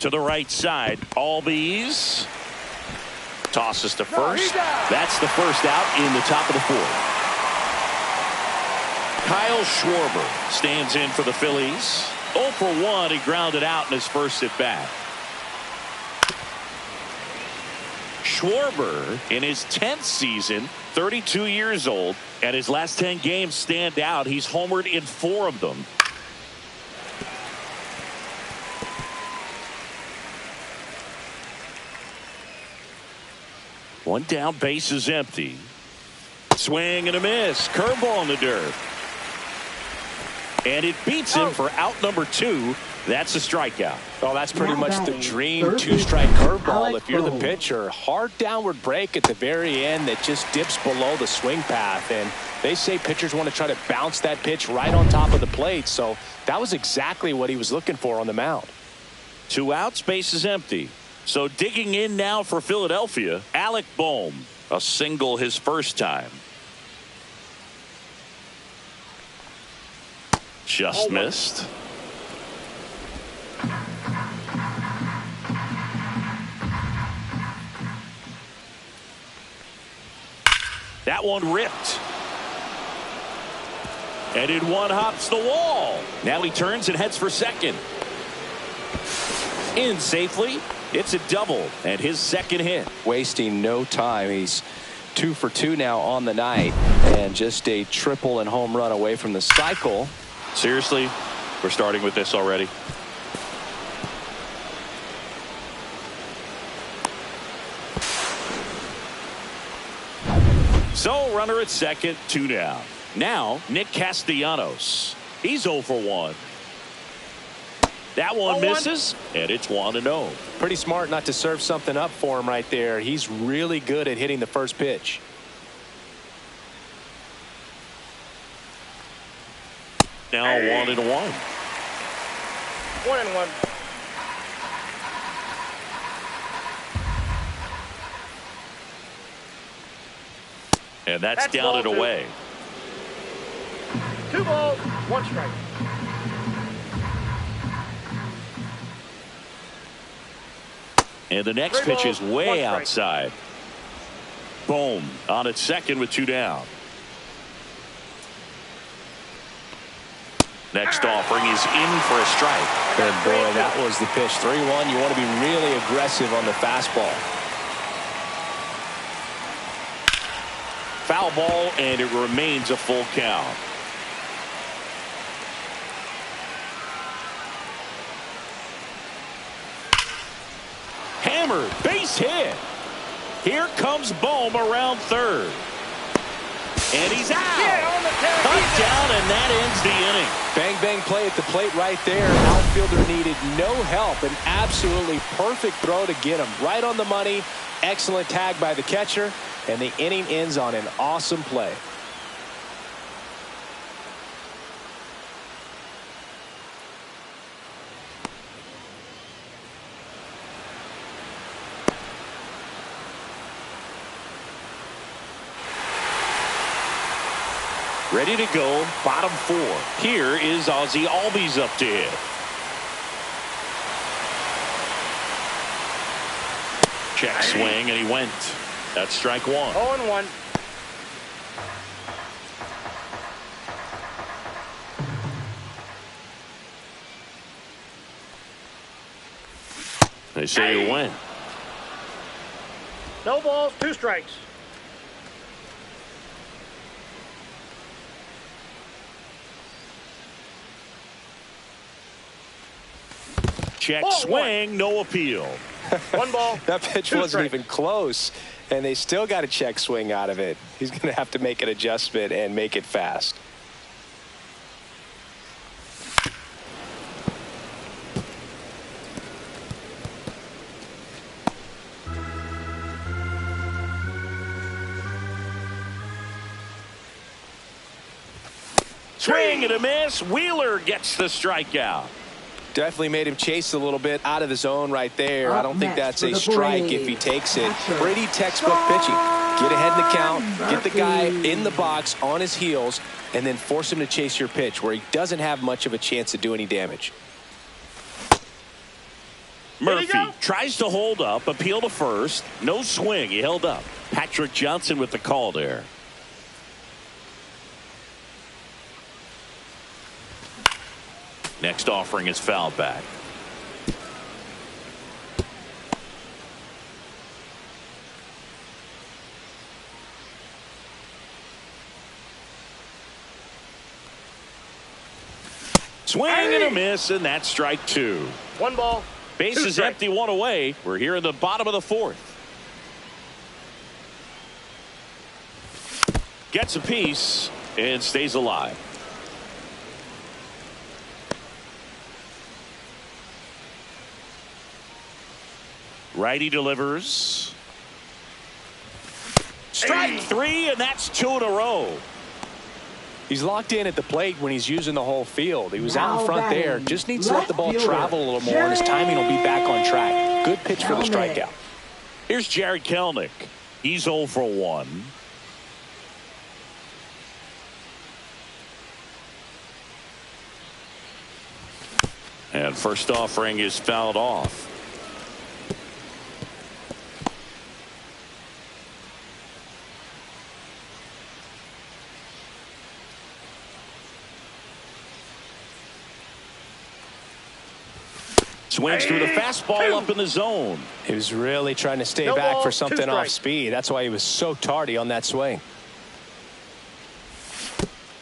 To the right side, Albies tosses to first. That's the first out in the top of the 4th. Kyle Schwarber stands in for the Phillies. 0 for 1. He grounded out in his first at bat. Schwarber in his 10th season, 32 years old, and his last 10 games stand out. He's homered in 4 of them. One down, base is empty. Swing and a miss. Curveball in the dirt. And it beats him for out number 2. That's a strikeout. Oh, that's pretty much the dream 2-strike curveball if you're the pitcher. Hard downward break at the very end that just dips below the swing path. And they say pitchers want to try to bounce that pitch right on top of the plate. So that was exactly what he was looking for on the mound. 2 outs, base is empty. So digging in now for Philadelphia, Alec Bohm. A single his first time. Just missed. That one ripped. And in one hops the wall. Now he turns and heads for second. In safely. It's a double and his second hit. Wasting no time. He's 2 for 2 now on the night. And just a triple and home run away from the cycle. Seriously, we're starting with this already. So runner at second, 2 down. Now Nick Castellanos. He's 0 for 1. That one misses, and it's 1-0. Pretty smart not to serve something up for him right there. He's really good at hitting the first pitch. Now 1-1. 1-1. And that's down and away. 2 balls, 1 strike. And the next pitch is way outside. Boom on its second with 2 down. Next offering is in for a strike. And boy, that was the pitch. 3-1. You want to be really aggressive on the fastball. Foul ball, and it remains a full count. Hammered, base hit. Here comes Bohm around third. And he's out. Cut down, and that ends the inning. Bang, bang play at the plate right there. Outfielder needed no help. An absolutely perfect throw to get him right on the money. Excellent tag by the catcher. And the inning ends on an awesome play. Ready to go, bottom 4. Here is Ozzie Albies up to hit. Check swing, and he went. That's strike 1. 0-1. They say you win. No balls, 2 strikes. Check swing, no appeal. 1 ball. That pitch 2 wasn't strikes. even close, and they still got a check swing out of it. He's going to have to make an adjustment and make it fast. Swing and a miss. Wheeler gets the strikeout. Definitely made him chase a little bit out of the zone right there. I don't think that's a strike if he takes it. Pretty textbook pitching. Get ahead in the count, get the guy in the box on his heels, and then force him to chase your pitch where he doesn't have much of a chance to do any damage. Murphy tries to hold up, appeal to first. No swing. He held up. Patrick Johnson with the call there. Next offering is fouled back. Swing and a miss, and that's strike 2. 1 ball. Base is empty, 1 away. We're here in the bottom of the 4th. Gets a piece and stays alive. Righty delivers. Strike 3, and that's 2 in a row. He's locked in at the plate when he's using the whole field. He was out in front there. Just needs to let the ball travel a little more, and his timing will be back on track. Good pitch for the strikeout. Here's Jared Kelenic. He's 0 for 1. And first offering is fouled off. Swings through the fastball up in the zone. He was really trying to stay back for something off speed. That's why he was so tardy on that swing.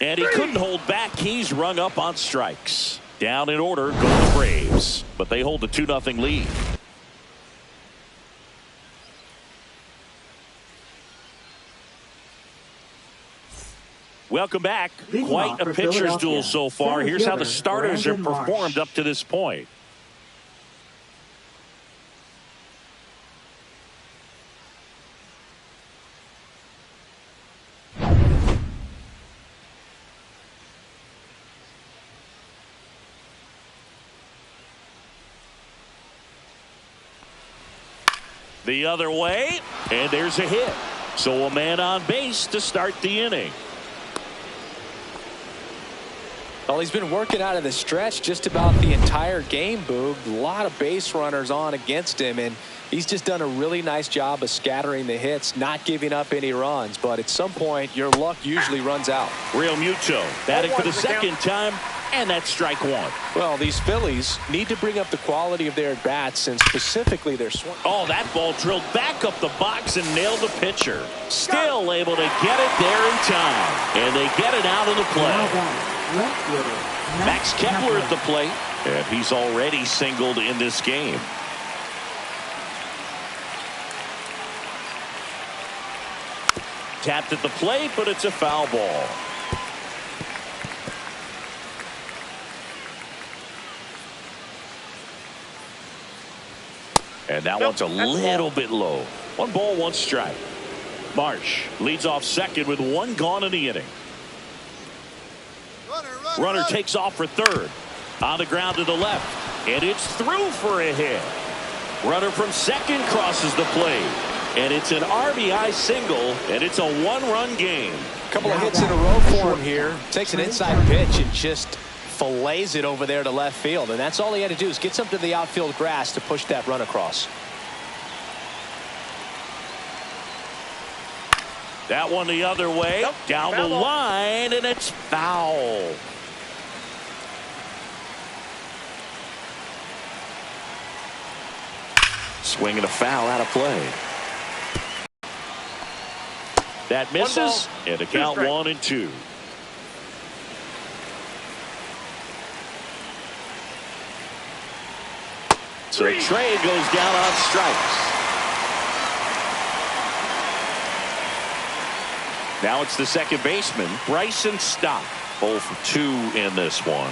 And he couldn't hold back. He's rung up on strikes. Down in order go the Braves, but they hold a 2-0 lead. Welcome back. Leading Quite off a for pitcher's duel Philadelphia, so far. center Here's how the fielder, starters have Brandon performed Marsh. up to this point. The other way, and there's a hit. So a man on base to start the inning. Well, he's been working out of the stretch just about the entire game, Boog. A lot of base runners on against him, and he's just done a really nice job of scattering the hits, not giving up any runs. But at some point, your luck usually runs out. Real Muto batting for the second time, and that's strike one. Well, these Phillies need to bring up the quality of their at-bats and specifically their swing. Oh, that ball drilled back up the box and nailed the pitcher. Still able to get it there in time. And they get it out of the play. Max Kepler at the plate. And he's already singled in this game. Tapped at the plate, but it's a foul ball. And that one's a little bit low. 1 ball, 1 strike. Marsh leads off second with 1 gone in the inning. Runner takes off for third. On the ground to the left. And it's through for a hit. Runner from second crosses the plate. And it's an RBI single, and it's a 1-run game. A couple of hits in a row for him here. Takes an inside pitch and just fillets it over there to left field, and that's all he had to do is get something to the outfield grass to push that run across. That one the other way, down the line, and it's foul. Swinging a foul out of play. That misses, and a count 1-2. So Trey goes down on strikes. Now it's the second baseman, Bryson Stott. 0 for 2 in this one.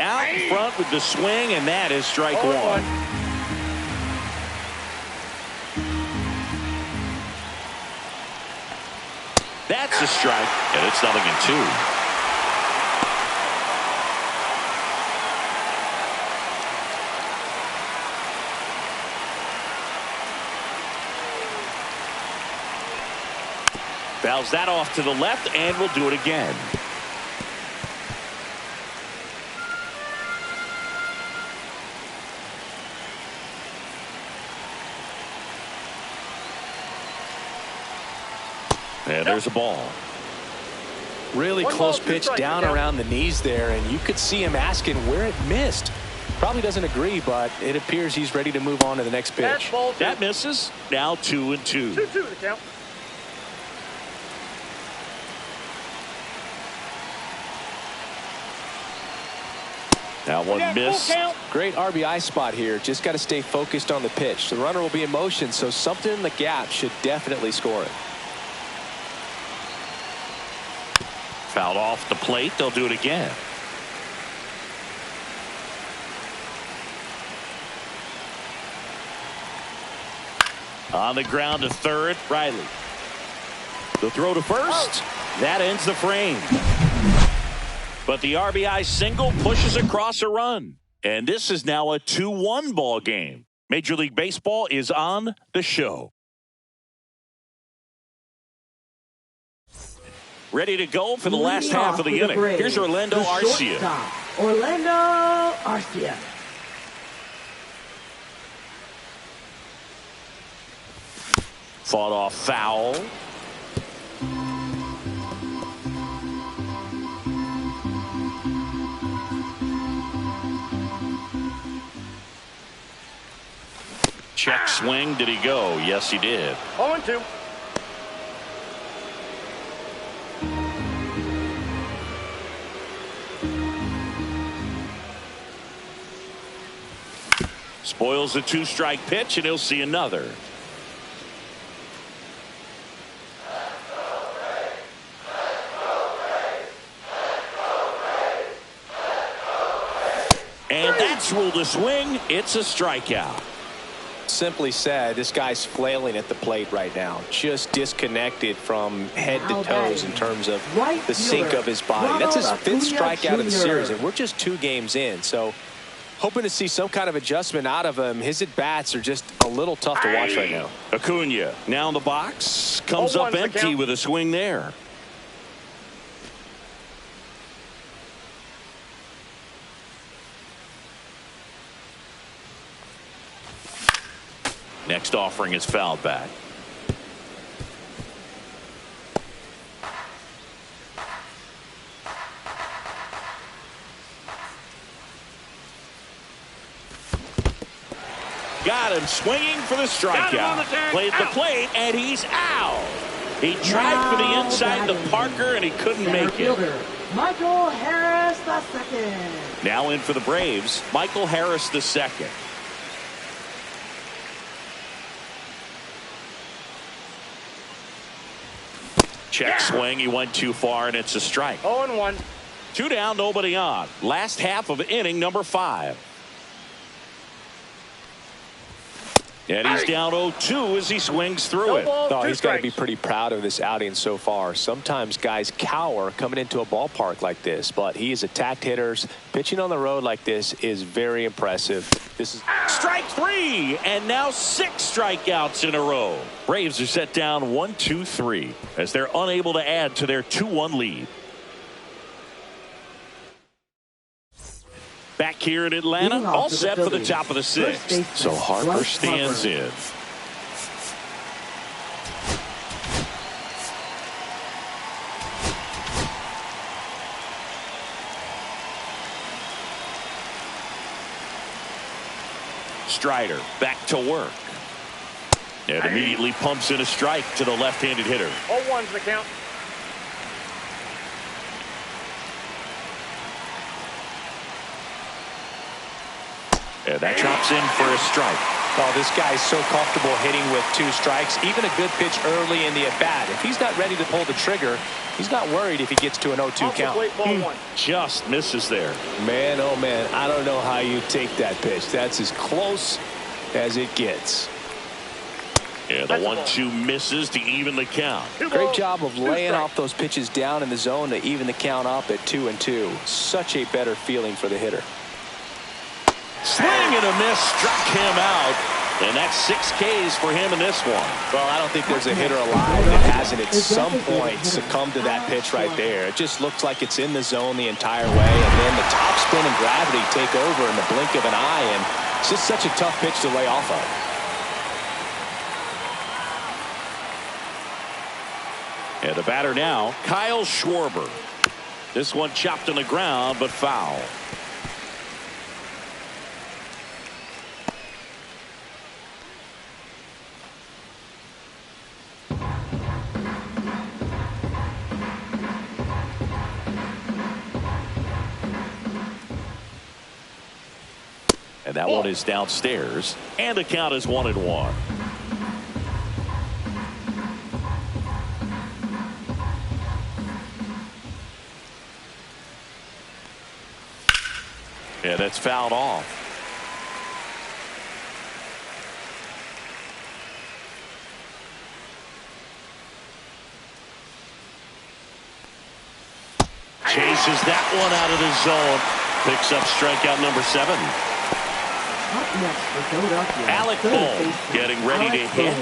Out in front with the swing, and that is strike 1. That's a strike, and it's 0-2. Fouls that off to the left, and we'll do it again. And there's a ball. Really close pitch down around the knees there, and you could see him asking where it missed. Probably doesn't agree, but it appears he's ready to move on to the next pitch. That misses. Now 2-2. 2-2 the count. Now one miss. Great RBI spot here. Just got to stay focused on the pitch. The runner will be in motion, so something in the gap should definitely score it. Fouled off the plate. They'll do it again. On the ground to third, Riley. The throw to first. That ends the frame. But the RBI single pushes across a run. And this is now a 2-1 ball game. Major League Baseball is on the show. Ready to go for the last half of the inning. Here's Orlando Arcia. Orlando Arcia. Fought off foul. Check swing. Did he go? Yes, he did. 0-2. Spoils the 2-strike pitch, and he'll see another. And that's ruled a swing. It's a strikeout. Simply said, this guy's flailing at the plate right now, just disconnected from head to toes in terms of the sink of his body. That's his 5th strikeout of the series, and we're just 2 games in. So hoping to see some kind of adjustment out of him. His at-bats are just a little tough to watch right now. Acuna now in the box, comes up empty with a swing there. Next offering is fouled back. Got him swinging for the strikeout. Played the plate, and he's out. He tried for the inside to Parker, and he couldn't make it. Michael Harris II. Now in for the Braves, Michael Harris II. Check swing. He went too far, and it's a strike. 0-1. 2 down, nobody on. Last half of inning number 5. And he's down 0-2 as he swings through it. Oh, he's got to be pretty proud of this outing so far. Sometimes guys cower coming into a ballpark like this, but he's attacked hitters. Pitching on the road like this is very impressive. This is strike 3, and now 6 strikeouts in a row. Braves are set down 1-2-3 as they're unable to add to their 2-1 lead. Back here in Atlanta, all set for the top of the 6th. So Harper stands in. Strider back to work. And immediately pumps in a strike to the left-handed hitter. 0-1's the count. And that drops in for a strike. Oh, this guy's so comfortable hitting with 2 strikes. Even a good pitch early in the at-bat. If he's not ready to pull the trigger, he's not worried if he gets to an 0-2 count. Just misses there. Man, oh man, I don't know how you take that pitch. That's as close as it gets. And the 1-2 misses to even the count. Great job of laying off those pitches down in the zone to even the count up at 2-2. Such a better feeling for the hitter. Swing and a miss, struck him out. And that's 6 Ks for him in this one. Well, I don't think there's a hitter alive that hasn't at some point succumbed to that pitch right there. It just looks like it's in the zone the entire way, and then the top spin and gravity take over in the blink of an eye, and it's just such a tough pitch to lay off of. And the batter now, Kyle Schwarber. This one chopped on the ground, but foul. And that one is downstairs, and the count is 1-1. And that's fouled off. Chases that one out of the zone. Picks up strikeout number 7. Up next for Philadelphia, Alec Bohm getting ready to hit.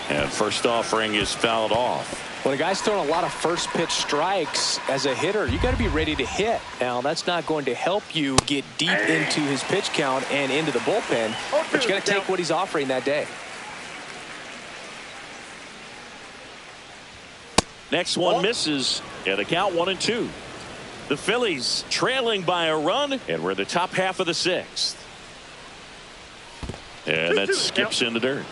And first offering is fouled off. When a guy's throwing a lot of first pitch strikes as a hitter, you got to be ready to hit. Now, that's not going to help you get deep into his pitch count and into the bullpen, but you got to take what he's offering that day. Next one misses, and the count 1-2. The Phillies trailing by a run, and we're in the top half of the 6th. And that skips in the dirt.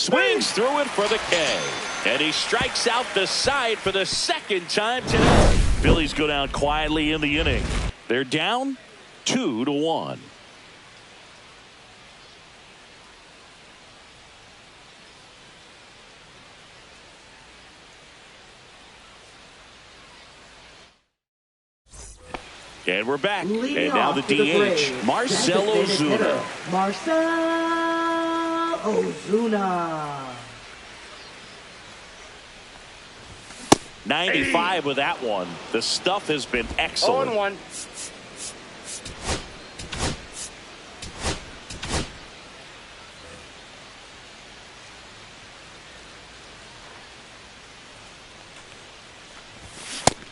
swings through it for the K. And he strikes out the side for the second time today. Phillies go down quietly in the inning. They're down 2-1. And we're back. Leading and now off the for the DH, Braves, Marcell designated hitter, Ozuna. Marcell Ozuna. 95 with that one. The stuff has been excellent. 0-1.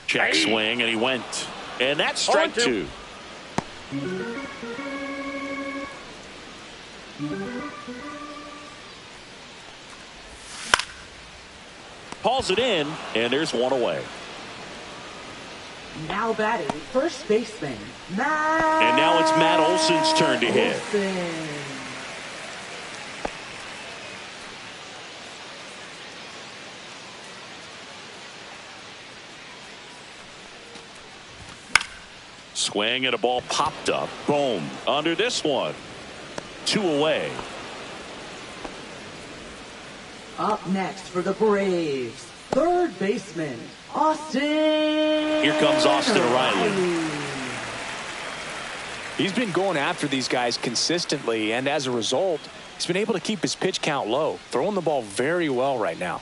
Check swing, and he went. And that's strike 2. Hauls it in, and there's one away. Now batting first baseman, Matt. And now it's Matt Olson's turn to hit. Olson. Swing, and a ball popped up. Boom. Under this one. 2 away. Up next for the Braves, third baseman, Austin. Here comes Austin Riley. He's been going after these guys consistently, and as a result, he's been able to keep his pitch count low, throwing the ball very well right now.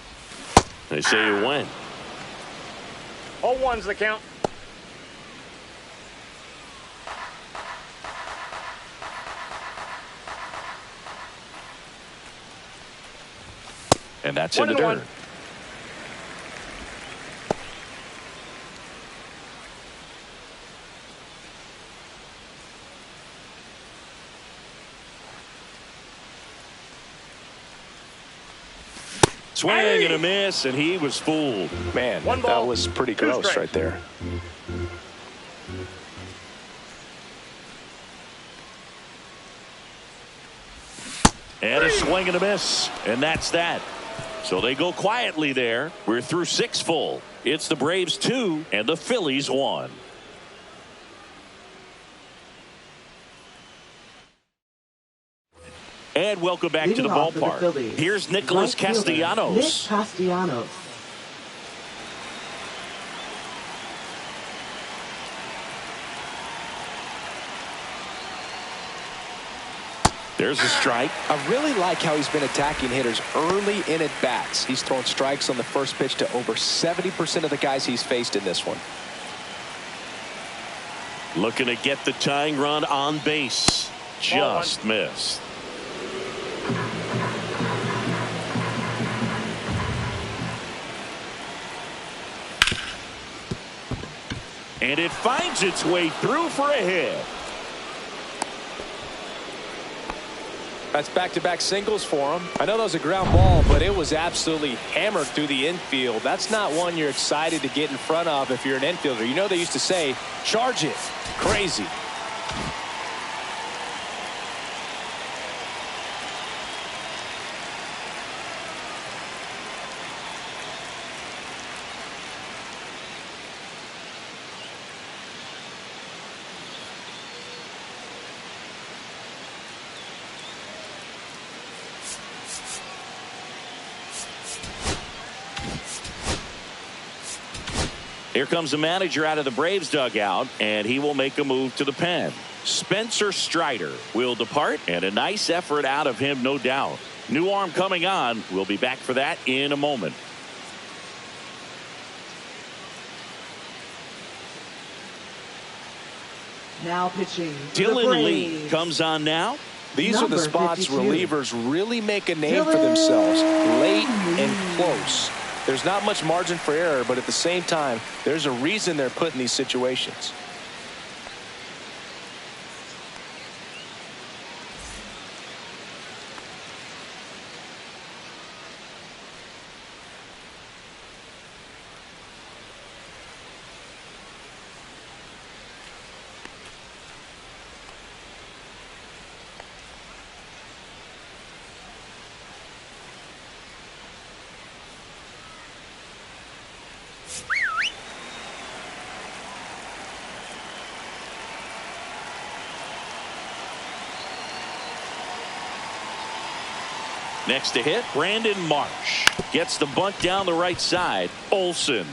They say you win. 0-1's the count. And that's in the dirt. 1-1. Swing and a miss, and he was fooled. Man, One that ball, was pretty 2 gross strikes. right there. And a swing and a miss. And that's that. So they go quietly there. We're through 6 full. It's the Braves 2 and the Phillies 1. And welcome back to the Leading off for the ballpark. Phillies, Here's Nicholas right fielder, Castellanos. Nick Castellanos. There's a strike. I really like how he's been attacking hitters early in at-bats. He's thrown strikes on the first pitch to over 70% of the guys he's faced in this one. Looking to get the tying run on base. Just missed. And it finds its way through for a hit. That's back-to-back singles for him. I know that was a ground ball, but it was absolutely hammered through the infield. That's not one you're excited to get in front of if you're an infielder. You know they used to say, charge it. Crazy. Here comes the manager out of the Braves dugout, and he will make a move to the pen. Spencer Strider will depart, and a nice effort out of him, no doubt. New arm coming on. We'll be back for that in a moment. Now pitching for the Dylan Lee Braves. comes on now. These are the Number spots 52. relievers really make a name for themselves, late and close. There's not much margin for error, but at the same time, there's a reason they're put in these situations. Next to hit, Brandon Marsh. Gets the bunt down the right side. Olsen.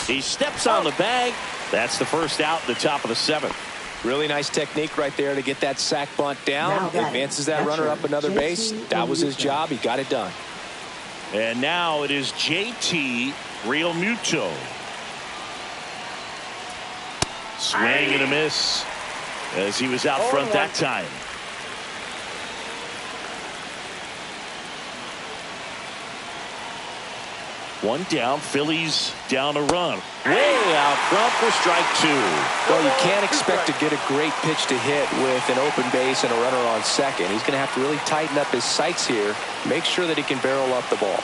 He steps on the bag. That's the first out in the top of the 7th. Really nice technique right there to get that sack bunt down. Advances that runner up another base. That was his job. He got it done. And now it is JT Realmuto. Swing and a miss as he was out front that time. One down, Phillies down a run. Way out front for strike 2. Well, you can't expect to get a great pitch to hit with an open base and a runner on second. He's going to have to really tighten up his sights here, make sure that he can barrel up the ball.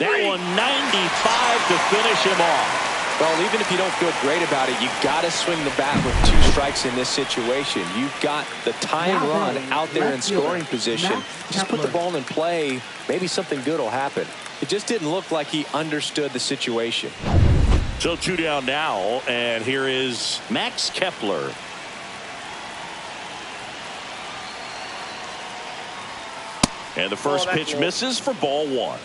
That one 95 to finish him off. Well, even if you don't feel great about it, you got to swing the bat with 2 strikes in this situation. You've got the tying run out there in scoring position. Just put the ball in play. Maybe something good will happen. It just didn't look like he understood the situation. So 2 down now, and here is Max Kepler. And the first pitch misses for ball 1.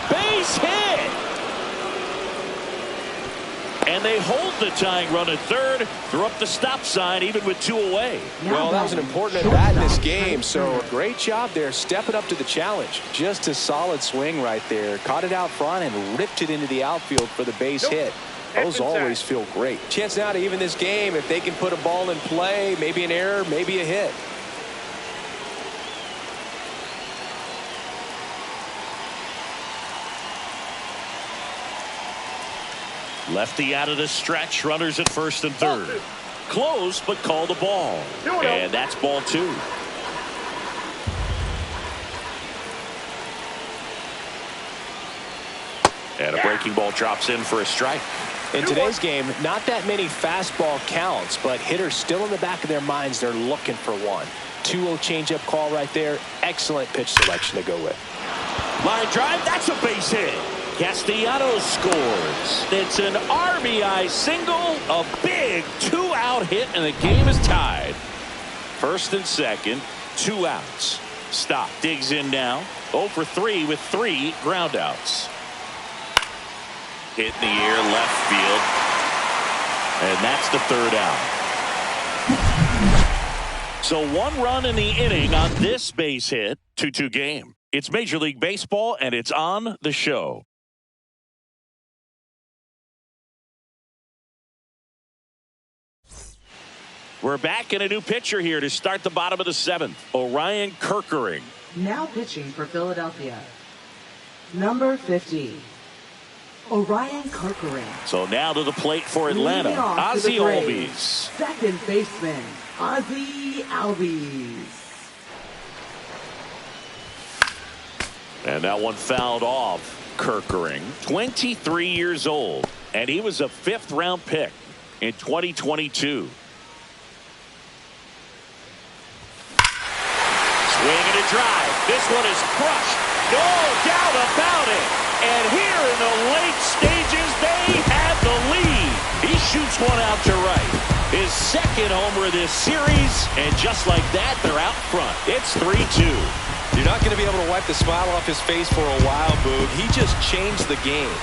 Base hit. And they hold the tying run at third. They're up the stop sign even with 2 away. Well, that was an important at bat in this game, so a great job there stepping up to the challenge. Just a solid swing right there. Caught it out front and ripped it into the outfield for the base hit. Those always feel great. Chance now to even this game if they can put a ball in play, maybe an error, maybe a hit. Lefty out of the stretch. Runners at first and third. Close, but called a ball. And that's ball 2. And a breaking ball drops in for a strike. In today's game, not that many fastball counts, but hitters still in the back of their minds, they're looking for one. 2-0 changeup call right there. Excellent pitch selection to go with. Line drive, that's a base hit. Castellanos scores. It's an RBI single, a big 2-out hit, and the game is tied. First and second, 2 outs. Stop, digs in now. 0 for 3 with 3 ground outs. Hit in the air, left field. And that's the 3rd out. So 1 run in the inning on this base hit. 2-2 game. It's Major League Baseball, and it's on the show. We're back in a new pitcher here to start the bottom of the 7th. Orion Kerkering. Now pitching for Philadelphia. Number 50. Orion Kerkering. So now to the plate for Atlanta. Ozzie Albies. Second baseman, Ozzie Albies. And that one fouled off Kerkering. 23 years old. And he was a 5th round pick in 2022. Swing and a drive. This one is crushed. No doubt about it. And here in the late stages, they have the lead. He shoots one out to right. His 2nd homer of this series. And just like that, they're out front. It's 3-2. You're not going to be able to wipe the smile off his face for a while, Boog. He just changed the game.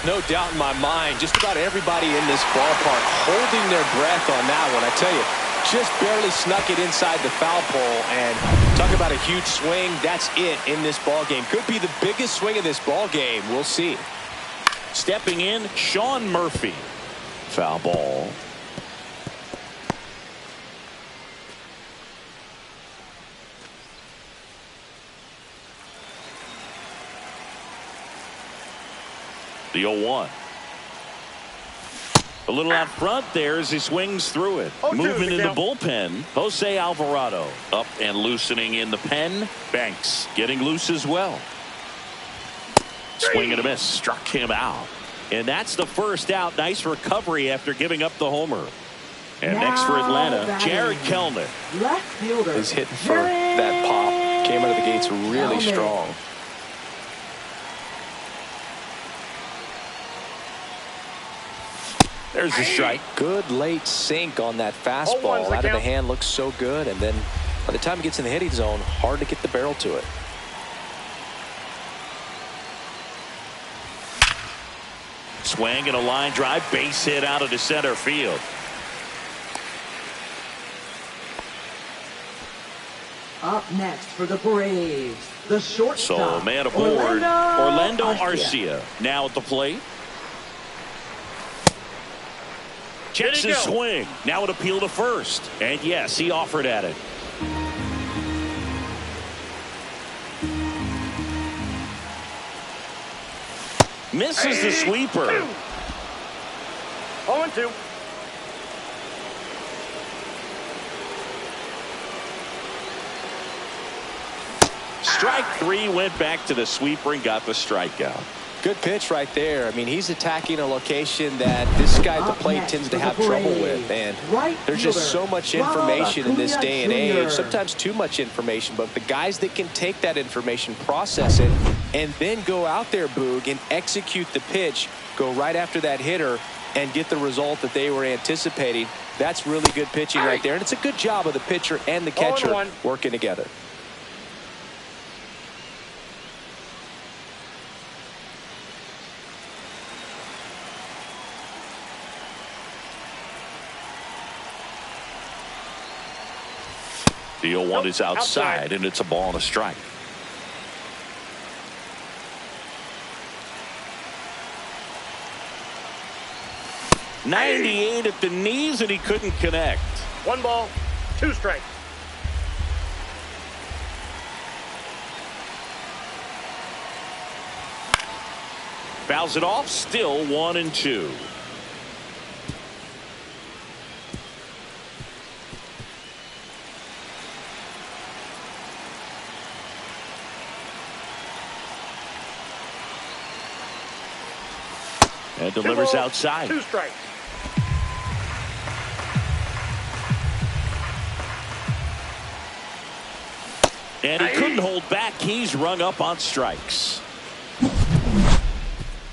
No doubt in my mind, just about everybody in this ballpark holding their breath on that one. I tell you, just barely snuck it inside the foul pole, and talk about a huge swing. That's it in this ball game. Could be the biggest swing of this ball game. We'll see. Stepping in, Sean Murphy. Foul ball. The 0-1. A little out front there as he swings through it. Moving in the bullpen, Jose Alvarado. Up and loosening in the pen. Banks getting loose as well. Swing and a miss. Struck him out. And that's the first out. Nice recovery after giving up the homer. And next for Atlanta, Jared Kelnick. Left fielder. He's hitting for that pop. Came out of the gates really strong. There's a strike. Good late sink on that fastball. Out of the hand looks so good. And then by the time it gets in the hitting zone, hard to get the barrel to it. Swing and a line drive. Base hit out of the center field. Up next for the Braves, the shortstop. So man aboard, Orlando Arcia. Now at the plate. Checks his swing. Now an appeal to first. And yes, he offered at it. Misses the sweeper. 0-2. Strike three, went back to the sweeper and got the strikeout. Good pitch right there. I mean, he's attacking a location that this guy at the plate tends to have trouble with. And there's just so much information in this day and age. Sometimes too much information. But the guys that can take that information, process it, and then go out there, Boog, and execute the pitch, go right after that hitter, and get the result that they were anticipating. That's really good pitching right there. And it's a good job of the pitcher and the catcher working together. The 0-1 is outside, and it's a ball and a strike. .98 at the knees, and he couldn't connect. 1 ball, 2 strikes. Fouls it off, still 1-2. And delivers outside. 2 strikes. And he couldn't hold back. He's rung up on strikes.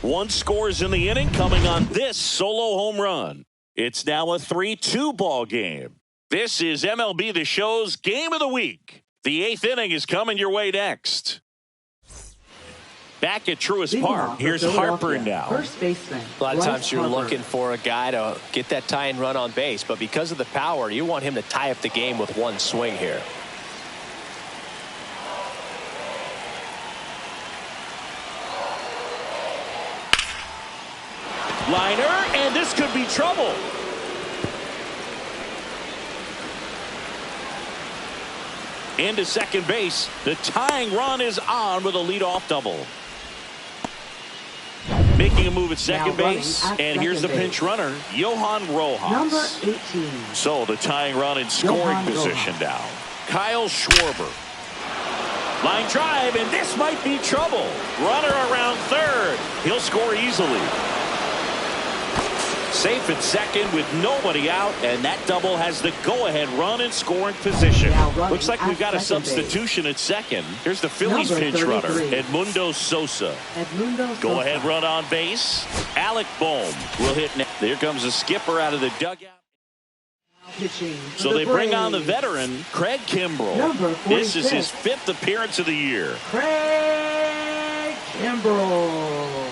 1 scores in the inning, coming on this solo home run. It's now a 3-2 ball game. This is MLB The Show's Game of the Week. The 8th inning is coming your way next. Back at Truist Park, here's Harper now. First baseman. A lot of times you're looking for a guy to get that tying run on base, but because of the power, you want him to tie up the game with 1 swing here. Liner, and this could be trouble. Into second base. The tying run is on with a leadoff double. Making a move at second base, and here's the pinch runner, Johan Rojas. Number 18. So the tying run in scoring position now. Kyle Schwarber. Line drive, and this might be trouble. Runner around third. He'll score easily. Safe at second with nobody out, and that double has the go-ahead run in scoring position. Looks like we've got a substitution at second. Here's the Phillies pinch runner, Edmundo Sosa. Go-ahead run on base. Alec Bohm will hit next. There comes the skipper out of the dugout. So they bring on the veteran, Craig Kimbrell. This is his 5th appearance of the year. Craig Kimbrell.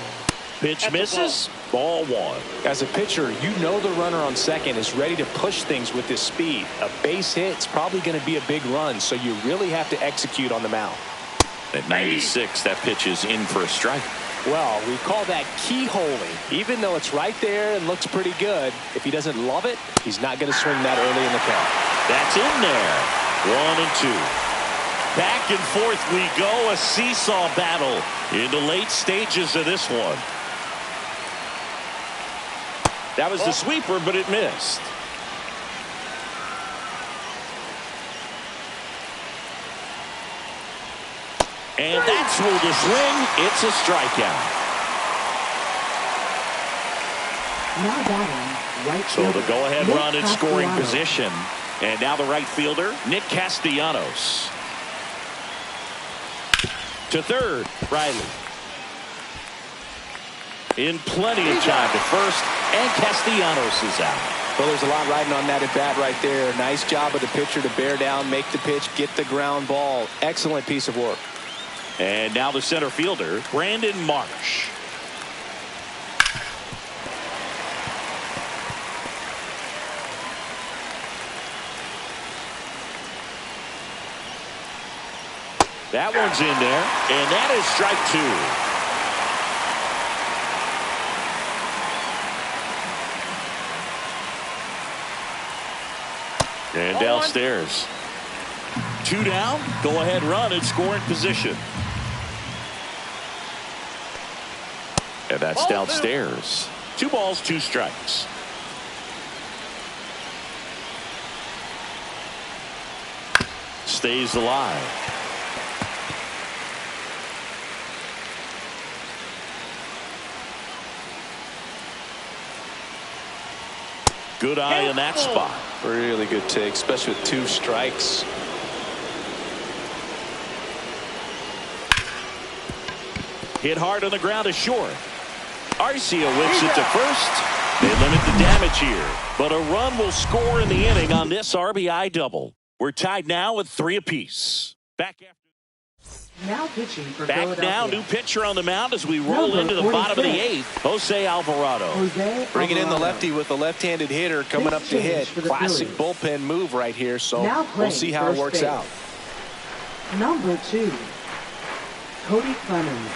Pitch misses. Ball 1. As a pitcher, you know the runner on second is ready to push things with his speed. A base hit's probably going to be a big run, so you really have to execute on the mound. At 96, that pitch is in for a strike. Well, we call that keyholing. Even though it's right there and looks pretty good, if he doesn't love it, he's not going to swing that early in the count. That's in there. 1-2. Back and forth we go. A seesaw battle in the late stages of this one. That was the sweeper, but it missed. And that's ruled a swing. It's a strikeout. Now batting, right So the fielder, go-ahead Nick run in scoring Castellanos. position. And now the right fielder, Nick Castellanos. To third, Riley. In plenty of time to first, and Castellanos is out. Well, there's a lot riding on that at bat right there. Nice job of the pitcher to bear down, make the pitch, get the ground ball. Excellent piece of work. And now the center fielder, Brandon Marsh. That one's in there, and that is strike two. And downstairs. 2 down, go ahead run in scoring position. And that's downstairs. 2 balls, 2 strikes. Stays alive. Good eye in that spot. Really good take, especially with 2 strikes. Hit hard on the ground to short. Arcia whips it to first. They limit the damage here, but a run will score in the inning on this RBI double. We're tied now with 3 apiece. Back Now pitching for now, Philadelphia. new pitcher on the mound as we roll Number into the bottom of the 46. 8th. Jose Alvarado. Jose Bringing in the Alvarado. lefty with a left-handed hitter coming up to Big hit. change for the Classic Phillies. bullpen move right here, so Now we'll playing see how it first works base. out. Number 2, Cody Clemens.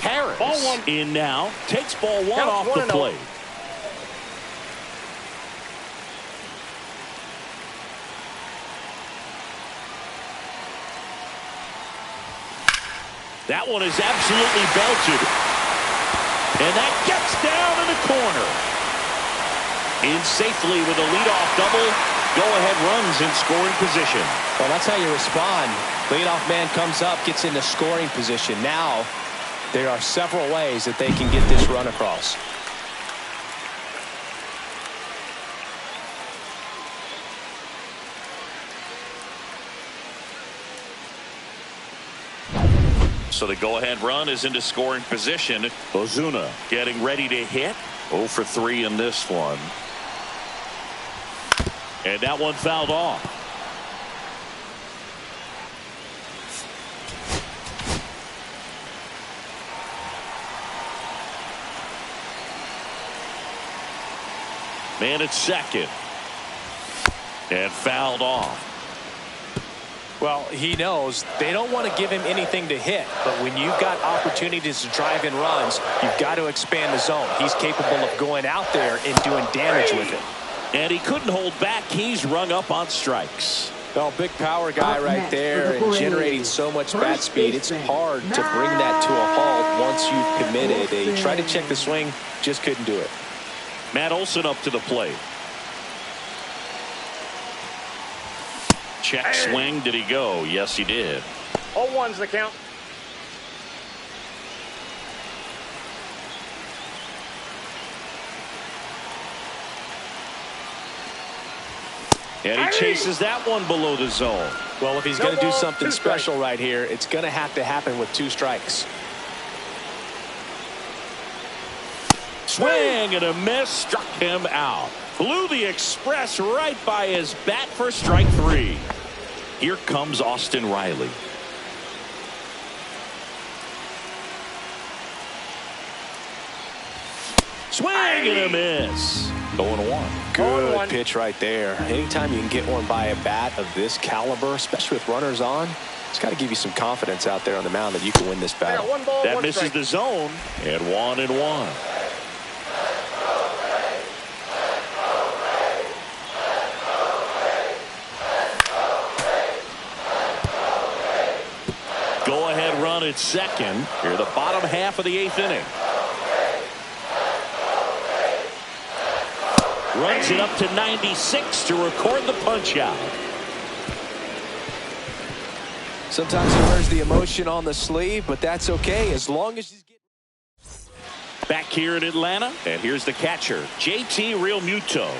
Harris Ball 1. in now. Takes ball 1 Counts off 1 the and 0. plate. That one is absolutely belted. And that gets down in the corner. In safely with a leadoff double. Go-ahead runs in scoring position. Well, that's how you respond. Leadoff man comes up, gets into scoring position. Now, there are several ways that they can get this run across. So the go-ahead run is into scoring position. Ozuna getting ready to hit. 0 for 3 in this one. And that one fouled off. Man at second. And fouled off. Well, he knows they don't want to give him anything to hit, but when you've got opportunities to drive in runs, you've got to expand the zone. He's capable of going out there and doing damage with it. And he couldn't hold back. He's rung up on strikes. Well, big power guy Up right next there for the and Braves, generating so much bat first speed. It's baseman, hard to bring that to a halt once you've committed. He Olsen. tried to check the swing, just couldn't do it. Matt Olson up to the plate. Check swing. Did he go? Yes, he did. 0-1's the count. And he chases that one below the zone. Well, if he's No going to do ball, something 2 strikes. special right here, it's going to have to happen with 2 strikes. Swing and a miss. Struck him out. Blew the express right by his bat for strike 3. Here comes Austin Riley. Swing and a miss. 0-1. Good 0-1. pitch right there. Anytime you can get one by a bat of this caliber, especially with runners on, it's got to give you some confidence out there on the mound that you can win this I got battle. 1 ball, That 1 misses strike. the zone. And 1-1. Go-ahead run at second. Here, the bottom half of the 8th inning. Runs it up to 96 to record the punch out. Sometimes he wears the emotion on the sleeve, but that's okay as long as he's getting. Back here in Atlanta, and here's the catcher, JT Realmuto.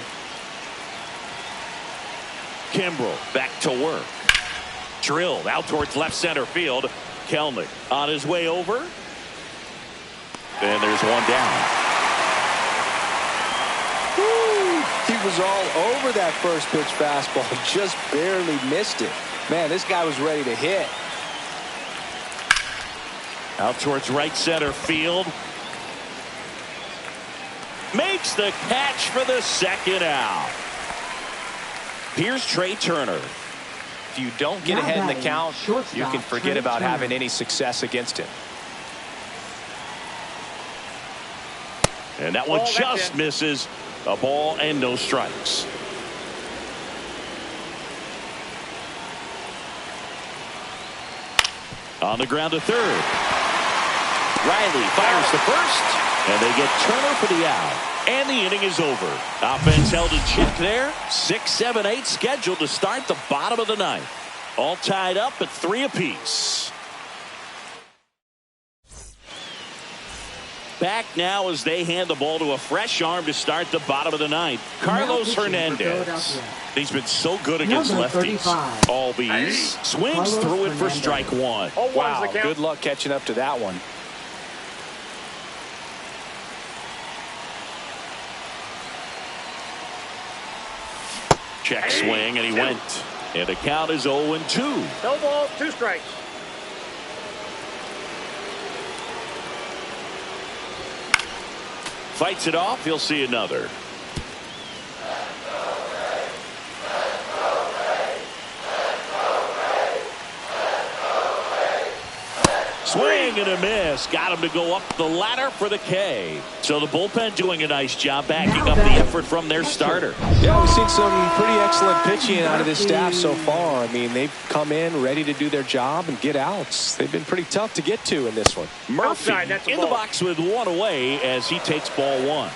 Kimbrel back to work. Drilled out towards left center field. Kelnick on his way over. And there's one down. Woo! He was all over that first pitch fastball. Just barely missed it. Man, this guy was ready to hit. Out towards right center field. Makes the catch for the second out. Here's Trey Turner. If you don't get ahead in the count, you can forget about having any success against him. And that one just misses. A ball and no strikes. On the ground to third. Riley fires the first, and they get Turner for the out. And the inning is over. Offense held in check there. 6, 7, 8 scheduled to start the bottom of the ninth. All tied up at 3 apiece. Back now as they hand the ball to a fresh arm to start the bottom of the ninth. Carlos Hernandez. He's been so good against lefties. Albies swings through it for strike one. Wow, good luck catching up to that one. Check swing, and he went. And the count is 0-2. No ball, 2 strikes. Fights it off. He'll see another. Swing and a miss. Got him to go up the ladder for the K. So the bullpen doing a nice job backing up the effort from their starter. Yeah, we've seen some pretty excellent pitching out of this staff so far. I mean, they've come in ready to do their job and get outs. They've been pretty tough to get to in this one. Murphy in the box with one away as he takes ball one.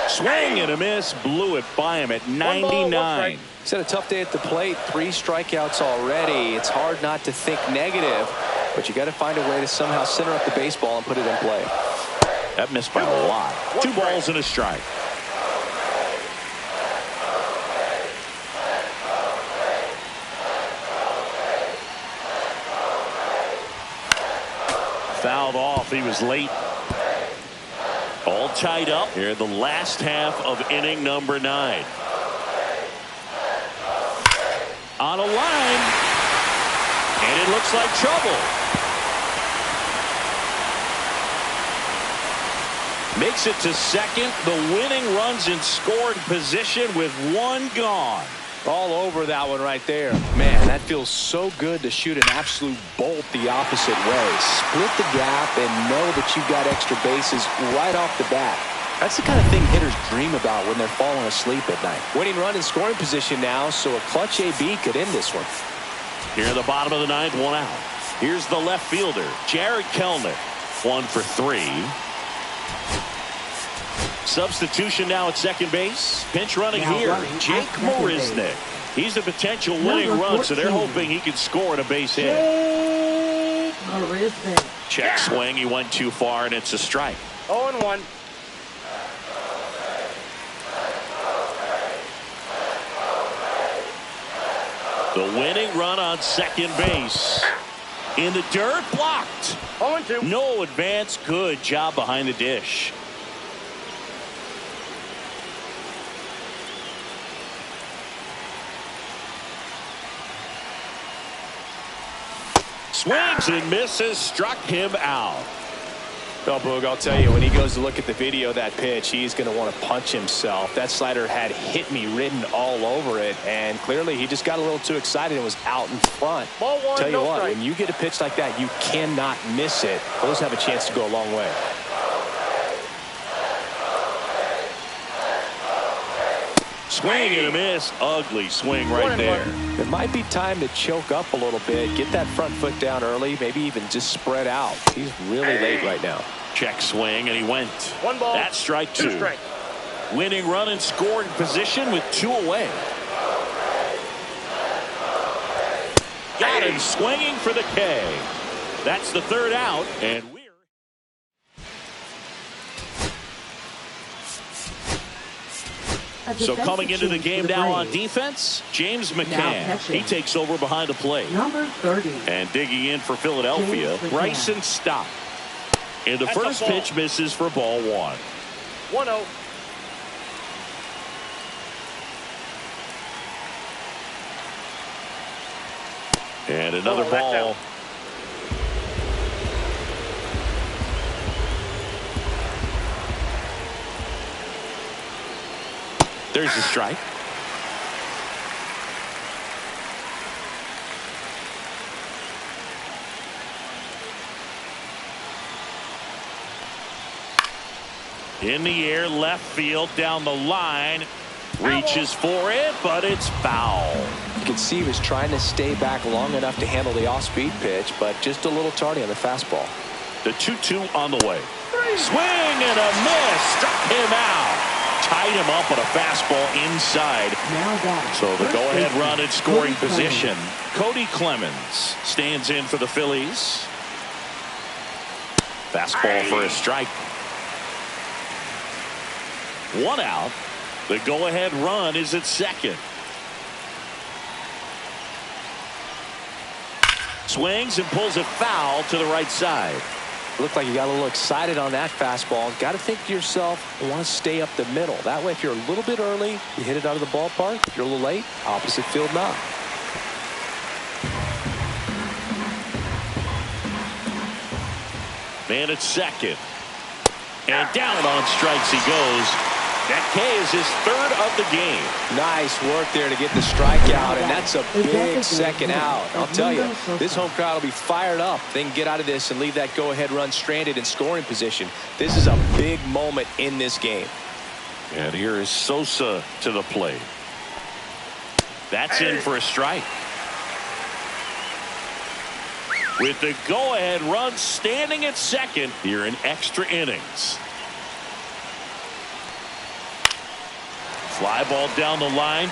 Swing and a miss. Blew it by him at 99. He's had a tough day at the plate. 3 strikeouts already. It's hard not to think negative, but you got to find a way to somehow center up the baseball and put it in play. That missed by a lot. 2 balls and a strike. Fouled off. He was late. All tied up here in the last half of inning number 9. On a line, and it looks like trouble. Makes it to second. The winning runs in scoring position with 1 gone. All over that one right there. Man, that feels so good to shoot an absolute bolt the opposite way. Split the gap and know that you've got extra bases right off the bat. That's the kind of thing hitters dream about when they're falling asleep at night. Winning run in scoring position now, so a clutch AB could end this one. Here in the bottom of the 9th, 1 out. Here's the left fielder, Jared Kelnick. 1 for 3. Substitution now at second base. Pinch running here, Jake Marisnick. He's the potential winning run, so they're hoping he can score at a base hit. Check swing. He went too far, and it's a strike. 0-1. The winning run on second base. In the dirt, blocked. 0-2. No advance. Good job behind the dish. Swings and misses, struck him out. Well, Boog, I'll tell you, when he goes to look at the video of that pitch, he's going to want to punch himself. That slider had hit me written all over it, and clearly he just got a little too excited and was out in front. Ball 1, tell you no what, strike. when you get a pitch like that, you cannot miss it. Those have a chance to go a long way. Swing and a miss. Ugly swing right there. It might be time to choke up a little bit, get that front foot down early, maybe even just spread out. He's really late right now. Check swing, and he went. 1 ball. That's strike 2. 2 strikes. Winning run in scoring position with 2 away. Got and swinging for the K. That's the third out, and so coming into the game now on defense, James McCann. He takes over behind the plate. Number 30. And digging in for Philadelphia, Bryson Stott. And the first pitch misses for ball one. 1-0. And another ball. There's the strike. In the air, left field, down the line. Reaches for it, but it's foul. You can see he was trying to stay back long enough to handle the off-speed pitch, but just a little tardy on the fastball. The 2-2 on the way. Swing and a miss. Struck him out. Tied him up with a fastball inside. So the go-ahead run in scoring position. Cody Clemens stands in for the Phillies. Fastball for a strike. One out. The go-ahead run is at second. Swings and pulls it foul to the right side. Looked like you got a little excited on that fastball. Got to think to yourself, I want to stay up the middle. That way, if you're a little bit early, you hit it out of the ballpark. If you're a little late, opposite field knock. Man at second. And down on strikes he goes. That K is his third of the game. Nice work there to get the strikeout, and that's a big second out. I'll tell you, this home crowd will be fired up. They can get out of this and leave that go-ahead run stranded in scoring position. This is a big moment in this game. And here is Sosa to the plate. That's in for a strike. With the go-ahead run standing at second here in extra innings. Fly ball down the line.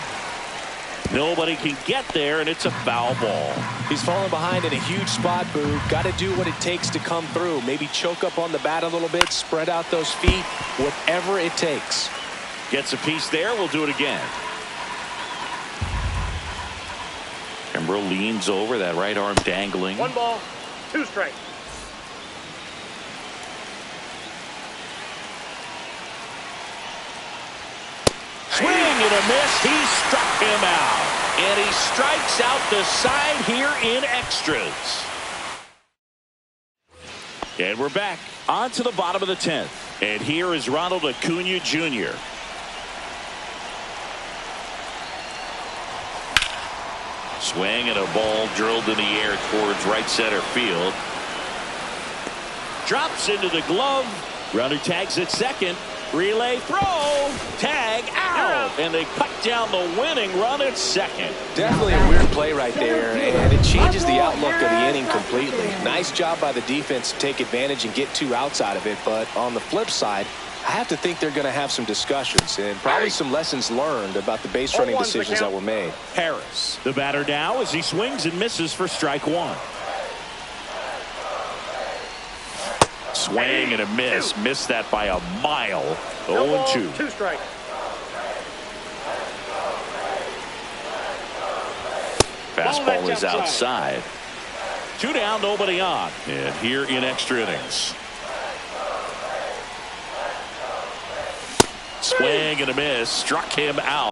Nobody can get there, and it's a foul ball. He's falling behind in a huge spot, Boo. Got to do what it takes to come through. Maybe choke up on the bat a little bit, spread out those feet, whatever it takes. Gets a piece there. We'll do it again. Kimbrel leans over, that right arm dangling. 1 ball, 2 strikes. Swing and a miss. He struck him out. And he strikes out the side here in extras. And we're back on to the bottom of the 10th. And here is Ronald Acuna Jr. Swing and a ball drilled in the air towards right center field. Drops into the glove. Runner tags at second. Relay throw. Tag out. And they cut down the winning run at second. Definitely a weird play right there, and it changes the outlook of the inning completely. Nice job by the defense to take advantage and get 2 outs out of it. But on the flip side, I have to think they're going to have some discussions and probably some lessons learned about the base running decisions that were made. Harris, the batter now, as he swings and misses for strike 1. Swing and a miss. Missed that by a mile. 0-2. 2 strikes. Fastball is outside. 2 down, nobody on. And here in extra innings. Swing and a miss. Struck him out.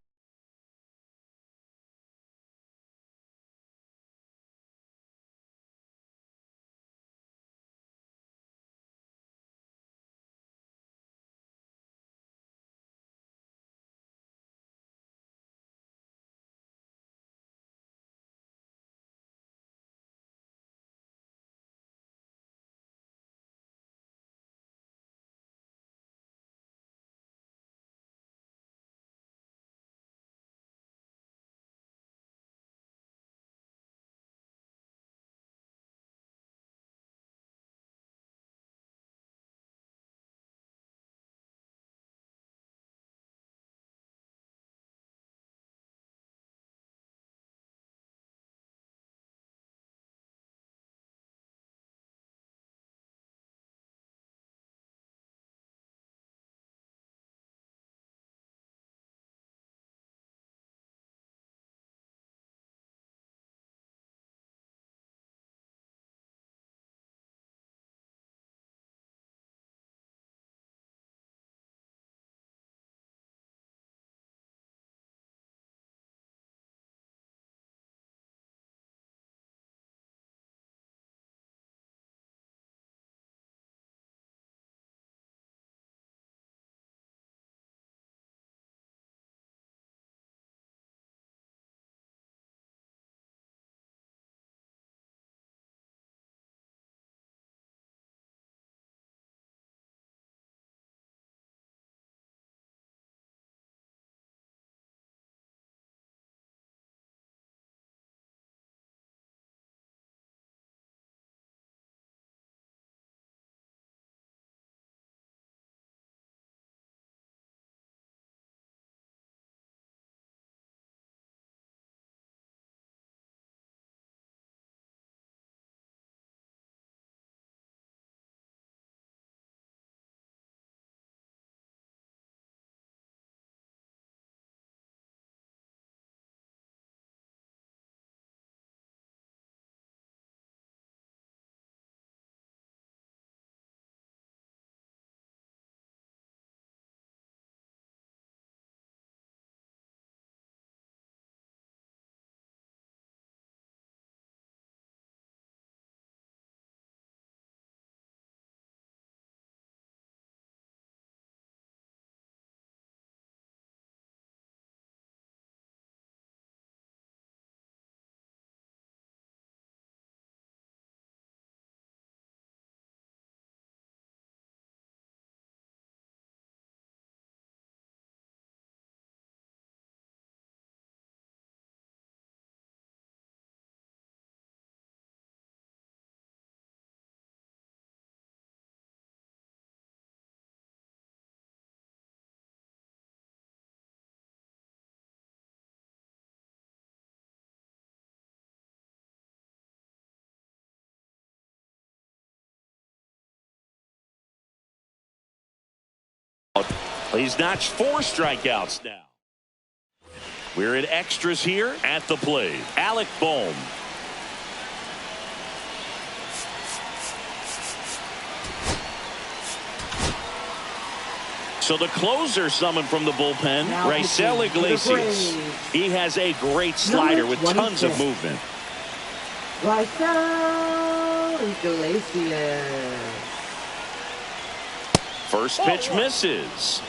He's notched 4 strikeouts now. We're in extras here at the plate. Alec Bohm. So the closer summoned from the bullpen, Raisel Iglesias. He has a great slider with tons of movement. Raisel Iglesias. First pitch misses.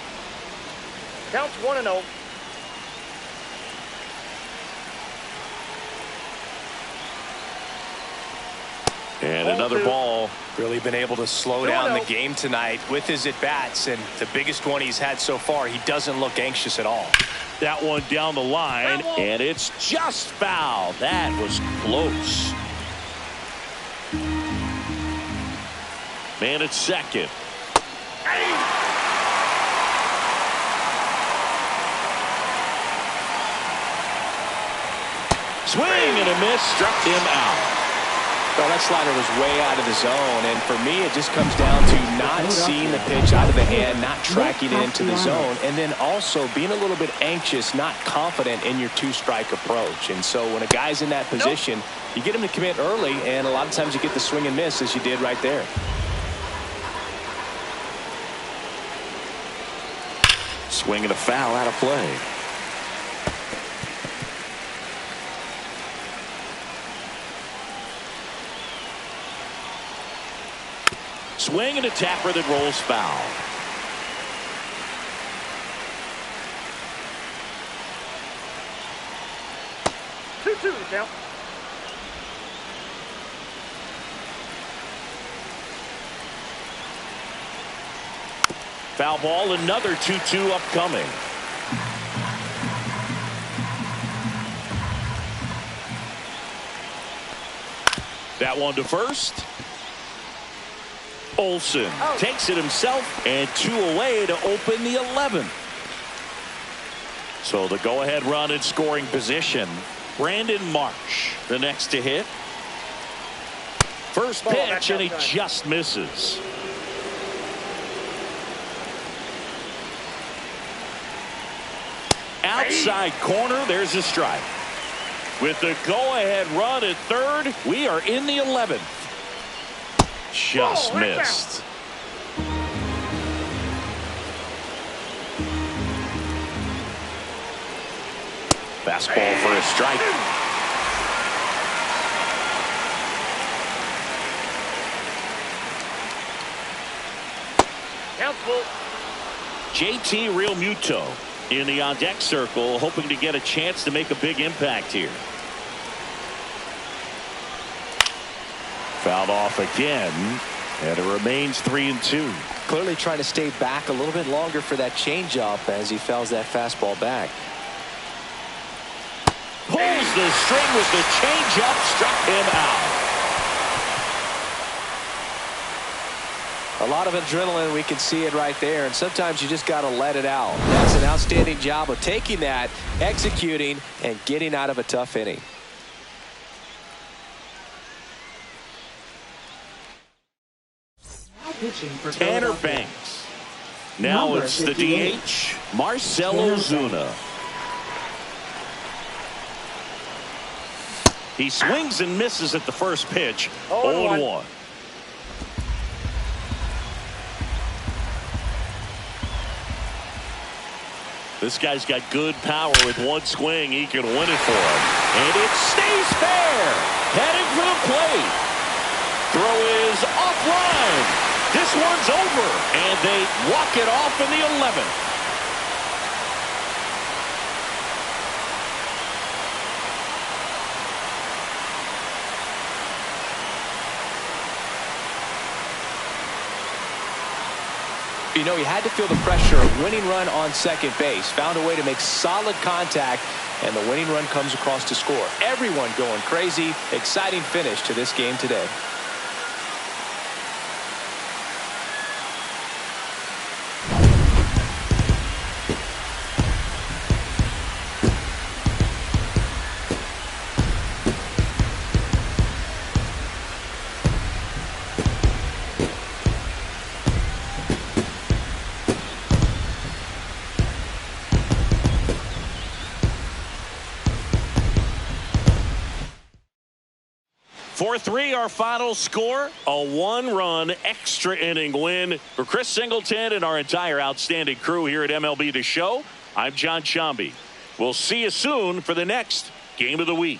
Counts 1-0. And another ball. Really been able to slow down the game tonight with his at-bats, and the biggest one he's had so far, he doesn't look anxious at all. That one down the line, and it's just foul. That was close. Man at second. Swing and a miss, struck him out. Well, that slider was way out of the zone, and for me, it just comes down to not seeing the pitch out of the hand, not tracking it into the zone, and then also being a little bit anxious, not confident in your 2-strike approach. And so when a guy's in that position, you get him to commit early, and a lot of times you get the swing and miss, as you did right there. Swing and a foul out of play. Swing and a tapper that rolls foul. Two to count. Foul ball, another 2-2 upcoming. That one to first. Olsen takes it himself, and 2 away to open the 11th. So the go-ahead run in scoring position. Brandon Marsh, the next to hit. First pitch, and he just misses. Outside corner, there's a strike. With the go-ahead run at third, we are in the 11th. Just missed. Fastball for a strike. Counts full. JT Realmuto in the on-deck circle, hoping to get a chance to make a big impact here. Fouled off again, and it remains 3-2. Clearly trying to stay back a little bit longer for that changeup as he fouls that fastball back. Pulls the string with the changeup, struck him out. A lot of adrenaline, we can see it right there, and sometimes you just got to let it out. That's an outstanding job of taking that, executing, and getting out of a tough inning. Tanner Banks. Now it's the DH, Marcell Ozuna. He swings and misses at the first pitch. 0-1. This guy's got good power. With one swing, he can win it for him. And it stays fair. Heading for the plate. Throw is offline. This one's over, and they walk it off in the 11th. You know, he had to feel the pressure of winning run on second base. Found a way to make solid contact, and the winning run comes across to score. Everyone going crazy. Exciting finish to this game today. 4-3 our final score. A 1-run extra inning win for Chris Singleton and our entire outstanding crew here at MLB The Show. I'm John Sciambi. We'll see you soon for the next Game of the Week.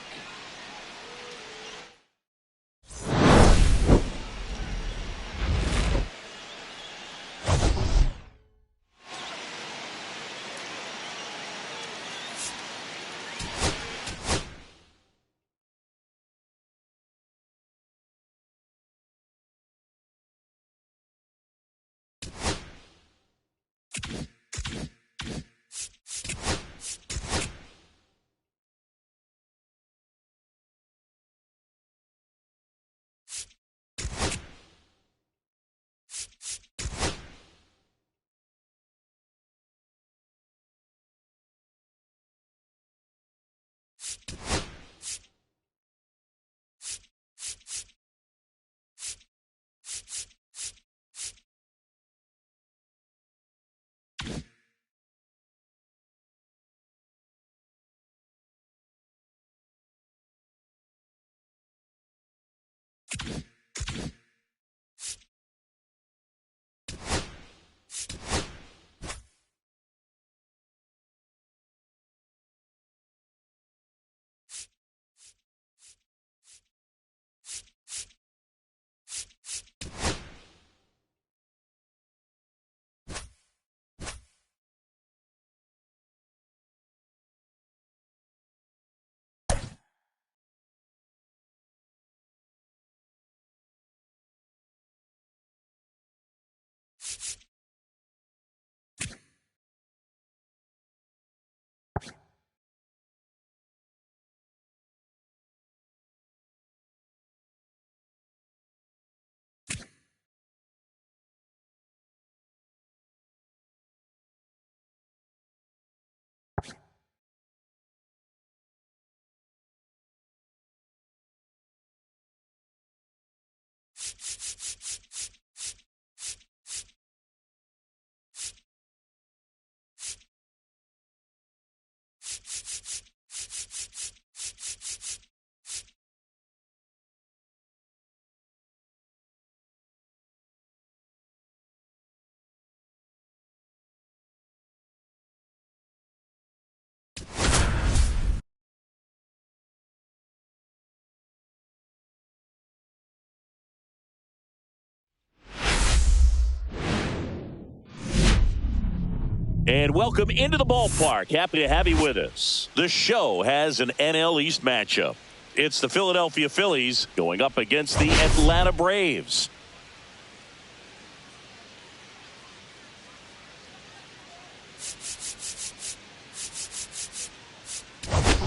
And welcome into the ballpark. Happy to have you with us. The show has an NL East matchup. It's the Philadelphia Phillies going up against the Atlanta Braves.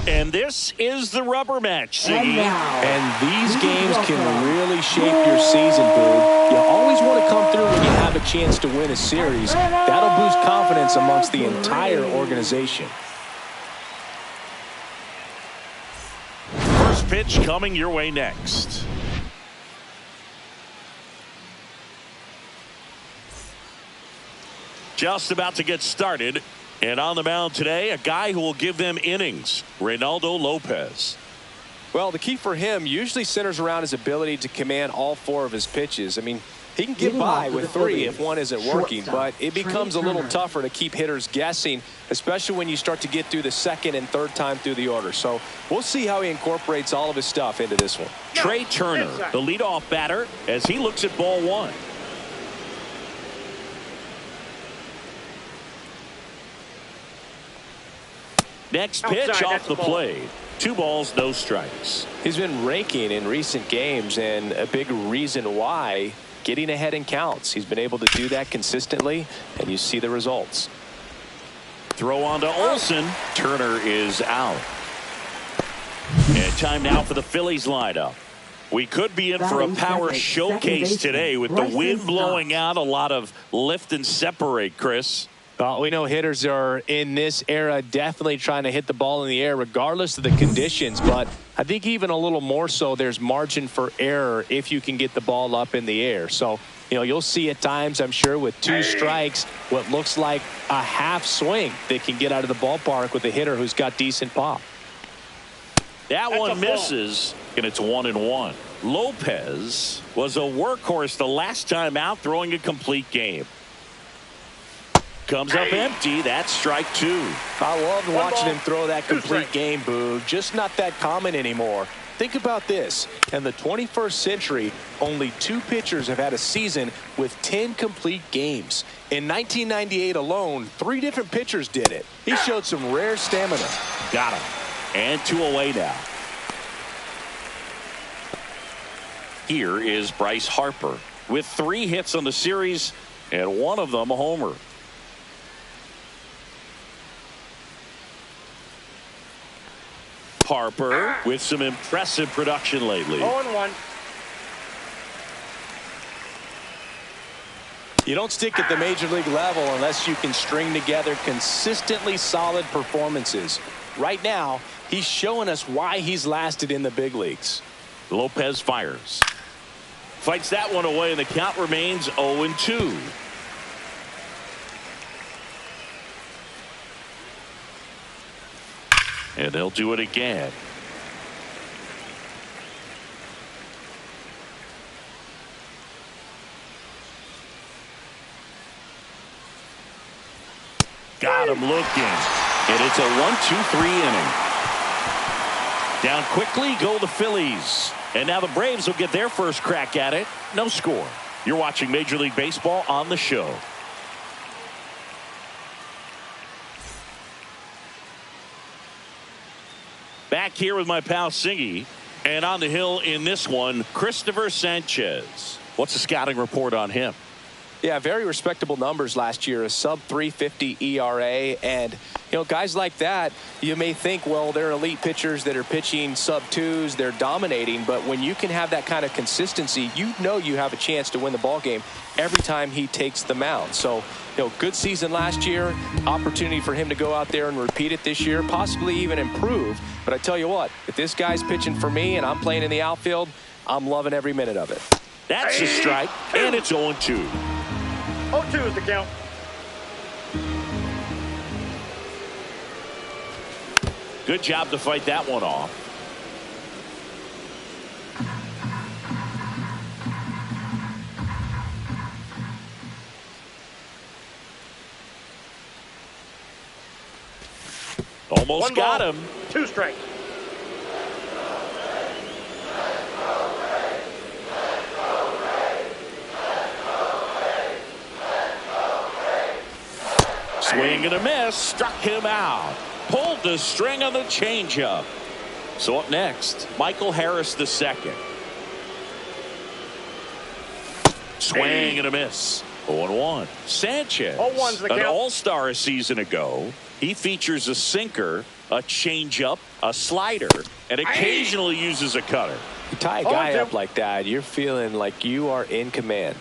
And this is the rubber match, Siggy. And these games can really shape your season, Boo. You always want to come through when you have a chance to win a series. That'll boost confidence amongst the entire organization. First pitch coming your way next. Just about to get started. And on the mound today, a guy who will give them innings, Reynaldo Lopez. Well, the key for him usually centers around his ability to command all 4 of his pitches. I mean, he can get by with 3 if one isn't working, but it becomes a little tougher to keep hitters guessing, especially when you start to get through the second and third time through the order. So we'll see how he incorporates all of his stuff into this one. Trey Turner, the leadoff batter, as he looks at ball 1. Next pitch off the plate. 2 balls, no strikes. He's been raking in recent games, and a big reason why, getting ahead in counts. He's been able to do that consistently, and you see the results. Throw on to Olsen. Turner is out. And time now for the Phillies lineup. We could be in for a power showcase today with the wind blowing out. A lot of lift and separate, Chris. We know hitters are in this era definitely trying to hit the ball in the air regardless of the conditions, but I think even a little more so there's margin for error if you can get the ball up in the air. So, you know, you'll see at times, I'm sure, with 2 strikes, what looks like a half swing that can get out of the ballpark with a hitter who's got decent pop. That one misses, and it's 1-1. Lopez was a workhorse the last time out, throwing a complete game. Comes up empty. That's strike two. I loved watching him throw that complete game, Boog. Just not that common anymore. Think about this. In the 21st century, only 2 pitchers have had a season with 10 complete games. In 1998 alone, 3 different pitchers did it. He showed some rare stamina. Got him. And 2 away now. Here is Bryce Harper with 3 hits on the series and 1 of them a homer. Harper with some impressive production lately. 0-1. You don't stick at the major league level unless you can string together consistently solid performances. Right now, he's showing us why he's lasted in the big leagues. Lopez fires. Fights that one away, and the count remains 0-2. And they'll do it again. Got him looking. And it's a 1-2-3 inning. Down quickly go the Phillies. And now the Braves will get their first crack at it. No score. You're watching Major League Baseball on the show. Back here with my pal Singy, and on the hill in this one, Christopher Sanchez. What's the scouting report on him? Yeah, very respectable numbers last year, a sub 350 ERA. And, you know, guys like that, you may think, well, they're elite pitchers that are pitching sub 2s, they're dominating. But when you can have that kind of consistency, you know you have a chance to win the ball game every time he takes the mound. So, you know, good season last year, opportunity for him to go out there and repeat it this year, possibly even improve. But I tell you what, if this guy's pitching for me and I'm playing in the outfield, I'm loving every minute of it. That's a strike, and it's 0-2. 0-2 is the count. Good job to fight that one off. Almost got him. 2 strikes. Swing and a miss. Struck him out. Pulled the string on the changeup. So up next, Michael Harris II. Swing and a miss. 0-1. Sanchez, 0-1's the an count. all-star a season ago. He features a sinker, a changeup, a slider, and occasionally uses a cutter. You tie a guy up like that, you're feeling like you are in command.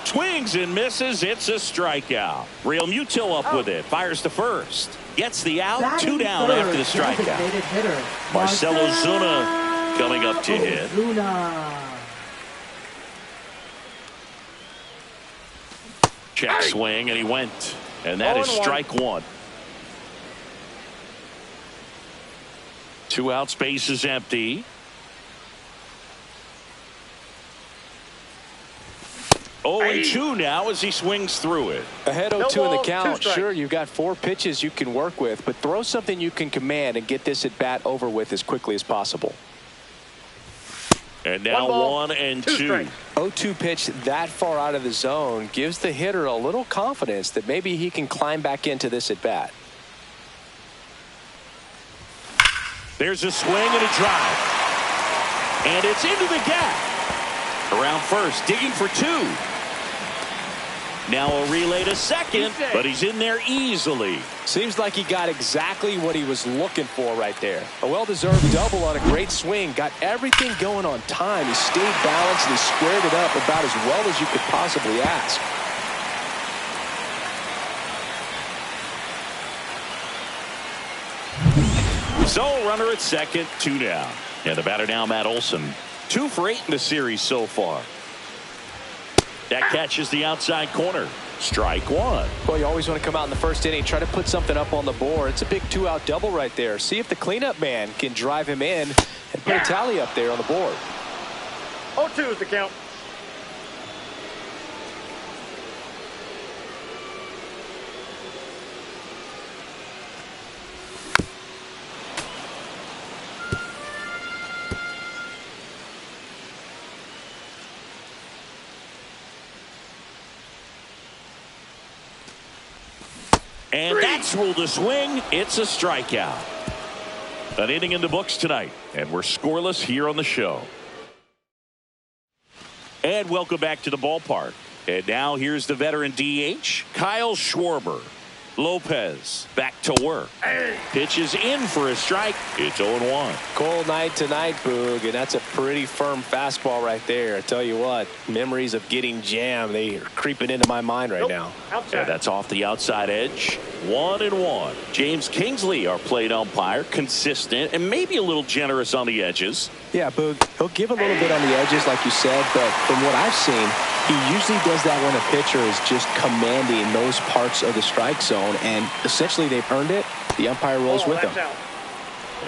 Swings and misses. It's a strikeout. Real Muto up with it. Fires to first. Gets the out. Batting 2 down third, after the strikeout. designated hitter, Marcell Ozuna coming up to hit. Ozuna. Check swing, and he went. And that is 0-1. strike 1. 2 outs, base is empty. 0-2 now as he swings through it. Ahead No 0-2 in the ball, 2 count. strikes. Sure, you've got 4 pitches you can work with, but throw something you can command and get this at bat over with as quickly as possible. And now 1 and 2. 0-2 pitch that far out of the zone gives the hitter a little confidence that maybe he can climb back into this at bat. There's a swing and a drive. And it's into the gap. Around first, digging for 2. Now a relay to second, but he's in there easily. Seems like he got exactly what he was looking for right there. A well-deserved double on a great swing. Got everything going on time. He stayed balanced and he squared it up about as well as you could possibly ask. So runner at second, 2 down. And the batter now, Matt Olson. 2 for 8 in the series so far. That catches the outside corner. Strike one. Well, you always want to come out in the first inning, try to put something up on the board. It's a big 2-out double right there. See if the cleanup man can drive him in and put a tally up there on the board. 0-2 is the count. And that's ruled a swing. It's a strikeout. An inning in the books tonight, and we're scoreless here on the show. And welcome back to the ballpark. And now here's the veteran DH, Kyle Schwarber. Lopez back to work. Pitches in for a strike. It's 0-1. Cold night tonight, Boog, and that's a pretty firm fastball right there. I tell you what, memories of getting jammed, they are creeping into my mind right now. Yeah, that's off the outside edge. 1-1. James Kingsley, our plate umpire, consistent and maybe a little generous on the edges. Yeah, Boog, he'll give a little bit on the edges, like you said, but from what I've seen, he usually does that when a pitcher is just commanding those parts of the strike zone, and essentially they've earned it. The umpire rolls with them.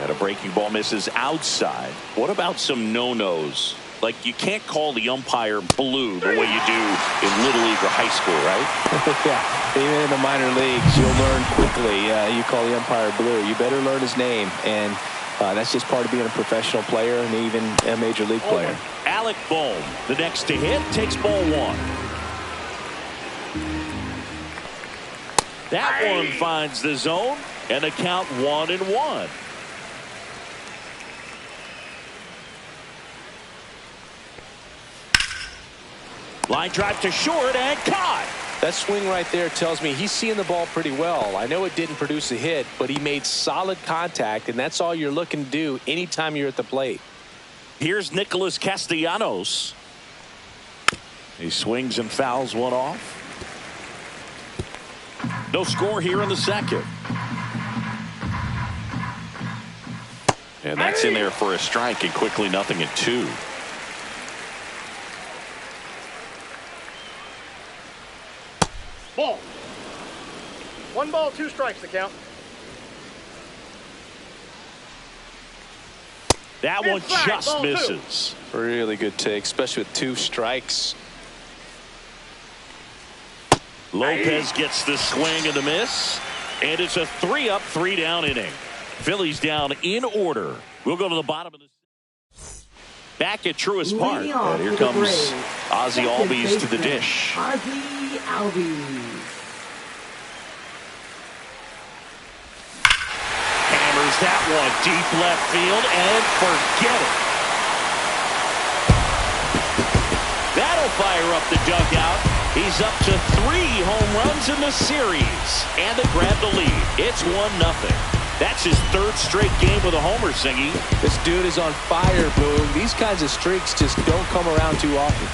And a breaking ball misses outside. What about some no-nos? Like, you can't call the umpire blue the way you do in Little League or high school, right? Yeah, even in the minor leagues, you'll learn quickly. You call the umpire blue. You better learn his name, and that's just part of being a professional player and even a major league player. Alec Bohm, the next to hit, takes ball one. That one finds the zone, and the count 1-1. Line drive to short and caught. That swing right there tells me he's seeing the ball pretty well. I know it didn't produce a hit, but he made solid contact, and that's all you're looking to do anytime you're at the plate. Here's Nicholas Castellanos. He swings and fouls one off. No score here in the second. And that's in there for a strike, and quickly 0-2. Ball. 1 ball, 2 strikes the count. That one Inside, just ball misses. Really good take, especially with 2 strikes. Lopez gets the swing and the miss, and it's a 3-up, 3-down inning. Phillies down in order. We'll go to the bottom of the back at Truist Park. And here comes Ozzie Albies to the dish. Ozzie Albies. Hammers that one deep left field and forget it. That'll fire up the dugout. He's up to 3 home runs in the series, and they grab the lead. It's 1-0. That's his 3rd straight game with a homer, Singy. This dude is on fire, Boog. These kinds of streaks just don't come around too often.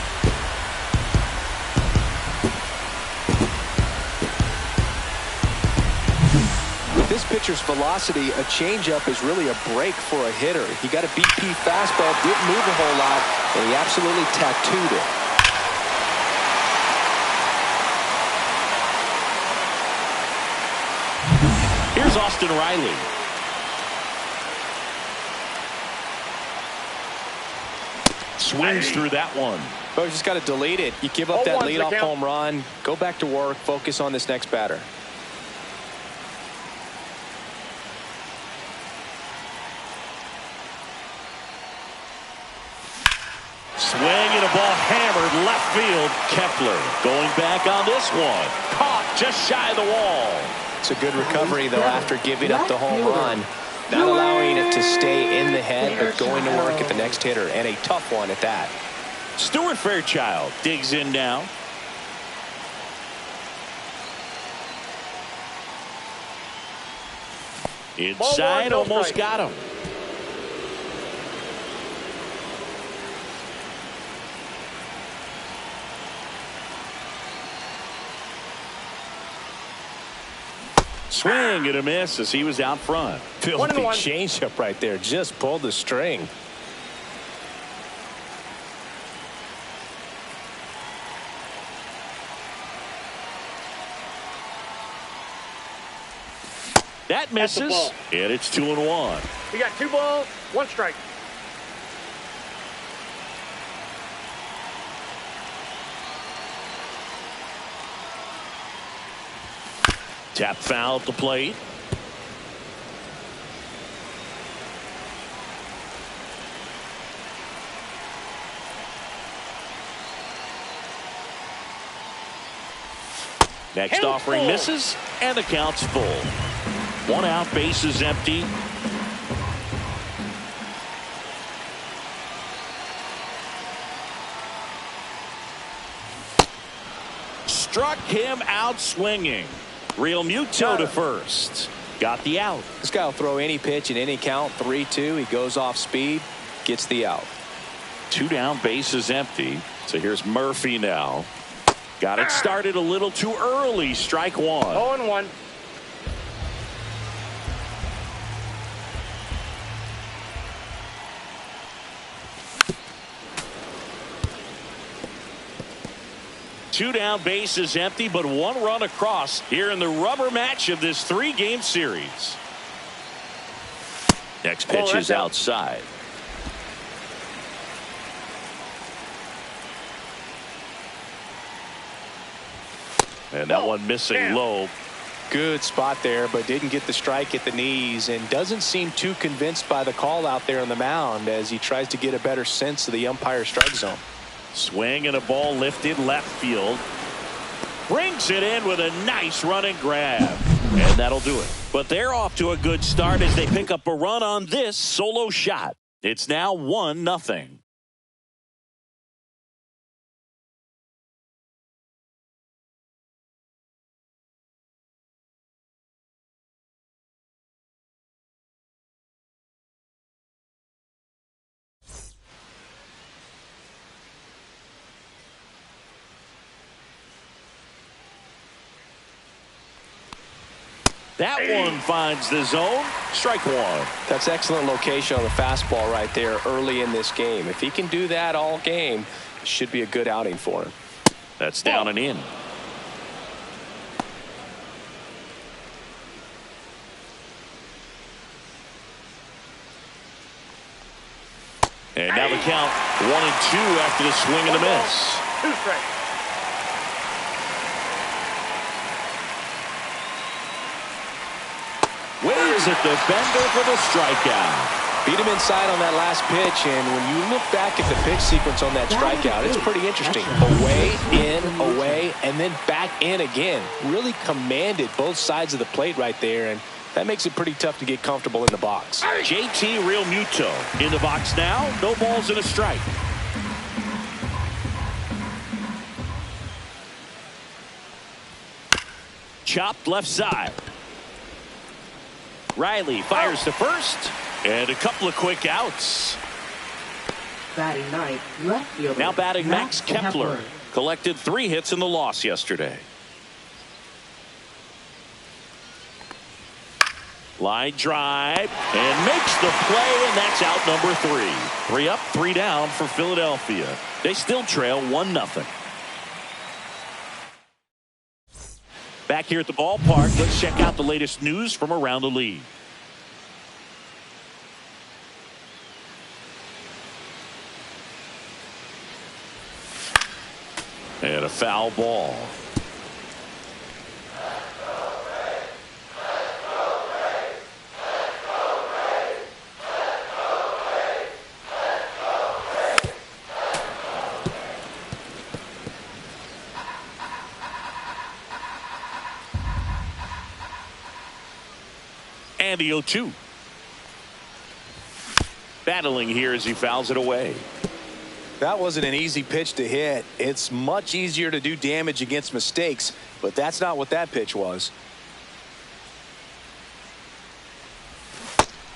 With this pitcher's velocity, a changeup is really a break for a hitter. He got a BP fastball, didn't move a whole lot, and he absolutely tattooed it. Here's Austin Riley. Swings through that one. But you just got to delete it. You give up that leadoff home run, go back to work, focus on this next batter. Swing and a ball hammered left field. Kepler going back on this one. Caught just shy of the wall. It's a good recovery, though, after giving up the home run. Not allowing it to stay in the head, but going to work at the next hitter, and a tough one at that. Stuart Fairchild digs in now. Inside, almost got him. Swing and a miss as he was out front. Filthy changeup right there. Just pulled the string. That misses, and it's 2-1. You got 2 balls, 1 strike. Tap foul at the plate. Next offering misses, and the count's full. 1 out, base is empty. Struck him out swinging. Real Muto to first. Got the out. This guy will throw any pitch in any count. 3-2. He goes off speed, gets the out. 2 down, base is empty. So here's Murphy now. Got it started a little too early. Strike 1. 0-1. Two down, base is empty, but 1 run across here in the rubber match of this 3-game series. Next pitch is outside. And that one missing low. Good spot there, but didn't get the strike at the knees, and doesn't seem too convinced by the call out there on the mound as he tries to get a better sense of the umpire strike zone. Swing and a ball lifted left field. Brings it in with a nice running grab. And that'll do it. But they're off to a good start as they pick up a run on this solo shot. It's now 1-0. That one finds the zone. Strike 1. That's excellent location on the fastball right there early in this game. If he can do that all game, it should be a good outing for him. That's down and in. And now the count 1-2 after the swing and a miss. 2 strikes. Waves at the bender for the strikeout. Beat him inside on that last pitch, and when you look back at the pitch sequence on that strikeout, it's pretty interesting. Away, in, away, and then back in again. Really commanded both sides of the plate right there, and that makes it pretty tough to get comfortable in the box. JT Real Muto in the box now. No balls and a strike. Chopped left side. Riley fires to first, and a couple of quick outs. Batting ninth, left fielder. Now batting Max Kepler. Collected 3 hits in the loss yesterday. Line drive, and makes the play, and that's out number 3. 3 up, 3 down for Philadelphia. They still trail 1-0. Back here at the ballpark, let's check out the latest news from around the league. And a foul ball. And the 0-2. Battling here as he fouls it away. That wasn't an easy pitch to hit. It's much easier to do damage against mistakes, but that's not what that pitch was.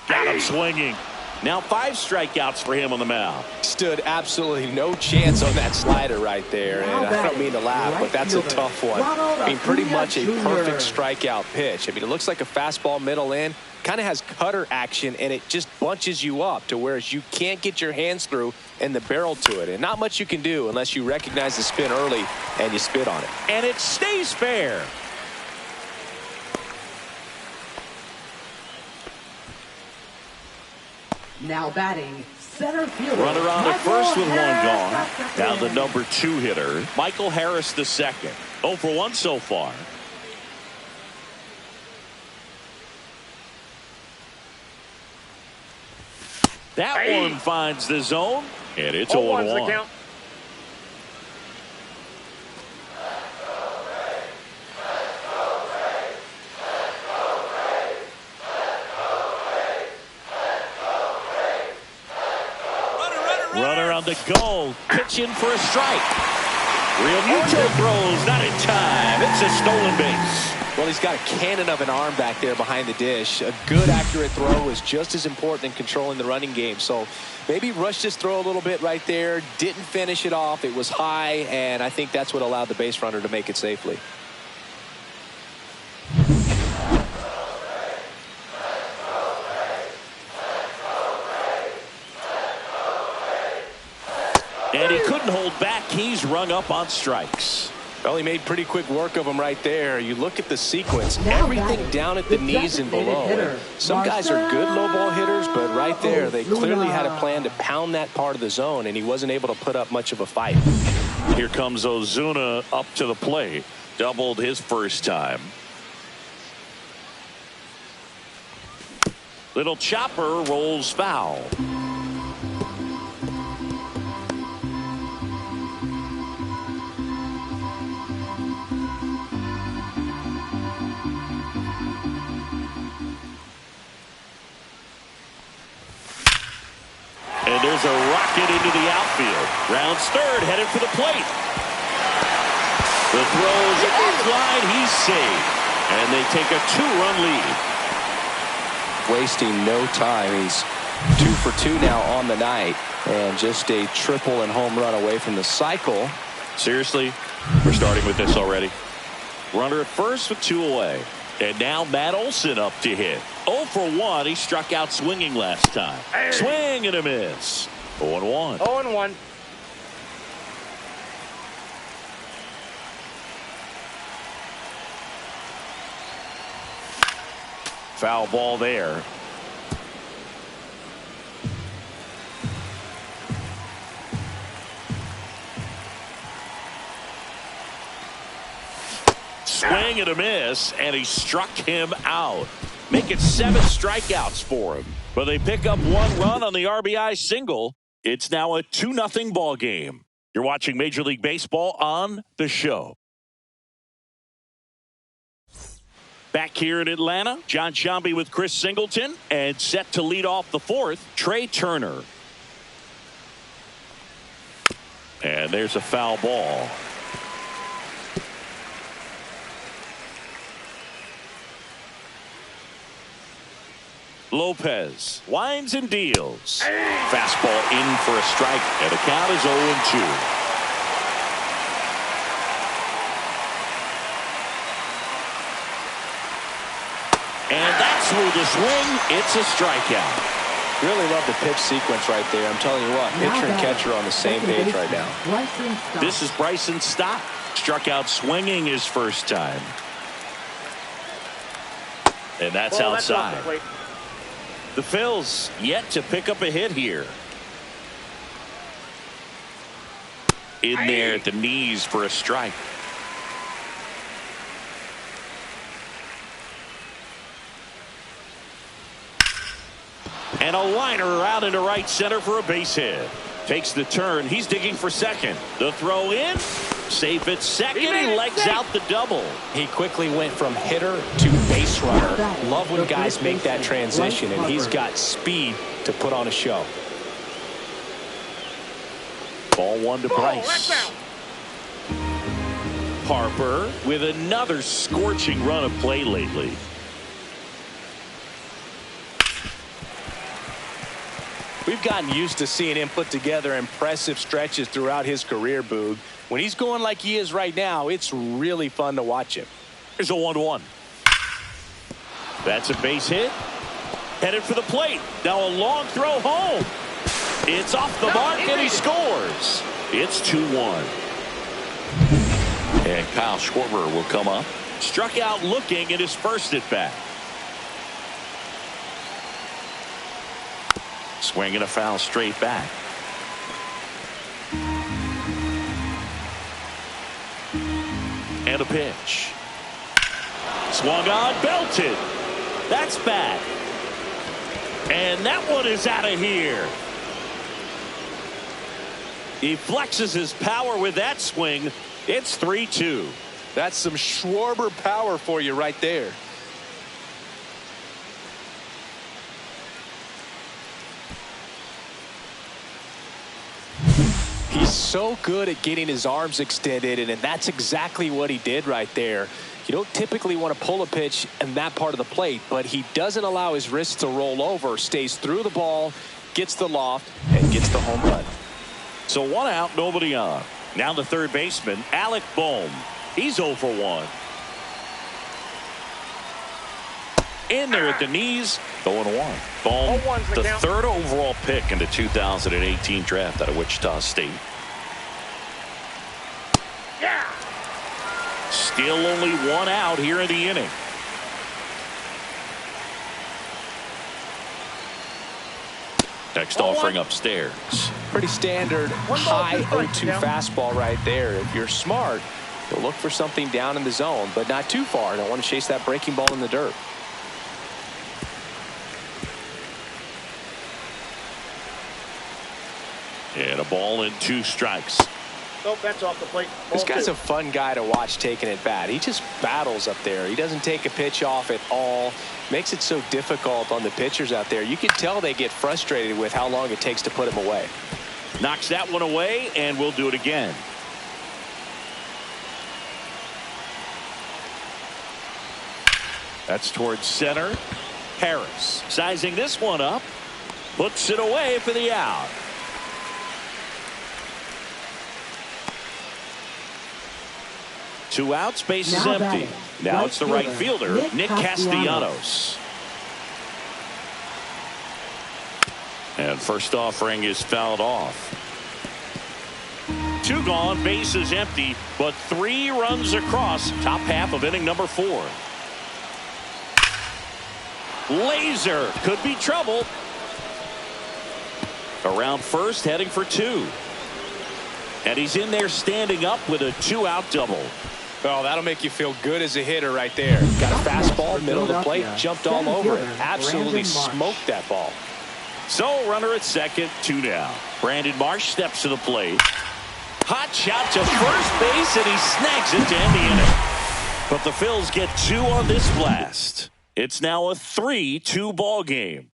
Got him swinging. Now 5 strikeouts for him on the mound. Stood absolutely no chance on that slider right there. And I don't mean to laugh, but that's a tough one. I mean, pretty much a perfect strikeout pitch. I mean, it looks like a fastball middle in. Kind of has cutter action, and it just bunches you up to where you can't get your hands through and the barrel to it. And not much you can do unless you recognize the spin early and you spit on it. And it stays fair. Now batting, center fielder. Runner on at first with one gone. Now the number number 2 hitter, Michael Harris the second. 0 for 1 so far. That one finds the zone, and it's 0-1. The count. Runner on the go, pitching for a strike. Real Muto throws, not in time. It's a stolen base. Well, he's got a cannon of an arm back there behind the dish. A good, accurate throw is just as important in controlling the running game. So maybe rushed his throw a little bit right there. Didn't finish it off. It was high, and I think that's what allowed the base runner to make it safely. And he couldn't hold back. He's rung up on strikes. Well, he made pretty quick work of him right there. You look at the sequence, everything down at the knees and below. Some guys are good low ball hitters, but right there, they clearly had a plan to pound that part of the zone, and he wasn't able to put up much of a fight. Here comes Ozuna up to the plate. Doubled his first time. Little chopper rolls foul. And there's a rocket into the outfield. Rounds third, headed for the plate. The throw's offline. He's safe. And they take a 2-run lead. Wasting no time. He's 2 for 2 now on the night. And just a triple and home run away from the cycle. Seriously, we're starting with this already. Runner at first with 2 away. And now Matt Olson up to hit. 0 for 1. He struck out swinging last time. Hey. Swing and a miss. 0-1. 0-1. Foul ball there. Swing and a miss, and he struck him out. Make it 7 strikeouts for him. But they pick up 1 run on the RBI single. It's now a 2-0 ball game. You're watching Major League Baseball on The Show. Back here in Atlanta, John Sciambi with Chris Singleton, and set to lead off the 4th, Trey Turner. And there's a foul ball. Lopez winds and deals. Fastball in for a strike, and the count is 0-2. And that's through the swing. It's a strikeout. Really love the pitch sequence right there. I'm telling you what, pitcher and catcher are on the same page right now. This is Bryson Stott. Struck out swinging his first time. And that's outside. The Phils yet to pick up a hit here. In there at the knees for a strike. And a liner out into right center for a base hit. Takes the turn. He's digging for second. The throw in. Safe at second. He legs out the double. He quickly went from hitter to base runner. Love when guys make that transition, and he's got speed to put on a show. Ball 1 to Bryce. Harper with another scorching run of play lately. We've gotten used to seeing him put together impressive stretches throughout his career, Boog. When he's going like he is right now, it's really fun to watch him. Here's a 1-1. That's a base hit. Headed for the plate. Now a long throw home. It's off the mark, and he scores. It's 2-1. And Kyle Schwarber will come up. Struck out looking at his first at bat. Swing and a foul straight back. And a pitch. Swung on, belted. That's back. And that one is out of here. He flexes his power with that swing. It's 3-2. That's some Schwarber power for you right there. He's so good at getting his arms extended, and that's exactly what he did right there. You don't typically want to pull a pitch in that part of the plate, but he doesn't allow his wrists to roll over, stays through the ball, gets the loft, and gets the home run. So 1 out, nobody on. Now the third baseman, Alec Bohm. He's 0 for 1. In there at the knees, 0-1. Bohm, the third overall pick in the 2018 draft out of Wichita State. Yeah. Still only 1 out here in the inning. Next offering upstairs. Pretty standard high 0-2 fastball right there. If you're smart, you'll look for something down in the zone, but not too far. Don't want to chase that breaking ball in the dirt. And a ball and 2 strikes. Nope, that's off the plate. This guy's a fun guy to watch taking at bat. He just battles up there. He doesn't take a pitch off at all. Makes it so difficult on the pitchers out there. You can tell they get frustrated with how long it takes to put him away. Knocks that one away, and we'll do it again. That's towards center. Harris sizing this one up. Puts it away for the out. Two outs, base is empty. Now it's the right fielder, Nick Castellanos. And first offering is fouled off. 2 gone, base is empty, but 3 runs across. Top half of inning number 4. Laser could be trouble. Around first, heading for 2. And he's in there standing up with a 2-out double. Oh, that'll make you feel good as a hitter right there. Got a fastball, middle of the plate, jumped all over it. Absolutely smoked that ball. So runner at second, 2 down. Brandon Marsh steps to the plate. Hot shot to first base, and he snags it to end the inning. But the Phils get 2 on this blast. It's now a 3-2 ball game.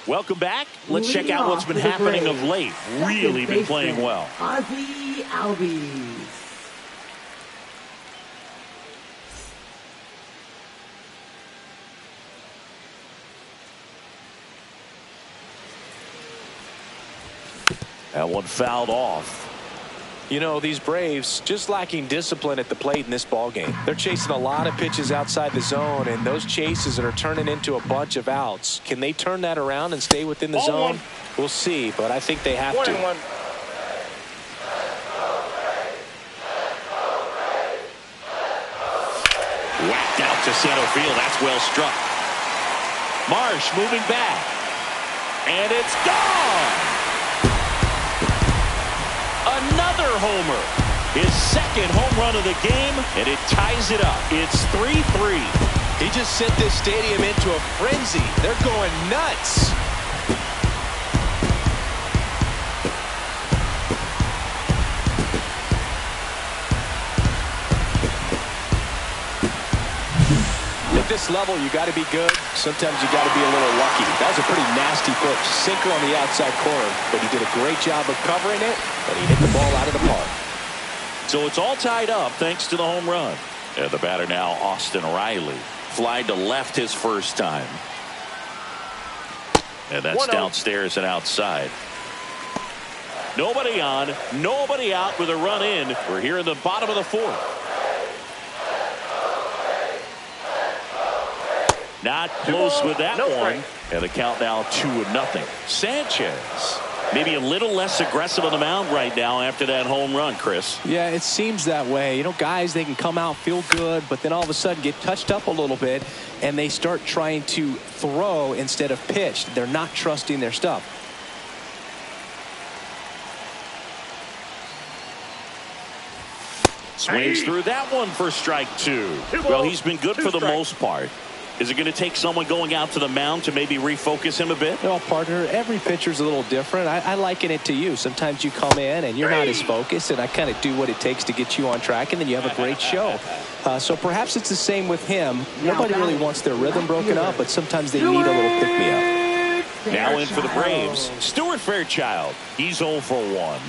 Welcome back. Let's check out what's been happening of late. Really been playing well. Ozzie Albies. That one fouled off. You know, these Braves just lacking discipline at the plate in this ball game. They're chasing a lot of pitches outside the zone, and those chases are turning into a bunch of outs. Can they turn that around and stay within the zone? We'll see, but I think they have to. Whacked out to center field. That's well struck. Marsh moving back. And it's gone. Another homer. His second home run of the game, and it ties it up. It's 3-3. He just sent this stadium into a frenzy. They're going nuts. At this level, you got to be good. Sometimes you got to be a little lucky. That was a pretty nasty pitch. Sinker on the outside corner, but he did a great job of covering it, and he hit the ball out of the park. So it's all tied up thanks to the home run. And the batter now, Austin Riley. Fly to left his first time. And that's downstairs and outside. Nobody on, nobody out with a run in. We're here in the bottom of the 4th. Not close with that one. And the count now 2-0. Sanchez Maybe a little less aggressive on the mound right now after that home run, Chris. Yeah, it seems that way. You know, guys, they can come out, feel good, but then all of a sudden get touched up a little bit, and they start trying to throw instead of pitch. They're not trusting their stuff. Swings through that one for strike 2. Well, he's been good for the most part. Is it going to take someone going out to the mound to maybe refocus him a bit? Well, partner, every pitcher's a little different. I liken it to you. Sometimes you come in and you're not as focused, and I kind of do what it takes to get you on track, and then you have a great show. So perhaps it's the same with him. Nobody really wants their rhythm broken up, but sometimes they need a little pick-me-up. Now in for the Braves, Stuart Fairchild. He's 0 for 1.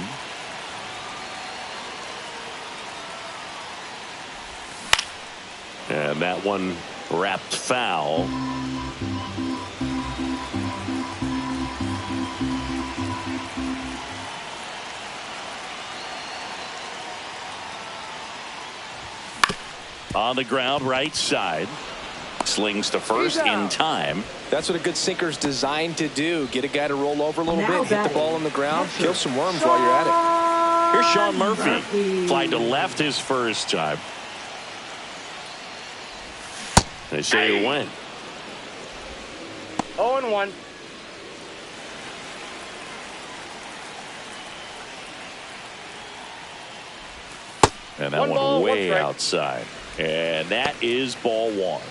And that one wrapped foul. On the ground, right side. Slings to first in time. That's what a good sinker's designed to do. Get a guy to roll over a little bit, hit the ball on the ground, kill some worms while you're at it. Here's Sean Murphy. Fly to left his first time. They say you win. 0-1. And that one way outside. And that is ball 1.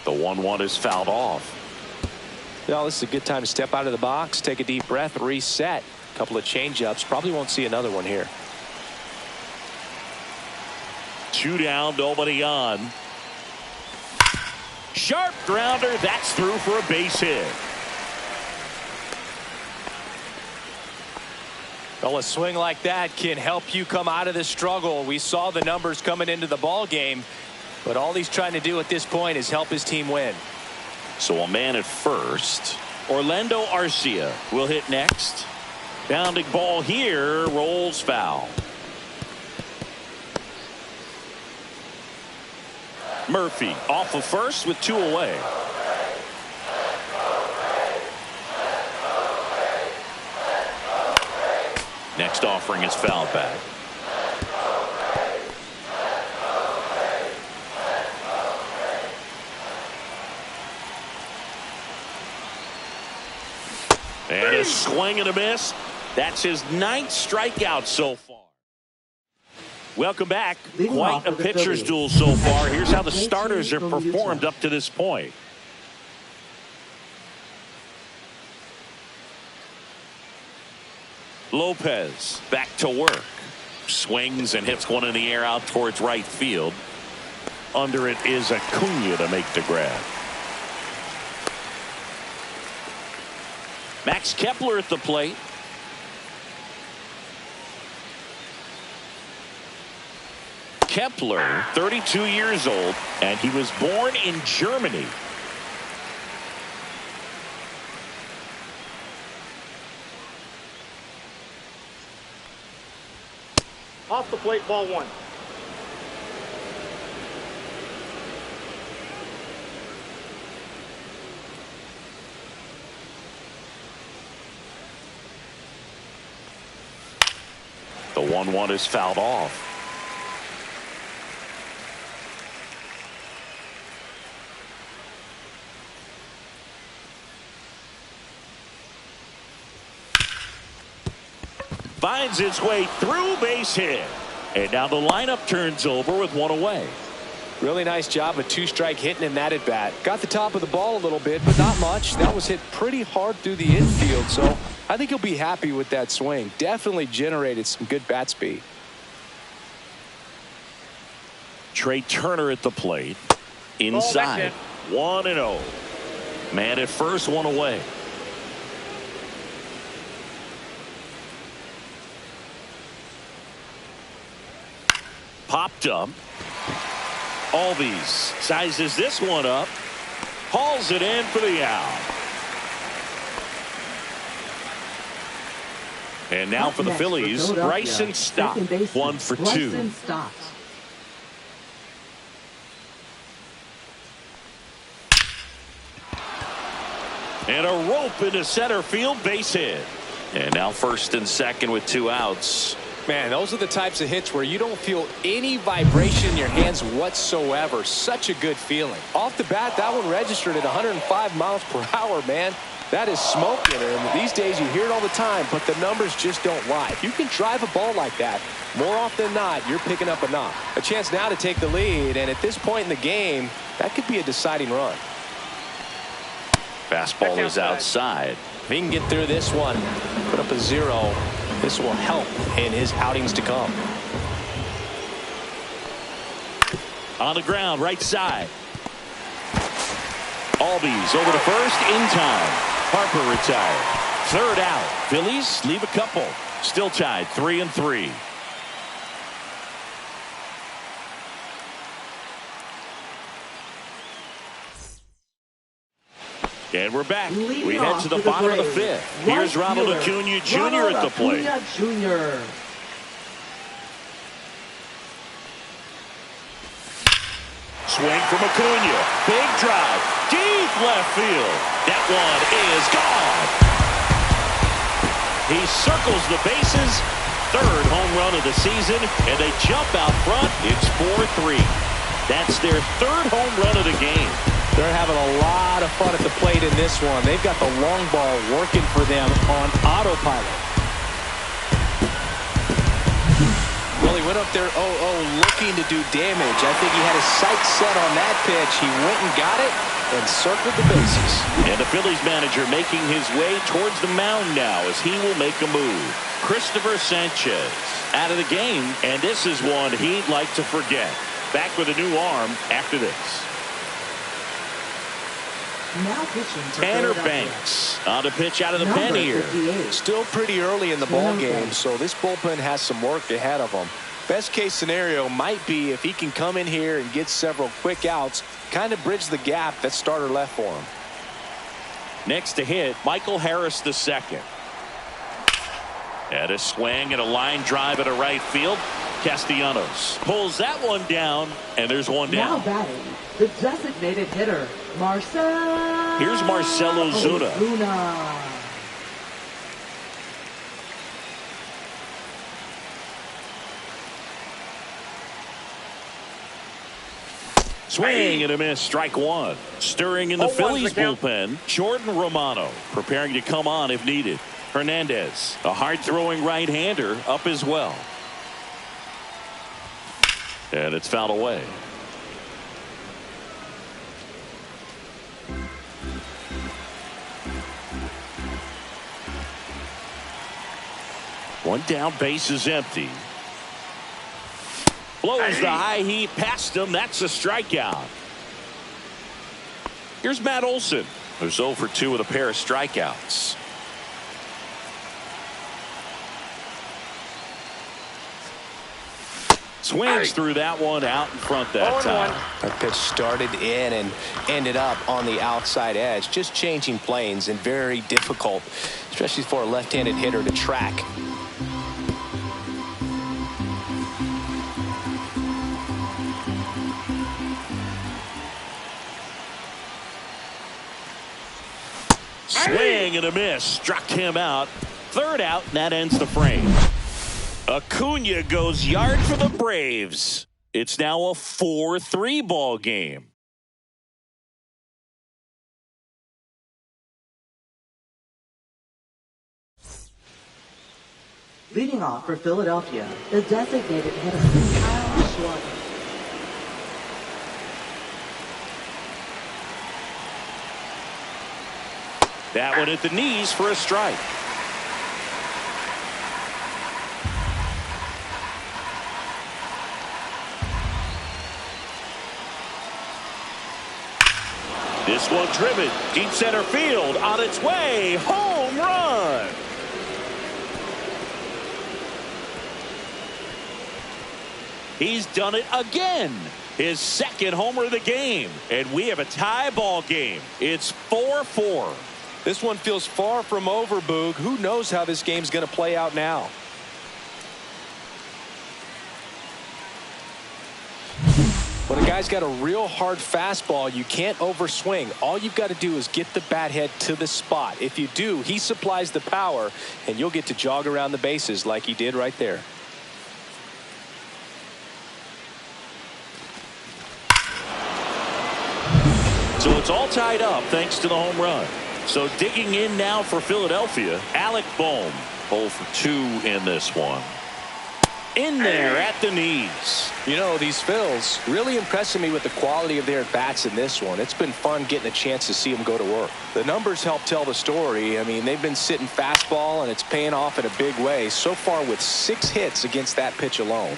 The 1-1 is fouled off. Well, this is a good time to step out of the box, take a deep breath, reset. Couple of change-ups. Probably won't see another one here. 2 down, nobody on. Sharp grounder. That's through for a base hit. Well, a swing like that can help you come out of the struggle. We saw the numbers coming into the ball game, but all he's trying to do at this point is help his team win. So a man at first. Orlando Arcia will hit next. Bounding ball here, rolls foul. Murphy off of first with 2 away. Next offering is fouled back. And a swing and a miss. That's his 9th strikeout so far. Welcome back. Quite a pitcher's duel so far. Here's how the starters have performed up to this point. Lopez back to work. Swings and hits one in the air out towards right field. Under it is Acuna to make the grab. Max Kepler at the plate. Kepler, 32 years old, and he was born in Germany. Off the plate, ball 1. The 1-1 is fouled off. Finds its way through, base hit. And now the lineup turns over with 1 away. Really nice job of 2-strike hitting in that at bat. Got the top of the ball a little bit, but not much. That was hit pretty hard through the infield, so I think he'll be happy with that swing. Definitely generated some good bat speed. Trey Turner at the plate. Inside. 1-0. Man at first, 1 away. Popped up. Albies sizes this one up. Hauls it in for the out. And now for the Phillies, Bryson Stott, 1 for 2. And a rope into center field, base hit. And now first and second with 2 outs. Man, those are the types of hits where you don't feel any vibration in your hands whatsoever. Such a good feeling. Off the bat, that one registered at 105 miles per hour, man. That is smoking, and these days you hear it all the time, but the numbers just don't lie. If you can drive a ball like that, more often than not, you're picking up a knock. A chance now to take the lead, and at this point in the game, that could be a deciding run. Fastball is outside. If he can get through this one, put up a 0, this will help in his outings to come. On the ground, right side. Albies over to first in time. Harper retired. 3rd out. Phillies leave a couple. Still tied 3-3. And we're back. We head to the bottom of the 5th. Here's Ronald Acuna Jr. at the plate. Jr. Swing from Acuna. Big drive. Deep left field. That one is gone. He circles the bases. 3rd home run of the season. And they jump out front. It's 4-3. That's their 3rd home run of the game. They're having a lot of fun at the plate in this one. They've got the long ball working for them on autopilot. Well, he went up there 0-0 looking to do damage. I think he had his sights set on that pitch. He went and got it and circled the bases. And the Phillies manager making his way towards the mound now as he will make a move. Christopher Sanchez out of the game, and this is one he'd like to forget. Back with a new arm after this. Now pitching for Tanner Philadelphia. Banks on the pitch out of the Number pen here. 58. Still pretty early in the ball game, Banks. so this bullpen has some work ahead of them. Best case scenario might be if he can come in here and get several quick outs, kind of bridge the gap that starter left for him. Next to hit, Michael Harris II. And a swing and a line drive at a right field. Castellanos pulls that one down, and there's one Now down. batting, the designated hitter, Marcell. Here's Marcell Ozuna. Swing and a miss, strike 1. Stirring in the 0-1's Phillies the count. bullpen, Jordan Romano preparing to come on if needed. Hernandez, a hard-throwing right-hander, up as well. And it's fouled away. One down, base is empty. Blows the high heat past him. That's a strikeout. Here's Matt Olson, who's 0 for 2 with a pair of strikeouts. Swings through that one out in front that time. That pitch started in and ended up on the outside edge. Just changing planes and very difficult, especially for a left-handed hitter to track. Swing and a miss. Struck him out. 3rd out, and that ends the frame. Acuna goes yard for the Braves. It's now a 4-3 ball game. Leading off for Philadelphia, the designated hitter, Kyle Schwarber. That one at the knees for a strike. This one driven deep center field on its way. Home run. He's done it again. His 2nd homer of the game. And we have a tie ball game. It's 4-4. This one feels far from over, Boog. Who knows how this game's going to play out now? When a guy's got a real hard fastball, you can't overswing. All you've got to do is get the bat head to the spot. If you do, he supplies the power, and you'll get to jog around the bases like he did right there. So it's all tied up thanks to the home run. So digging in now for Philadelphia, Alec Bohm. 0 for 2 in this one. In there at the knees. You know, these Phils really impressing me with the quality of their bats in this one. It's been fun getting a chance to see them go to work. The numbers help tell the story. I mean, they've been sitting fastball, and it's paying off in a big way so far with 6 hits against that pitch alone.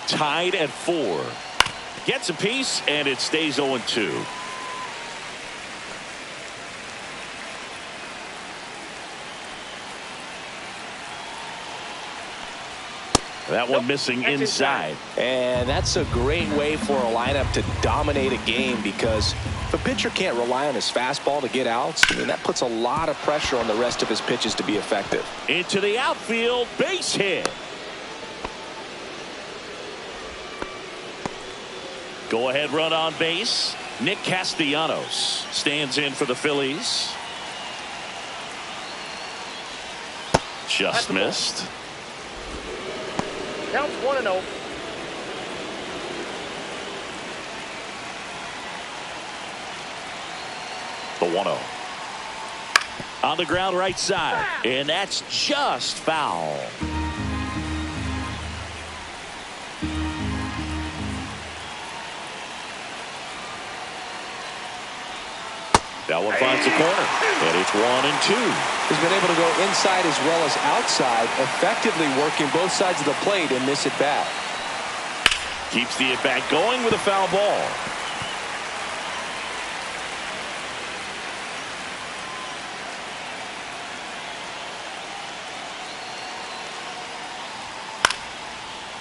Tied at 4. Gets a piece, and it stays 0-2. That one missing inside. And that's a great way for a lineup to dominate a game, because if a pitcher can't rely on his fastball to get outs, I mean, that puts a lot of pressure on the rest of his pitches to be effective. Into the outfield, base hit. Go ahead run on base. Nick Castellanos stands in for the Phillies. Just missed. Counts 1-0. The 1-0. On the ground right side. And that's just foul. That one finds the corner, and it's 1-2. He's been able to go inside as well as outside, effectively working both sides of the plate in this at-bat. Keeps the at-bat going with a foul ball.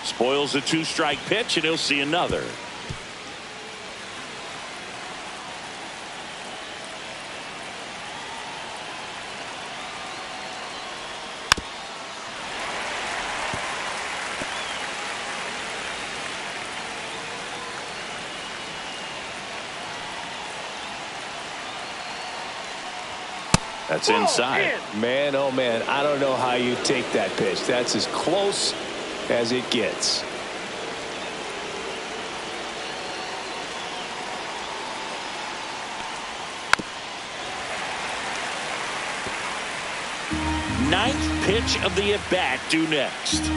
Spoils a 2-strike pitch, and he'll see another. That's inside. Man, oh man, I don't know how you take that pitch. That's as close as it gets. Ninth pitch of the at-bat due next.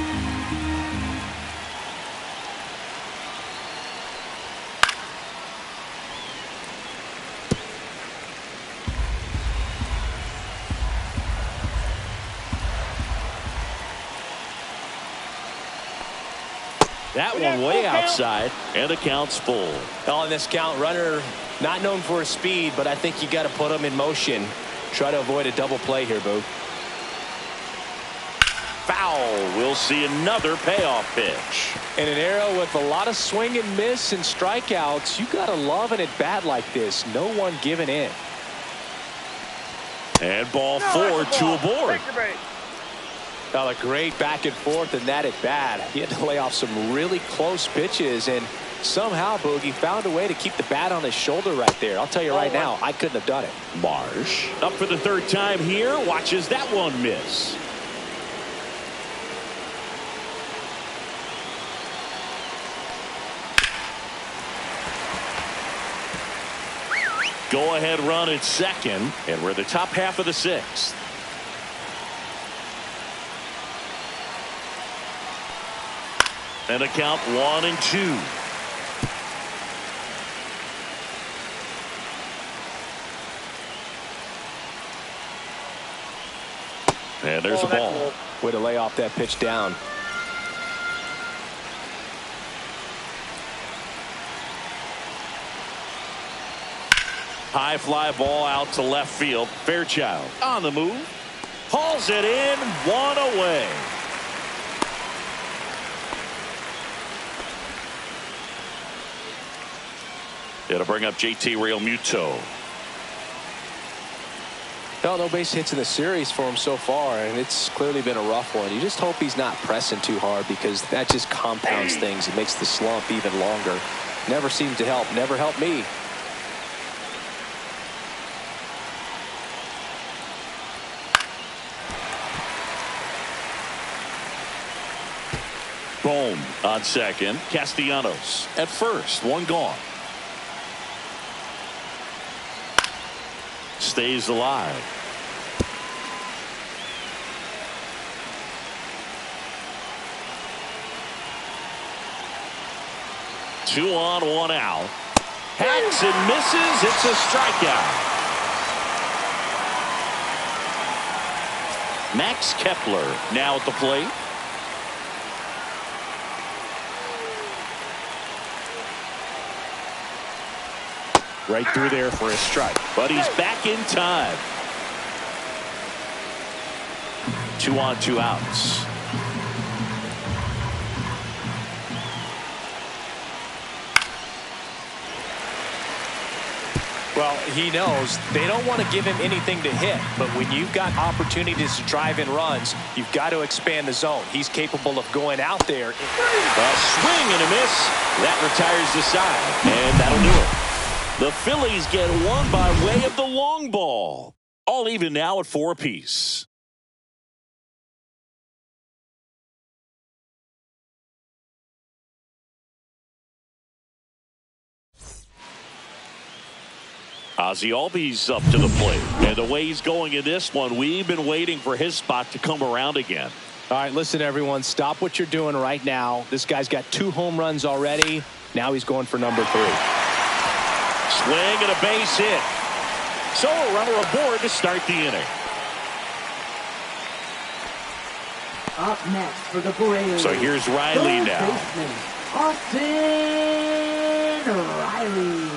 That one way outside, and the count's full. On this count, runner not known for his speed, but I think you got to put him in motion. Try to avoid a double play here, Boo. Foul. We'll see another payoff pitch. In an era with a lot of swing and miss and strikeouts, you got to love an at-bat like this. No one giving in. And ball 4, 2 aboard. Now a great back and forth in that at bat. He had to lay off some really close pitches, and somehow Boogie found a way to keep the bat on his shoulder right there. I'll tell you right now, I couldn't have done it. Marsh up for the third time here, watches that one miss. Go ahead run at second, and we're the top half of the 6th. And a count 1-2. And there's a ball. Way to lay off that pitch down. High fly ball out to left field. Fairchild on the move. Hauls it in, 1 away. It'll bring up JT Realmuto. No base hits in the series for him so far, and it's clearly been a rough one. You just hope he's not pressing too hard, because that just compounds things. It makes the slump even longer. Never seemed to help. Never helped me. Bohm on second. Castellanos at first. One gone. Stays alive. Two on, one out. Hacks and misses. It's a strikeout. Max Kepler now at the plate. Right through there for a strike. But he's back in time. 2 on, 2 outs. Well, he knows they don't want to give him anything to hit, but when you've got opportunities to drive in runs, you've got to expand the zone. He's capable of going out there. A swing and a miss. That retires the side, and that'll do it. The Phillies get one by way of the long ball. All even now at 4 apiece. Ozzie Albies up to the plate. And the way he's going in this one, we've been waiting for his spot to come around again. All right, listen, everyone. Stop what you're doing right now. This guy's got 2 home runs already. Now he's going for number 3. Swing and a base hit. So a runner aboard to start the inning. Up next for the Braves. So here's Riley third now. baseman, Austin Riley.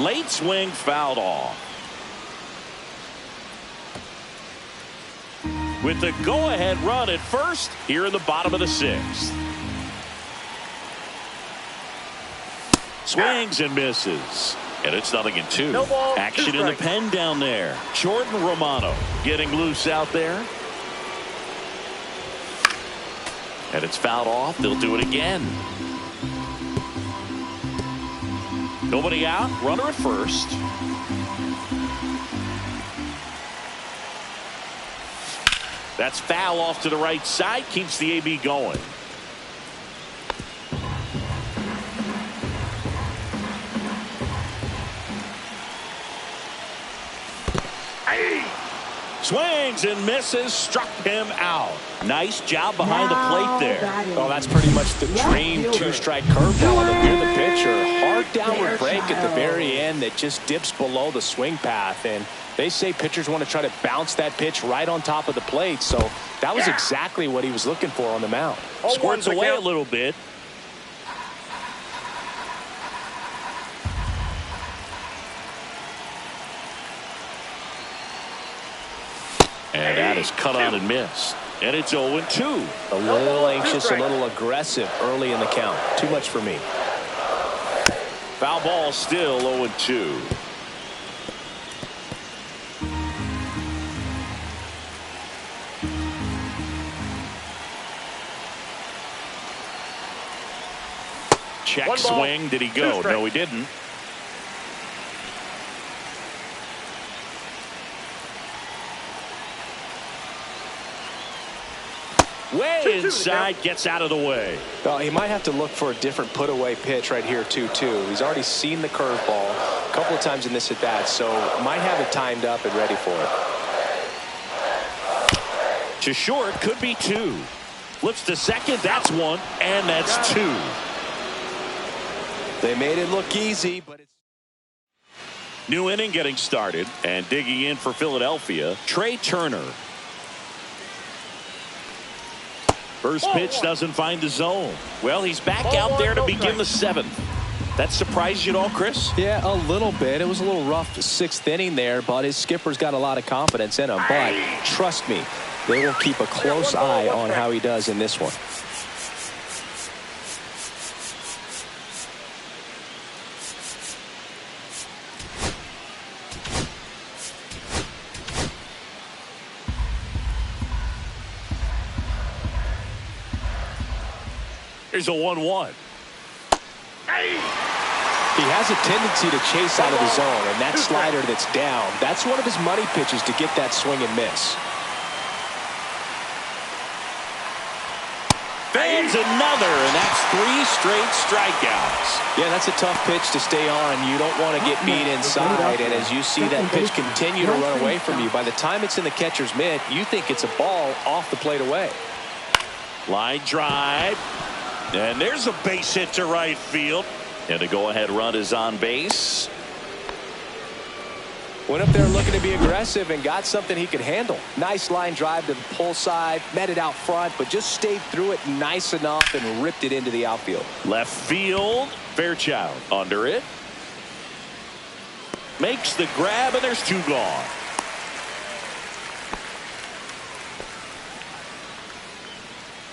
Late swing fouled off. With the go-ahead run at first here in the bottom of the 6th. Swings and misses. And it's 0-2. No ball, Action in the pen down there. Jordan Romano getting loose out there. And it's fouled off. They'll do it again. Nobody out. Runner at first. That's foul off to the right side. Keeps the AB going. Swings and misses. Struck him out. Nice job behind the plate there. Oh, that's pretty much the dream 2-strike curveball. If you're the pitcher, hard downward break at the very end that just dips below the swing path. And they say pitchers want to try to bounce that pitch right on top of the plate. So that was exactly what he was looking for on the mound. Squirts away a little bit. And that is cut on and missed. And it's 0-2. A little anxious, a little aggressive early in the count. Too much for me. Foul ball still 0-2. Check swing. Did he go? No, he didn't. Way inside, gets out of the way. Well, he might have to look for a different put-away pitch right here, 2-2. He's already seen the curveball a couple of times in this at-bat, so might have it timed up and ready for it. To short, could be 2. Flips to second, that's 1, and that's 2. They made it look easy, but it's... New inning getting started, and digging in for Philadelphia, Trey Turner. First pitch doesn't find the zone. Well, he's back out there to begin the 7th. That surprised you at all, Chris? Yeah, a little bit. It was a little rough 6th inning there, but his skipper's got a lot of confidence in him. But trust me, they will keep a close eye on how he does in this one. Here's a 1-1. He has a tendency to chase out of the zone, and that slider that's down, that's one of his money pitches to get that swing and miss. Fans another, and that's 3 straight strikeouts. Yeah, that's a tough pitch to stay on. You don't want to get beat inside, and as you see that pitch continue to run away from you, by the time it's in the catcher's mitt, you think it's a ball off the plate away. Line drive, and there's a base hit to right field. And the go-ahead run is on base. Went up there looking to be aggressive and got something he could handle. Nice line drive to the pull side, met it out front, but just stayed through it nice enough and ripped it into the outfield. Left field, Fairchild under it. Makes the grab, and there's 2 gone.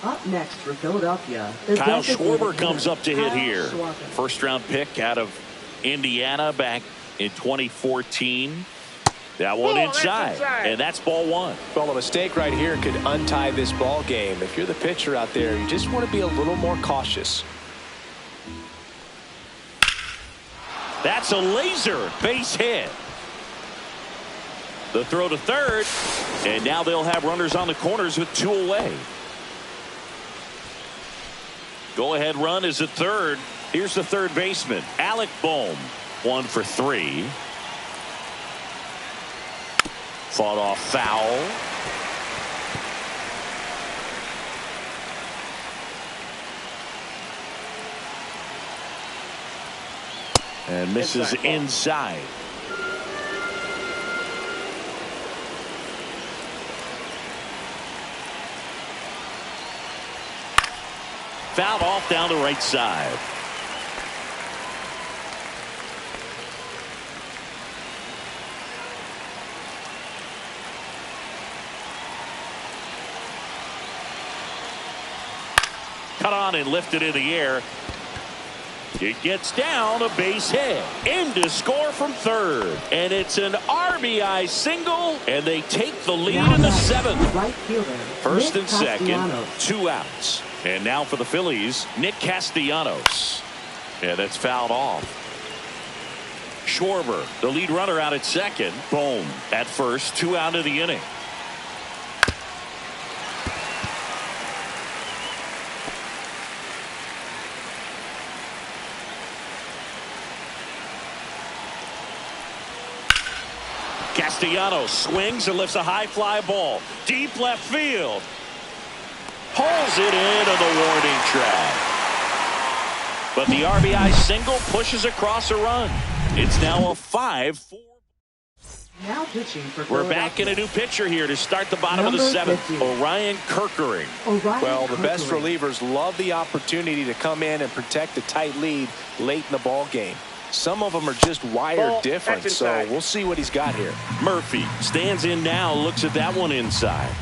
Up next for Philadelphia is Kyle designated Schwarber comes up to hit Kyle here. Schwarber. First-round pick out of Indiana back in 2014. That one inside, and that's ball 1. Well, a mistake right here could untie this ball game. If you're the pitcher out there, you just want to be a little more cautious. That's a laser base hit. The throw to third, and now they'll have runners on the corners with 2 away. Go-ahead run is at third. Here's the third baseman, Alec Bohm. 1 for 3. Fought off foul. And misses inside. Fouled off down the right side. Cut on and lifted in the air. It gets down, a base hit. In to score from third. And it's an RBI single, and they take the lead in the 7th. Right fielder, First Nick and second, Castellanos. 2 outs. And now for the Phillies, Nick Castellanos. And that's fouled off. Schwarber, the lead runner, out at second. Bohm at first, 2 out of the inning. Castellanos swings and lifts a high fly ball. Deep left field. Pulls it into the warning track. But the RBI single pushes across a run. It's now a 5-4. Now pitching for We're back in a new pitcher here to start the bottom of the Number 7th. 50. Orion Kirkering. Well, the best Kirkering. relievers love the opportunity to come in and protect a tight lead late in the ball game. Some of them are just wired Ball, different, that's so inside. we'll see what he's got here. Murphy stands in now, looks at that one inside.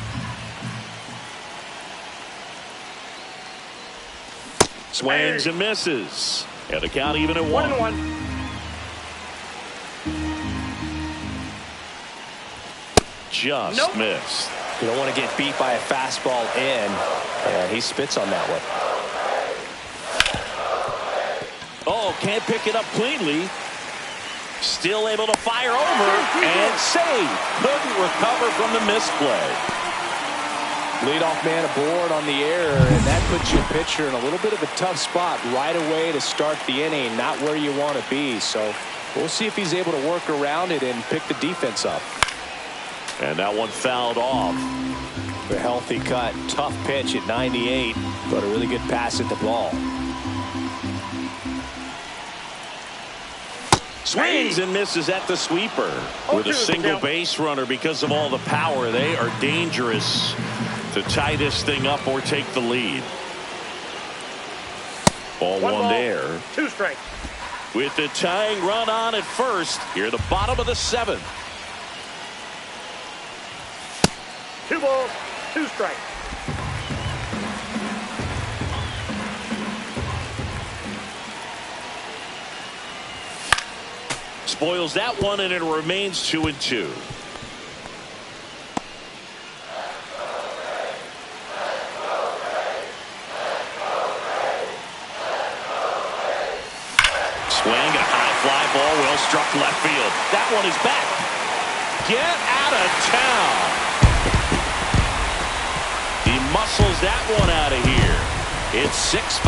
Swings and misses. And the count even at 1. 1-1. Just Nope. missed. You don't want to get beat by a fastball in, and he spits on that one. Oh, can't pick it up cleanly. Still able to fire over and save. Couldn't recover from the misplay. Leadoff man aboard on the error, and that puts your pitcher in a little bit of a tough spot right away to start the inning. Not where you want to be. So we'll see if he's able to work around it and pick the defense up. And that one fouled off. A healthy cut. Tough pitch at 98, but a really good pass at the ball. Swings and misses at the sweeper. With a single base runner, because of all the power, they are dangerous to tie this thing up or take the lead. Ball one there. 2 strikes. With the tying run on at first, here at the bottom of the 7th. 2 balls, 2 strikes. Spoils that one, and it remains 2-2. Swing and a high fly ball, well struck left field. That one is back. Get out of town. He muscles that one out of here. It's 6-5.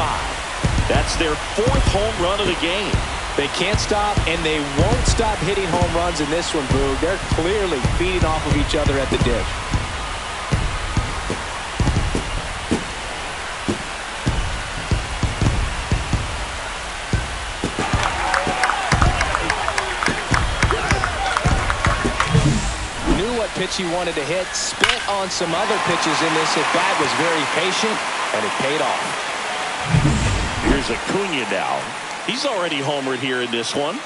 That's their 4th home run of the game. They can't stop, and they won't stop hitting home runs in this one, Boog. They're clearly feeding off of each other at the dish. Knew what pitch he wanted to hit, spent on some other pitches in this at-bat, was very patient, and it paid off. Here's Acuna now. He's already homered here in this one.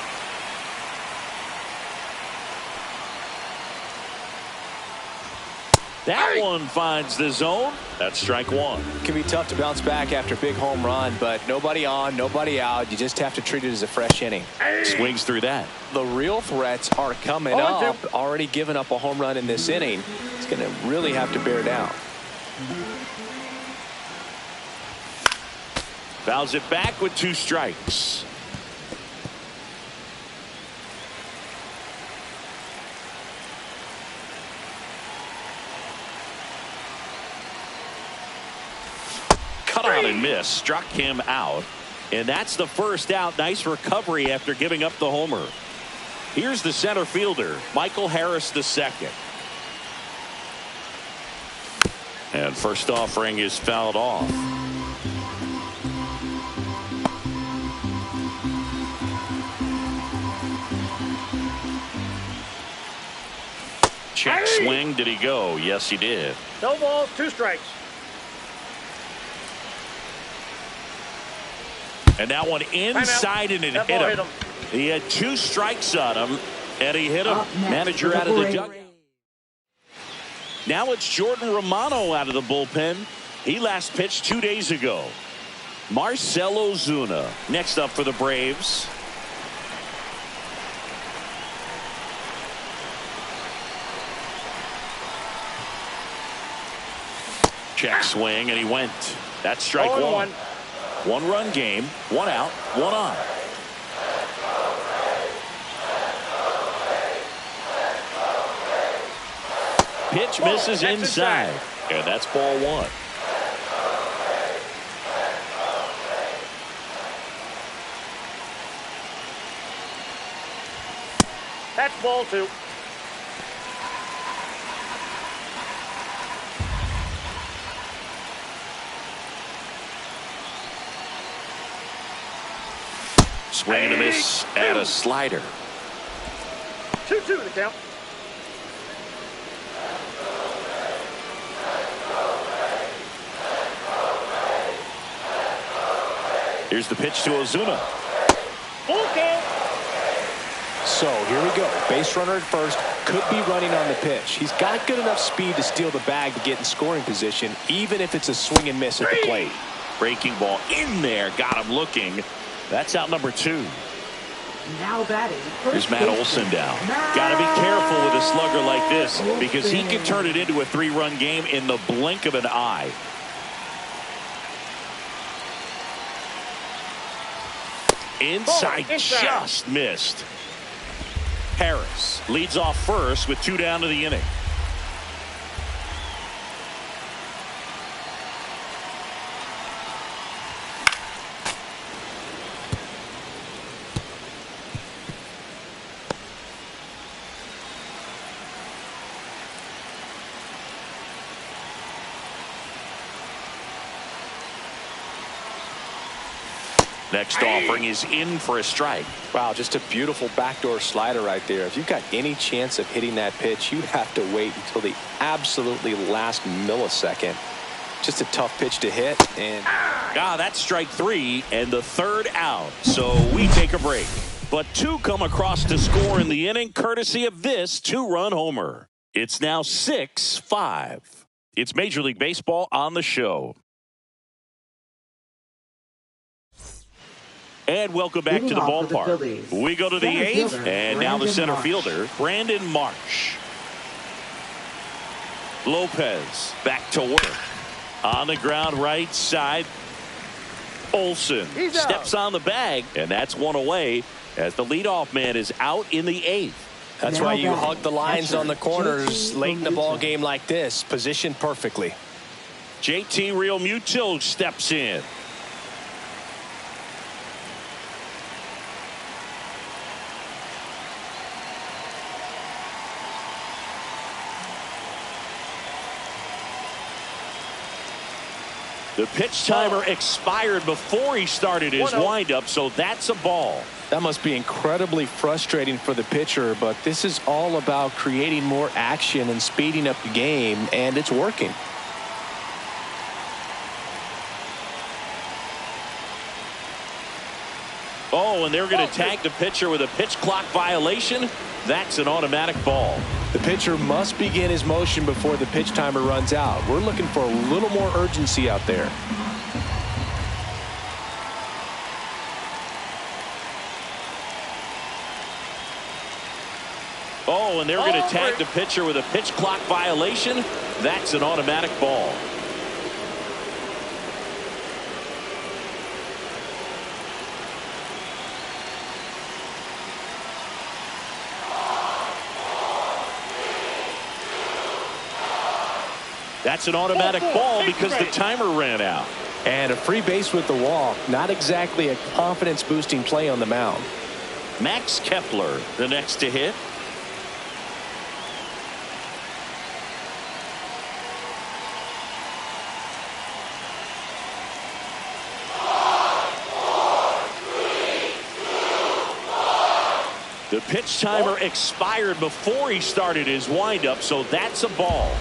That one finds the zone. That's strike one. It can be tough to bounce back after a big home run, but nobody on, nobody out. You just have to treat it as a fresh inning. Swings through that. The real threats are coming up. Already given up a home run in this inning. It's going to really have to bear down. Fouls it back with 2 strikes. Cut on and miss. Struck him out. And that's the first out. Nice recovery after giving up the homer. Here's the center fielder, Michael Harris II. And first offering is fouled off. Check swing. Did he go? Yes, he did. No balls, 2 strikes. And that one inside and it hit him. He had 2 strikes on him, and he hit him. Manager out of the dugout. Now it's Jordan Romano out of the bullpen. He last pitched 2 days ago. Marcell Ozuna next up for the Braves. Check swing, and he went. That's strike one. 1-run game, 1 out, 1 on. Pitch misses inside, and that's ball 1. That's ball 2. Swing and a miss at a slider. 2-2 the count. Here's the pitch to Ozuna. Okay. So here we go. Base runner at first. Could be running on the pitch. He's got good enough speed to steal the bag to get in scoring position, even if it's a swing and miss at the plate. Breaking ball in there. Got him looking. That's out number 2. Now batting. Here's Matt Olson down. Got to be careful with a slugger like this because he can turn it into a 3-run game in the blink of an eye. Inside, just missed. Harris leads off first with 2 down to the inning. Next offering is in for a strike. Wow, just a beautiful backdoor slider right there. If you've got any chance of hitting that pitch, you have to wait until the absolutely last millisecond. Just a tough pitch to hit. And that's strike 3 and the 3rd out. So we take a break. But 2 come across to score in the inning, courtesy of this 2-run homer. It's now 6-5. It's Major League Baseball on the show. And welcome back to the ballpark. We go to the 8th, and now the center fielder, Brandon Marsh. Lopez back to work. On the ground right side. Olsen He's out. steps on the bag, and that's one away as the leadoff man is out in the 8th. That's why you hug the lines on the corners late in the ball game like this, positioned perfectly. JT Realmuto steps in. The pitch timer expired before he started his windup, so that's a ball. That must be incredibly frustrating for the pitcher, but this is all about creating more action and speeding up the game, and it's working. Oh, and they're going to tag the pitcher with a pitch clock violation. That's an automatic ball. The pitcher must begin his motion before the pitch timer runs out. We're looking for a little more urgency out there. Oh, and they're going to tag the pitcher with a pitch clock violation. That's an automatic ball. That's an automatic ball because the timer ran out. And a free base with the walk. Not exactly a confidence-boosting play on the mound. Max Kepler, the next to hit. The pitch timer expired before he started his windup, so that's a ball.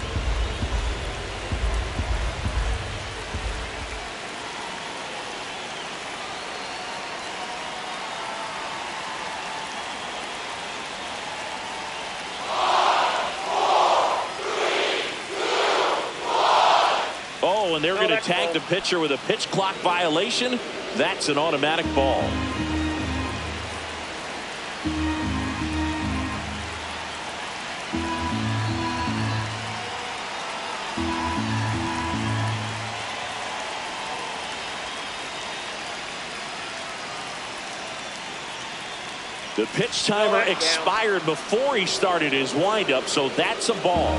And they're going to tag the pitcher with a pitch clock violation. That's an automatic ball. The pitch timer expired before he started his windup, so that's a ball.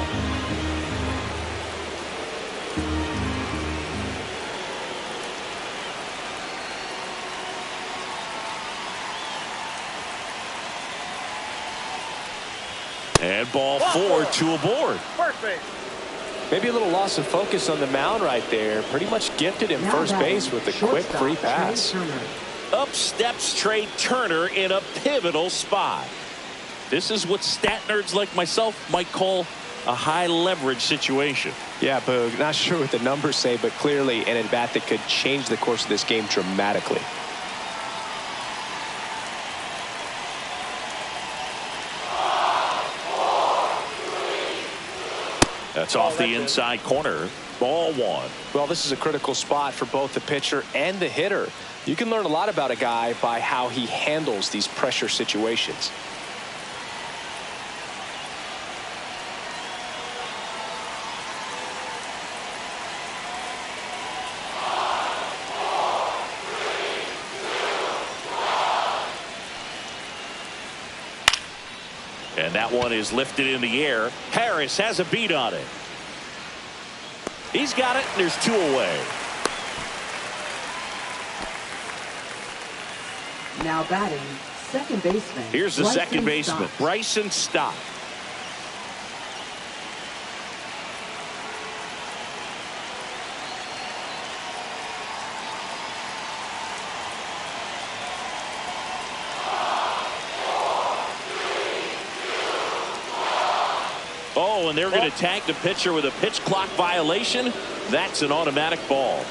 And ball 4, 2 aboard. First base. Maybe a little loss of focus on the mound right there. Pretty much gifted him first base with a quick free pass. Up steps Trey Turner in a pivotal spot. This is what stat nerds like myself might call a high leverage situation. Yeah, Boog, not sure what the numbers say, but clearly an at-bat that could change the course of this game dramatically. That's off the inside corner. Ball 1. Well, this is a critical spot for both the pitcher and the hitter. You can learn a lot about a guy by how he handles these pressure situations. And that one is lifted in the air. Harris has a beat on it. He's got it, and there's 2 away. Now batting, second baseman. Here's the second baseman, Bryson Stott. Oh, and they're going to tag the pitcher with a pitch clock violation. That's an automatic ball.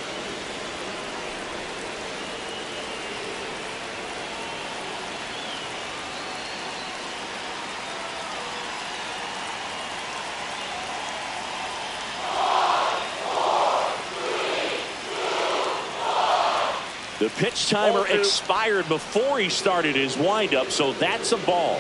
The pitch timer expired before he started his windup, so that's a ball.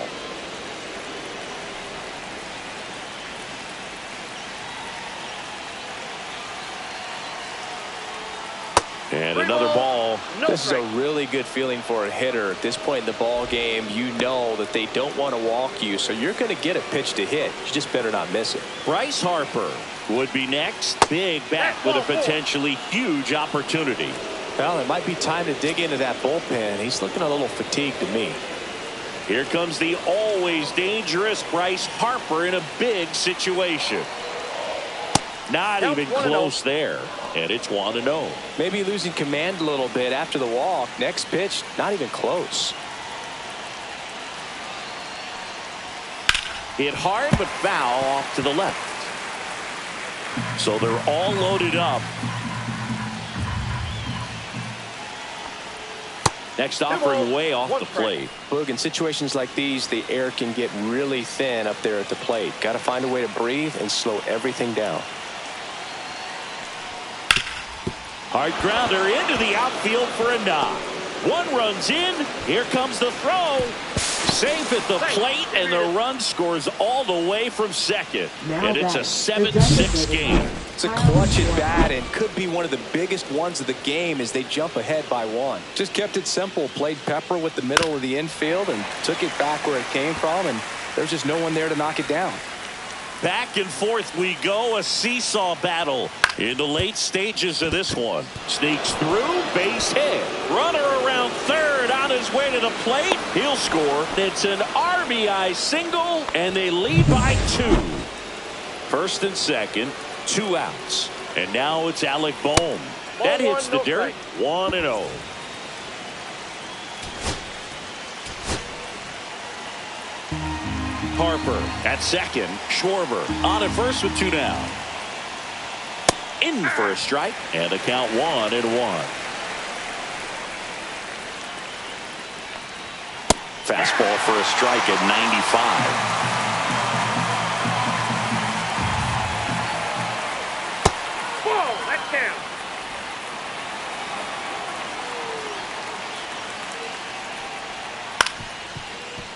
And another ball No This is a strike. really good feeling for a hitter. At this point in the ball game, you know that they don't want to walk you, so you're going to get a pitch to hit. You just better not miss it. Bryce Harper would be next. Big bat with a potentially huge opportunity. Well, it might be time to dig into that bullpen. He's looking a little fatigued to me. Here comes the always dangerous Bryce Harper in a big situation. Not even close there. And it's 1-0. Maybe losing command a little bit after the walk. Next pitch, not even close. Hit hard but foul off to the left. So they're all loaded up. Next offering way off the plate. Boog, in situations like these, the air can get really thin up there at the plate. Got to find a way to breathe and slow everything down. Hard grounder into the outfield for a knock. One runs in. Here comes the throw. Safe at the plate, and the run scores all the way from second. And it's a 7-6 game. It's a clutch at bat and could be one of the biggest ones of the game as they jump ahead by one. Just kept it simple. Played Pepper with the middle of the infield and took it back where it came from, and there's just no one there to knock it down. Back and forth we go, a seesaw battle in the late stages of this one. Sneaks through, base hit. Runner around third on his way to the plate. He'll score. It's an RBI single, and they lead by 2. First and second, 2 outs. And now it's Alec Bohm. That hits the dirt. 1-0. Harper at second. Schwarber on at first with 2 down. In for a strike, and a count 1-1. Fastball for a strike at 95. Whoa, that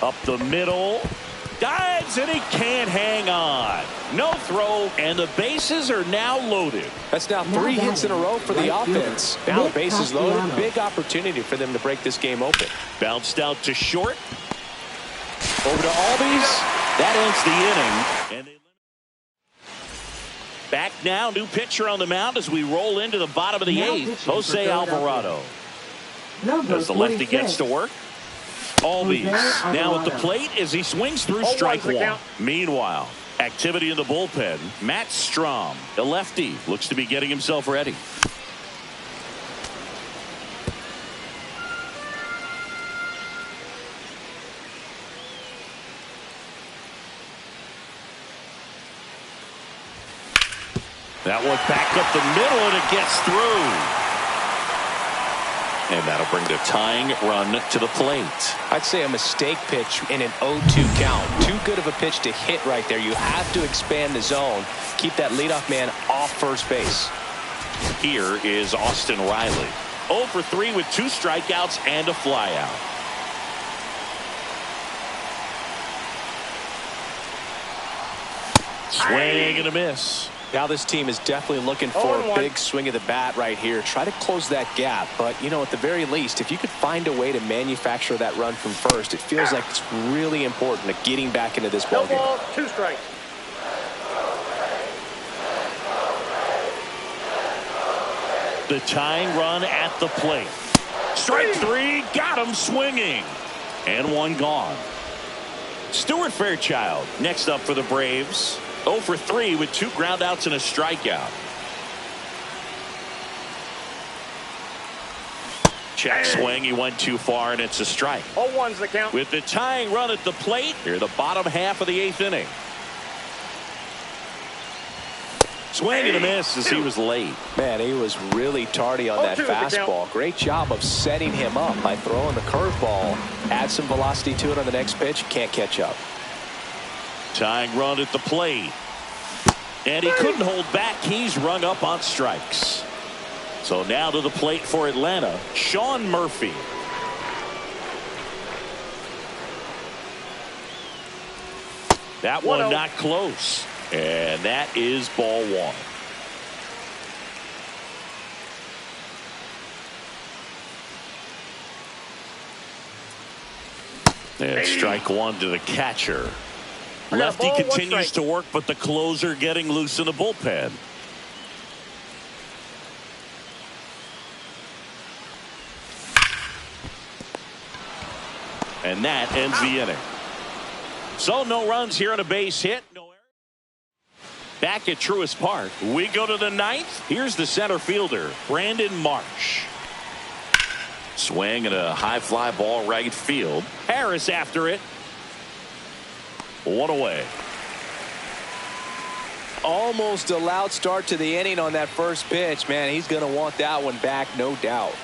count. Up the middle. Dives, and he can't hang on. No throw, and the bases are now loaded. That's now 3 hits in a row for the offense. Now the bases loaded. Big opportunity for them to break this game open. Bounced out to short. Over to Albies. That ends the inning. And back now, new pitcher on the mound as we roll into the bottom of the 8th. Jose Alvarado. As the lefty gets to work. Albies now at the plate as he swings through strike 1. Meanwhile, activity in the bullpen. Matt Strom, the lefty, looks to be getting himself ready. That one back up the middle, and it gets through. And that'll bring the tying run to the plate. I'd say a mistake pitch in an 0-2 count. Too good of a pitch to hit right there. You have to expand the zone. Keep that leadoff man off first base. Here is Austin Riley. 0 for 3 with 2 strikeouts and a flyout. Swing and a miss. Now this team is definitely looking for a big swing of the bat right here. Try to close that gap. But, you know, at the very least, if you could find a way to manufacture that run from first, it feels like it's really important to getting back into this ballgame. 2 strikes. The tying run at the plate. Strike 3, got him swinging. And 1 gone. Stuart Fairchild next up for the Braves. 0 for 3 with 2 groundouts and a strikeout. Check swing. He went too far, and it's a strike. 0-1's the count. With the tying run at the plate, here the bottom half of the 8th inning. Swing and a miss as he was late. Man, he was really tardy on that fastball. Great job of setting him up by throwing the curveball. Add some velocity to it on the next pitch. Can't catch up. Tying run at the plate. And he couldn't hold back. He's rung up on strikes. So now to the plate for Atlanta, Sean Murphy. That one not close. And that is ball 1. And strike one to the catcher. Lefty continues to work, but the closer getting loose in the bullpen. And that ends the inning. So no runs here on a base hit. No error. Back at Truist Park, we go to the ninth. Here's the center fielder, Brandon Marsh. Swing and a high fly ball right field. Harris after it. One away. Almost a loud start to the inning on that first pitch. Man, he's going to want that one back, no doubt.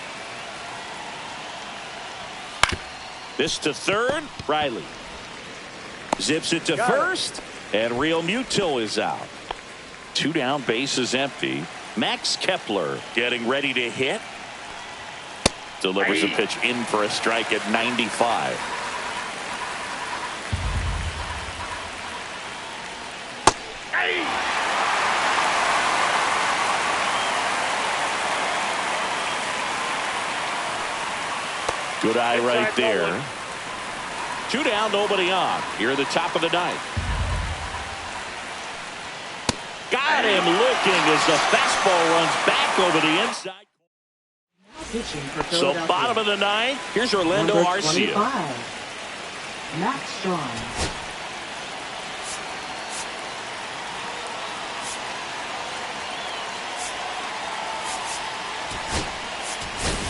This to third. Riley zips it to first, and Real Muto is out. 2 down, bases empty. Max Kepler getting ready to hit. Delivers a pitch in for a strike at 95. Good eye right there. 2 down, nobody on. Here at the top of the ninth. Got him looking as the fastball runs back over the inside. So bottom of the ninth. Here's Orlando Arcia. Max Strong.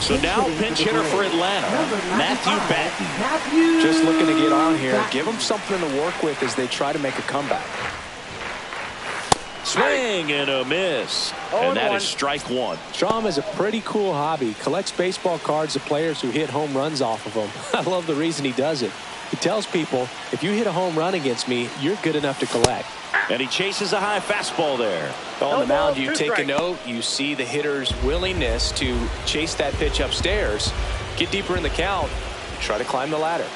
So now pinch hitter for Atlanta, Matthew Batten. Just looking to get on here. Give them something to work with as they try to make a comeback. Swing and a miss. And that is strike one. Strom has a pretty cool hobby. Collects baseball cards of players who hit home runs off of them. I love the reason he does it. He tells people, if you hit a home run against me, you're good enough to collect. And he chases a high fastball there. On the mound, you take a note. You see the hitter's willingness to chase that pitch upstairs, get deeper in the count, try to climb the ladder.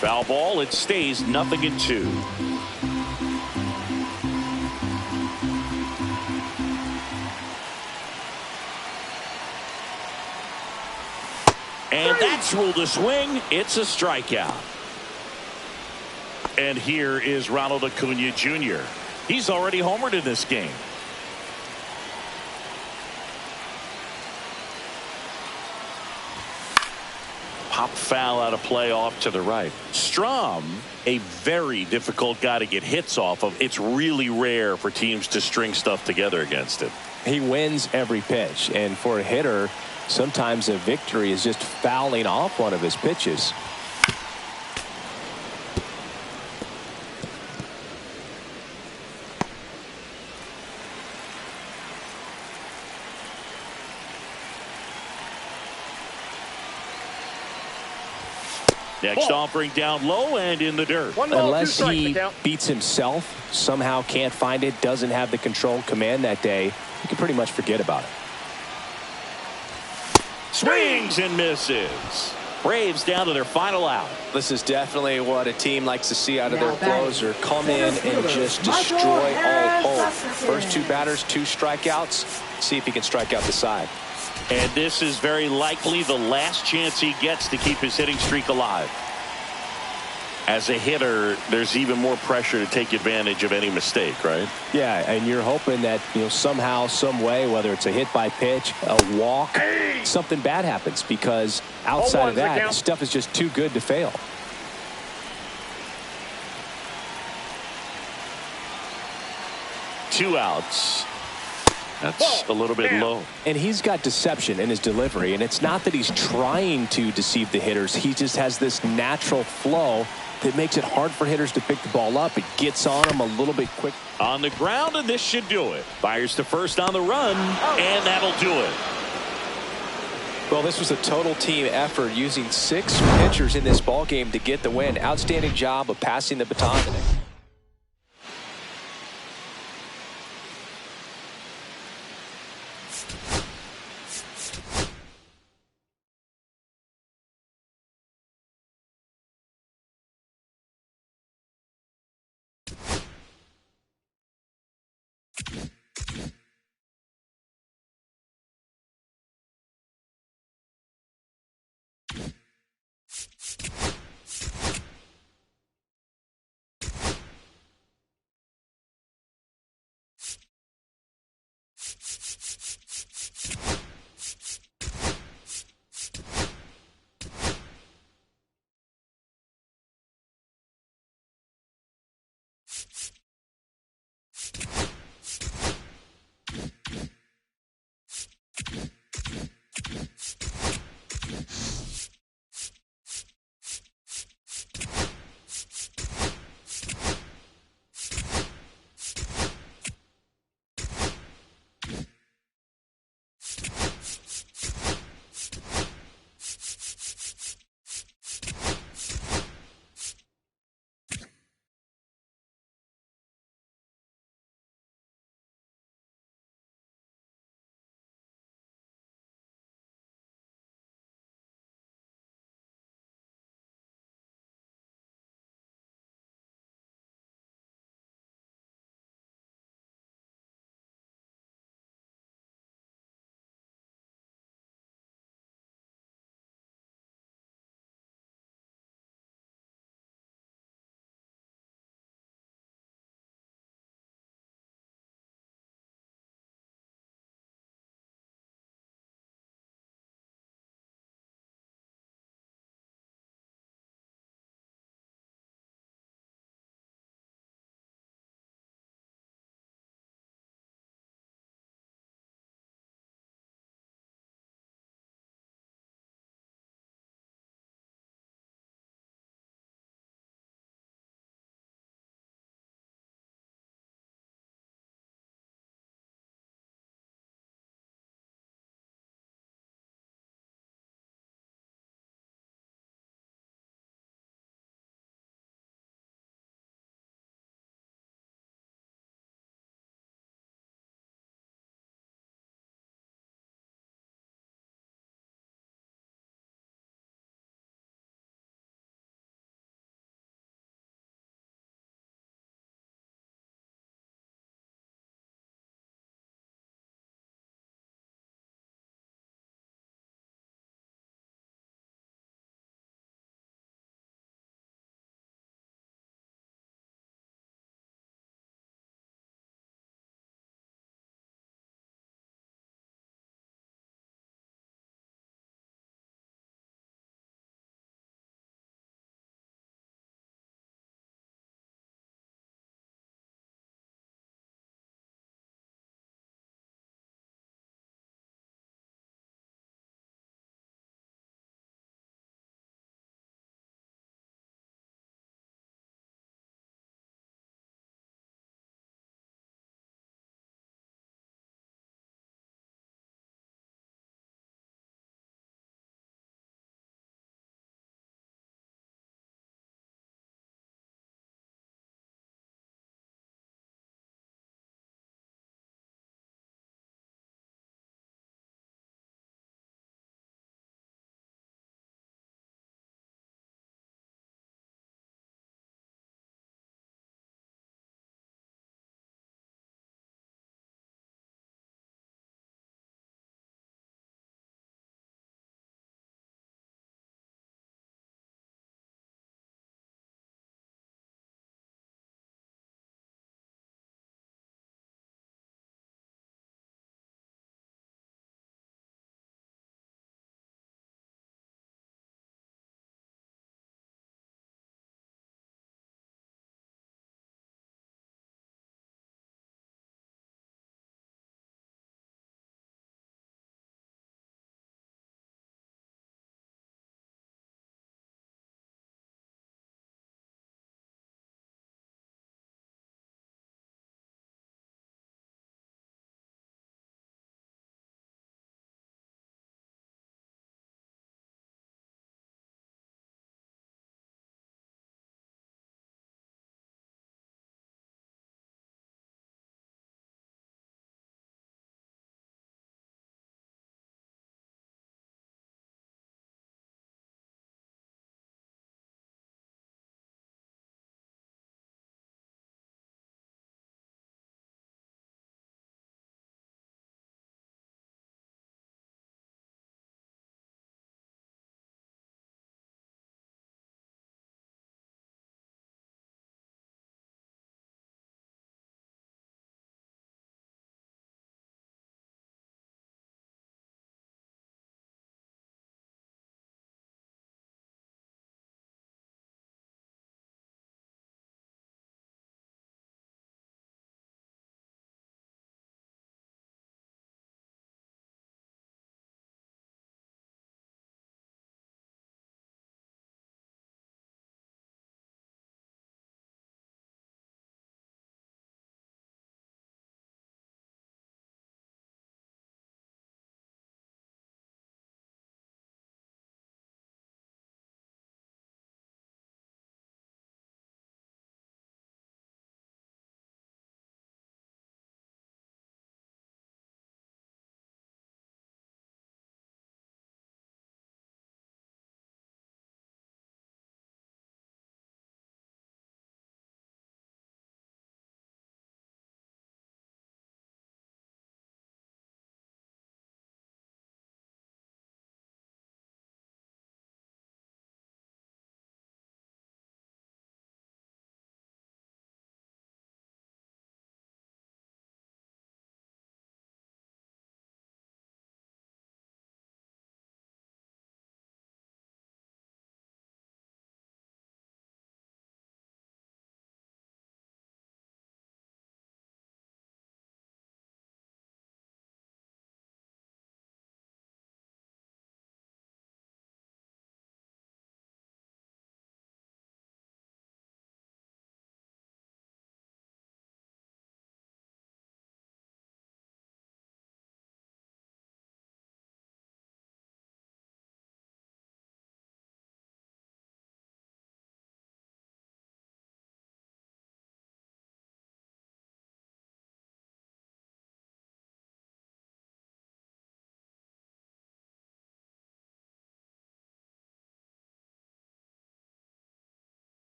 Foul ball. It stays 0-2. And that's ruled a swing. It's a strikeout. And here is Ronald Acuna Jr. He's already homered in this game. Pop foul out of play off to the right. Strom, a very difficult guy to get hits off of. It's really rare for teams to string stuff together against it. He wins every pitch, and for a hitter, sometimes a victory is just fouling off one of his pitches. Next offering down low and in the dirt. Unless he beats himself, somehow can't find it, doesn't have the control command that day, you can pretty much forget about it. Swings and misses. Braves down to their final out. This is definitely what a team likes to see out of their closer. Come in and just destroy all hope. First 2 batters, 2 strikeouts. See if he can strike out the side. And this is very likely the last chance he gets to keep his hitting streak alive. As a hitter, there's even more pressure to take advantage of any mistake, right? Yeah, and you're hoping that, somehow, some way, whether it's a hit by pitch, a walk, something bad happens, because outside of that, stuff is just too good to fail. Two outs. That's a little bit low. And he's got deception in his delivery, and it's not that he's trying to deceive the hitters. He just has this natural flow that makes it hard for hitters to pick the ball up. It gets on them a little bit quick. On the ground, and this should do it. Fires to first on the run, and that'll do it. Well, this was a total team effort, using 6 pitchers in this ball game to get the win. Outstanding job of passing the baton today.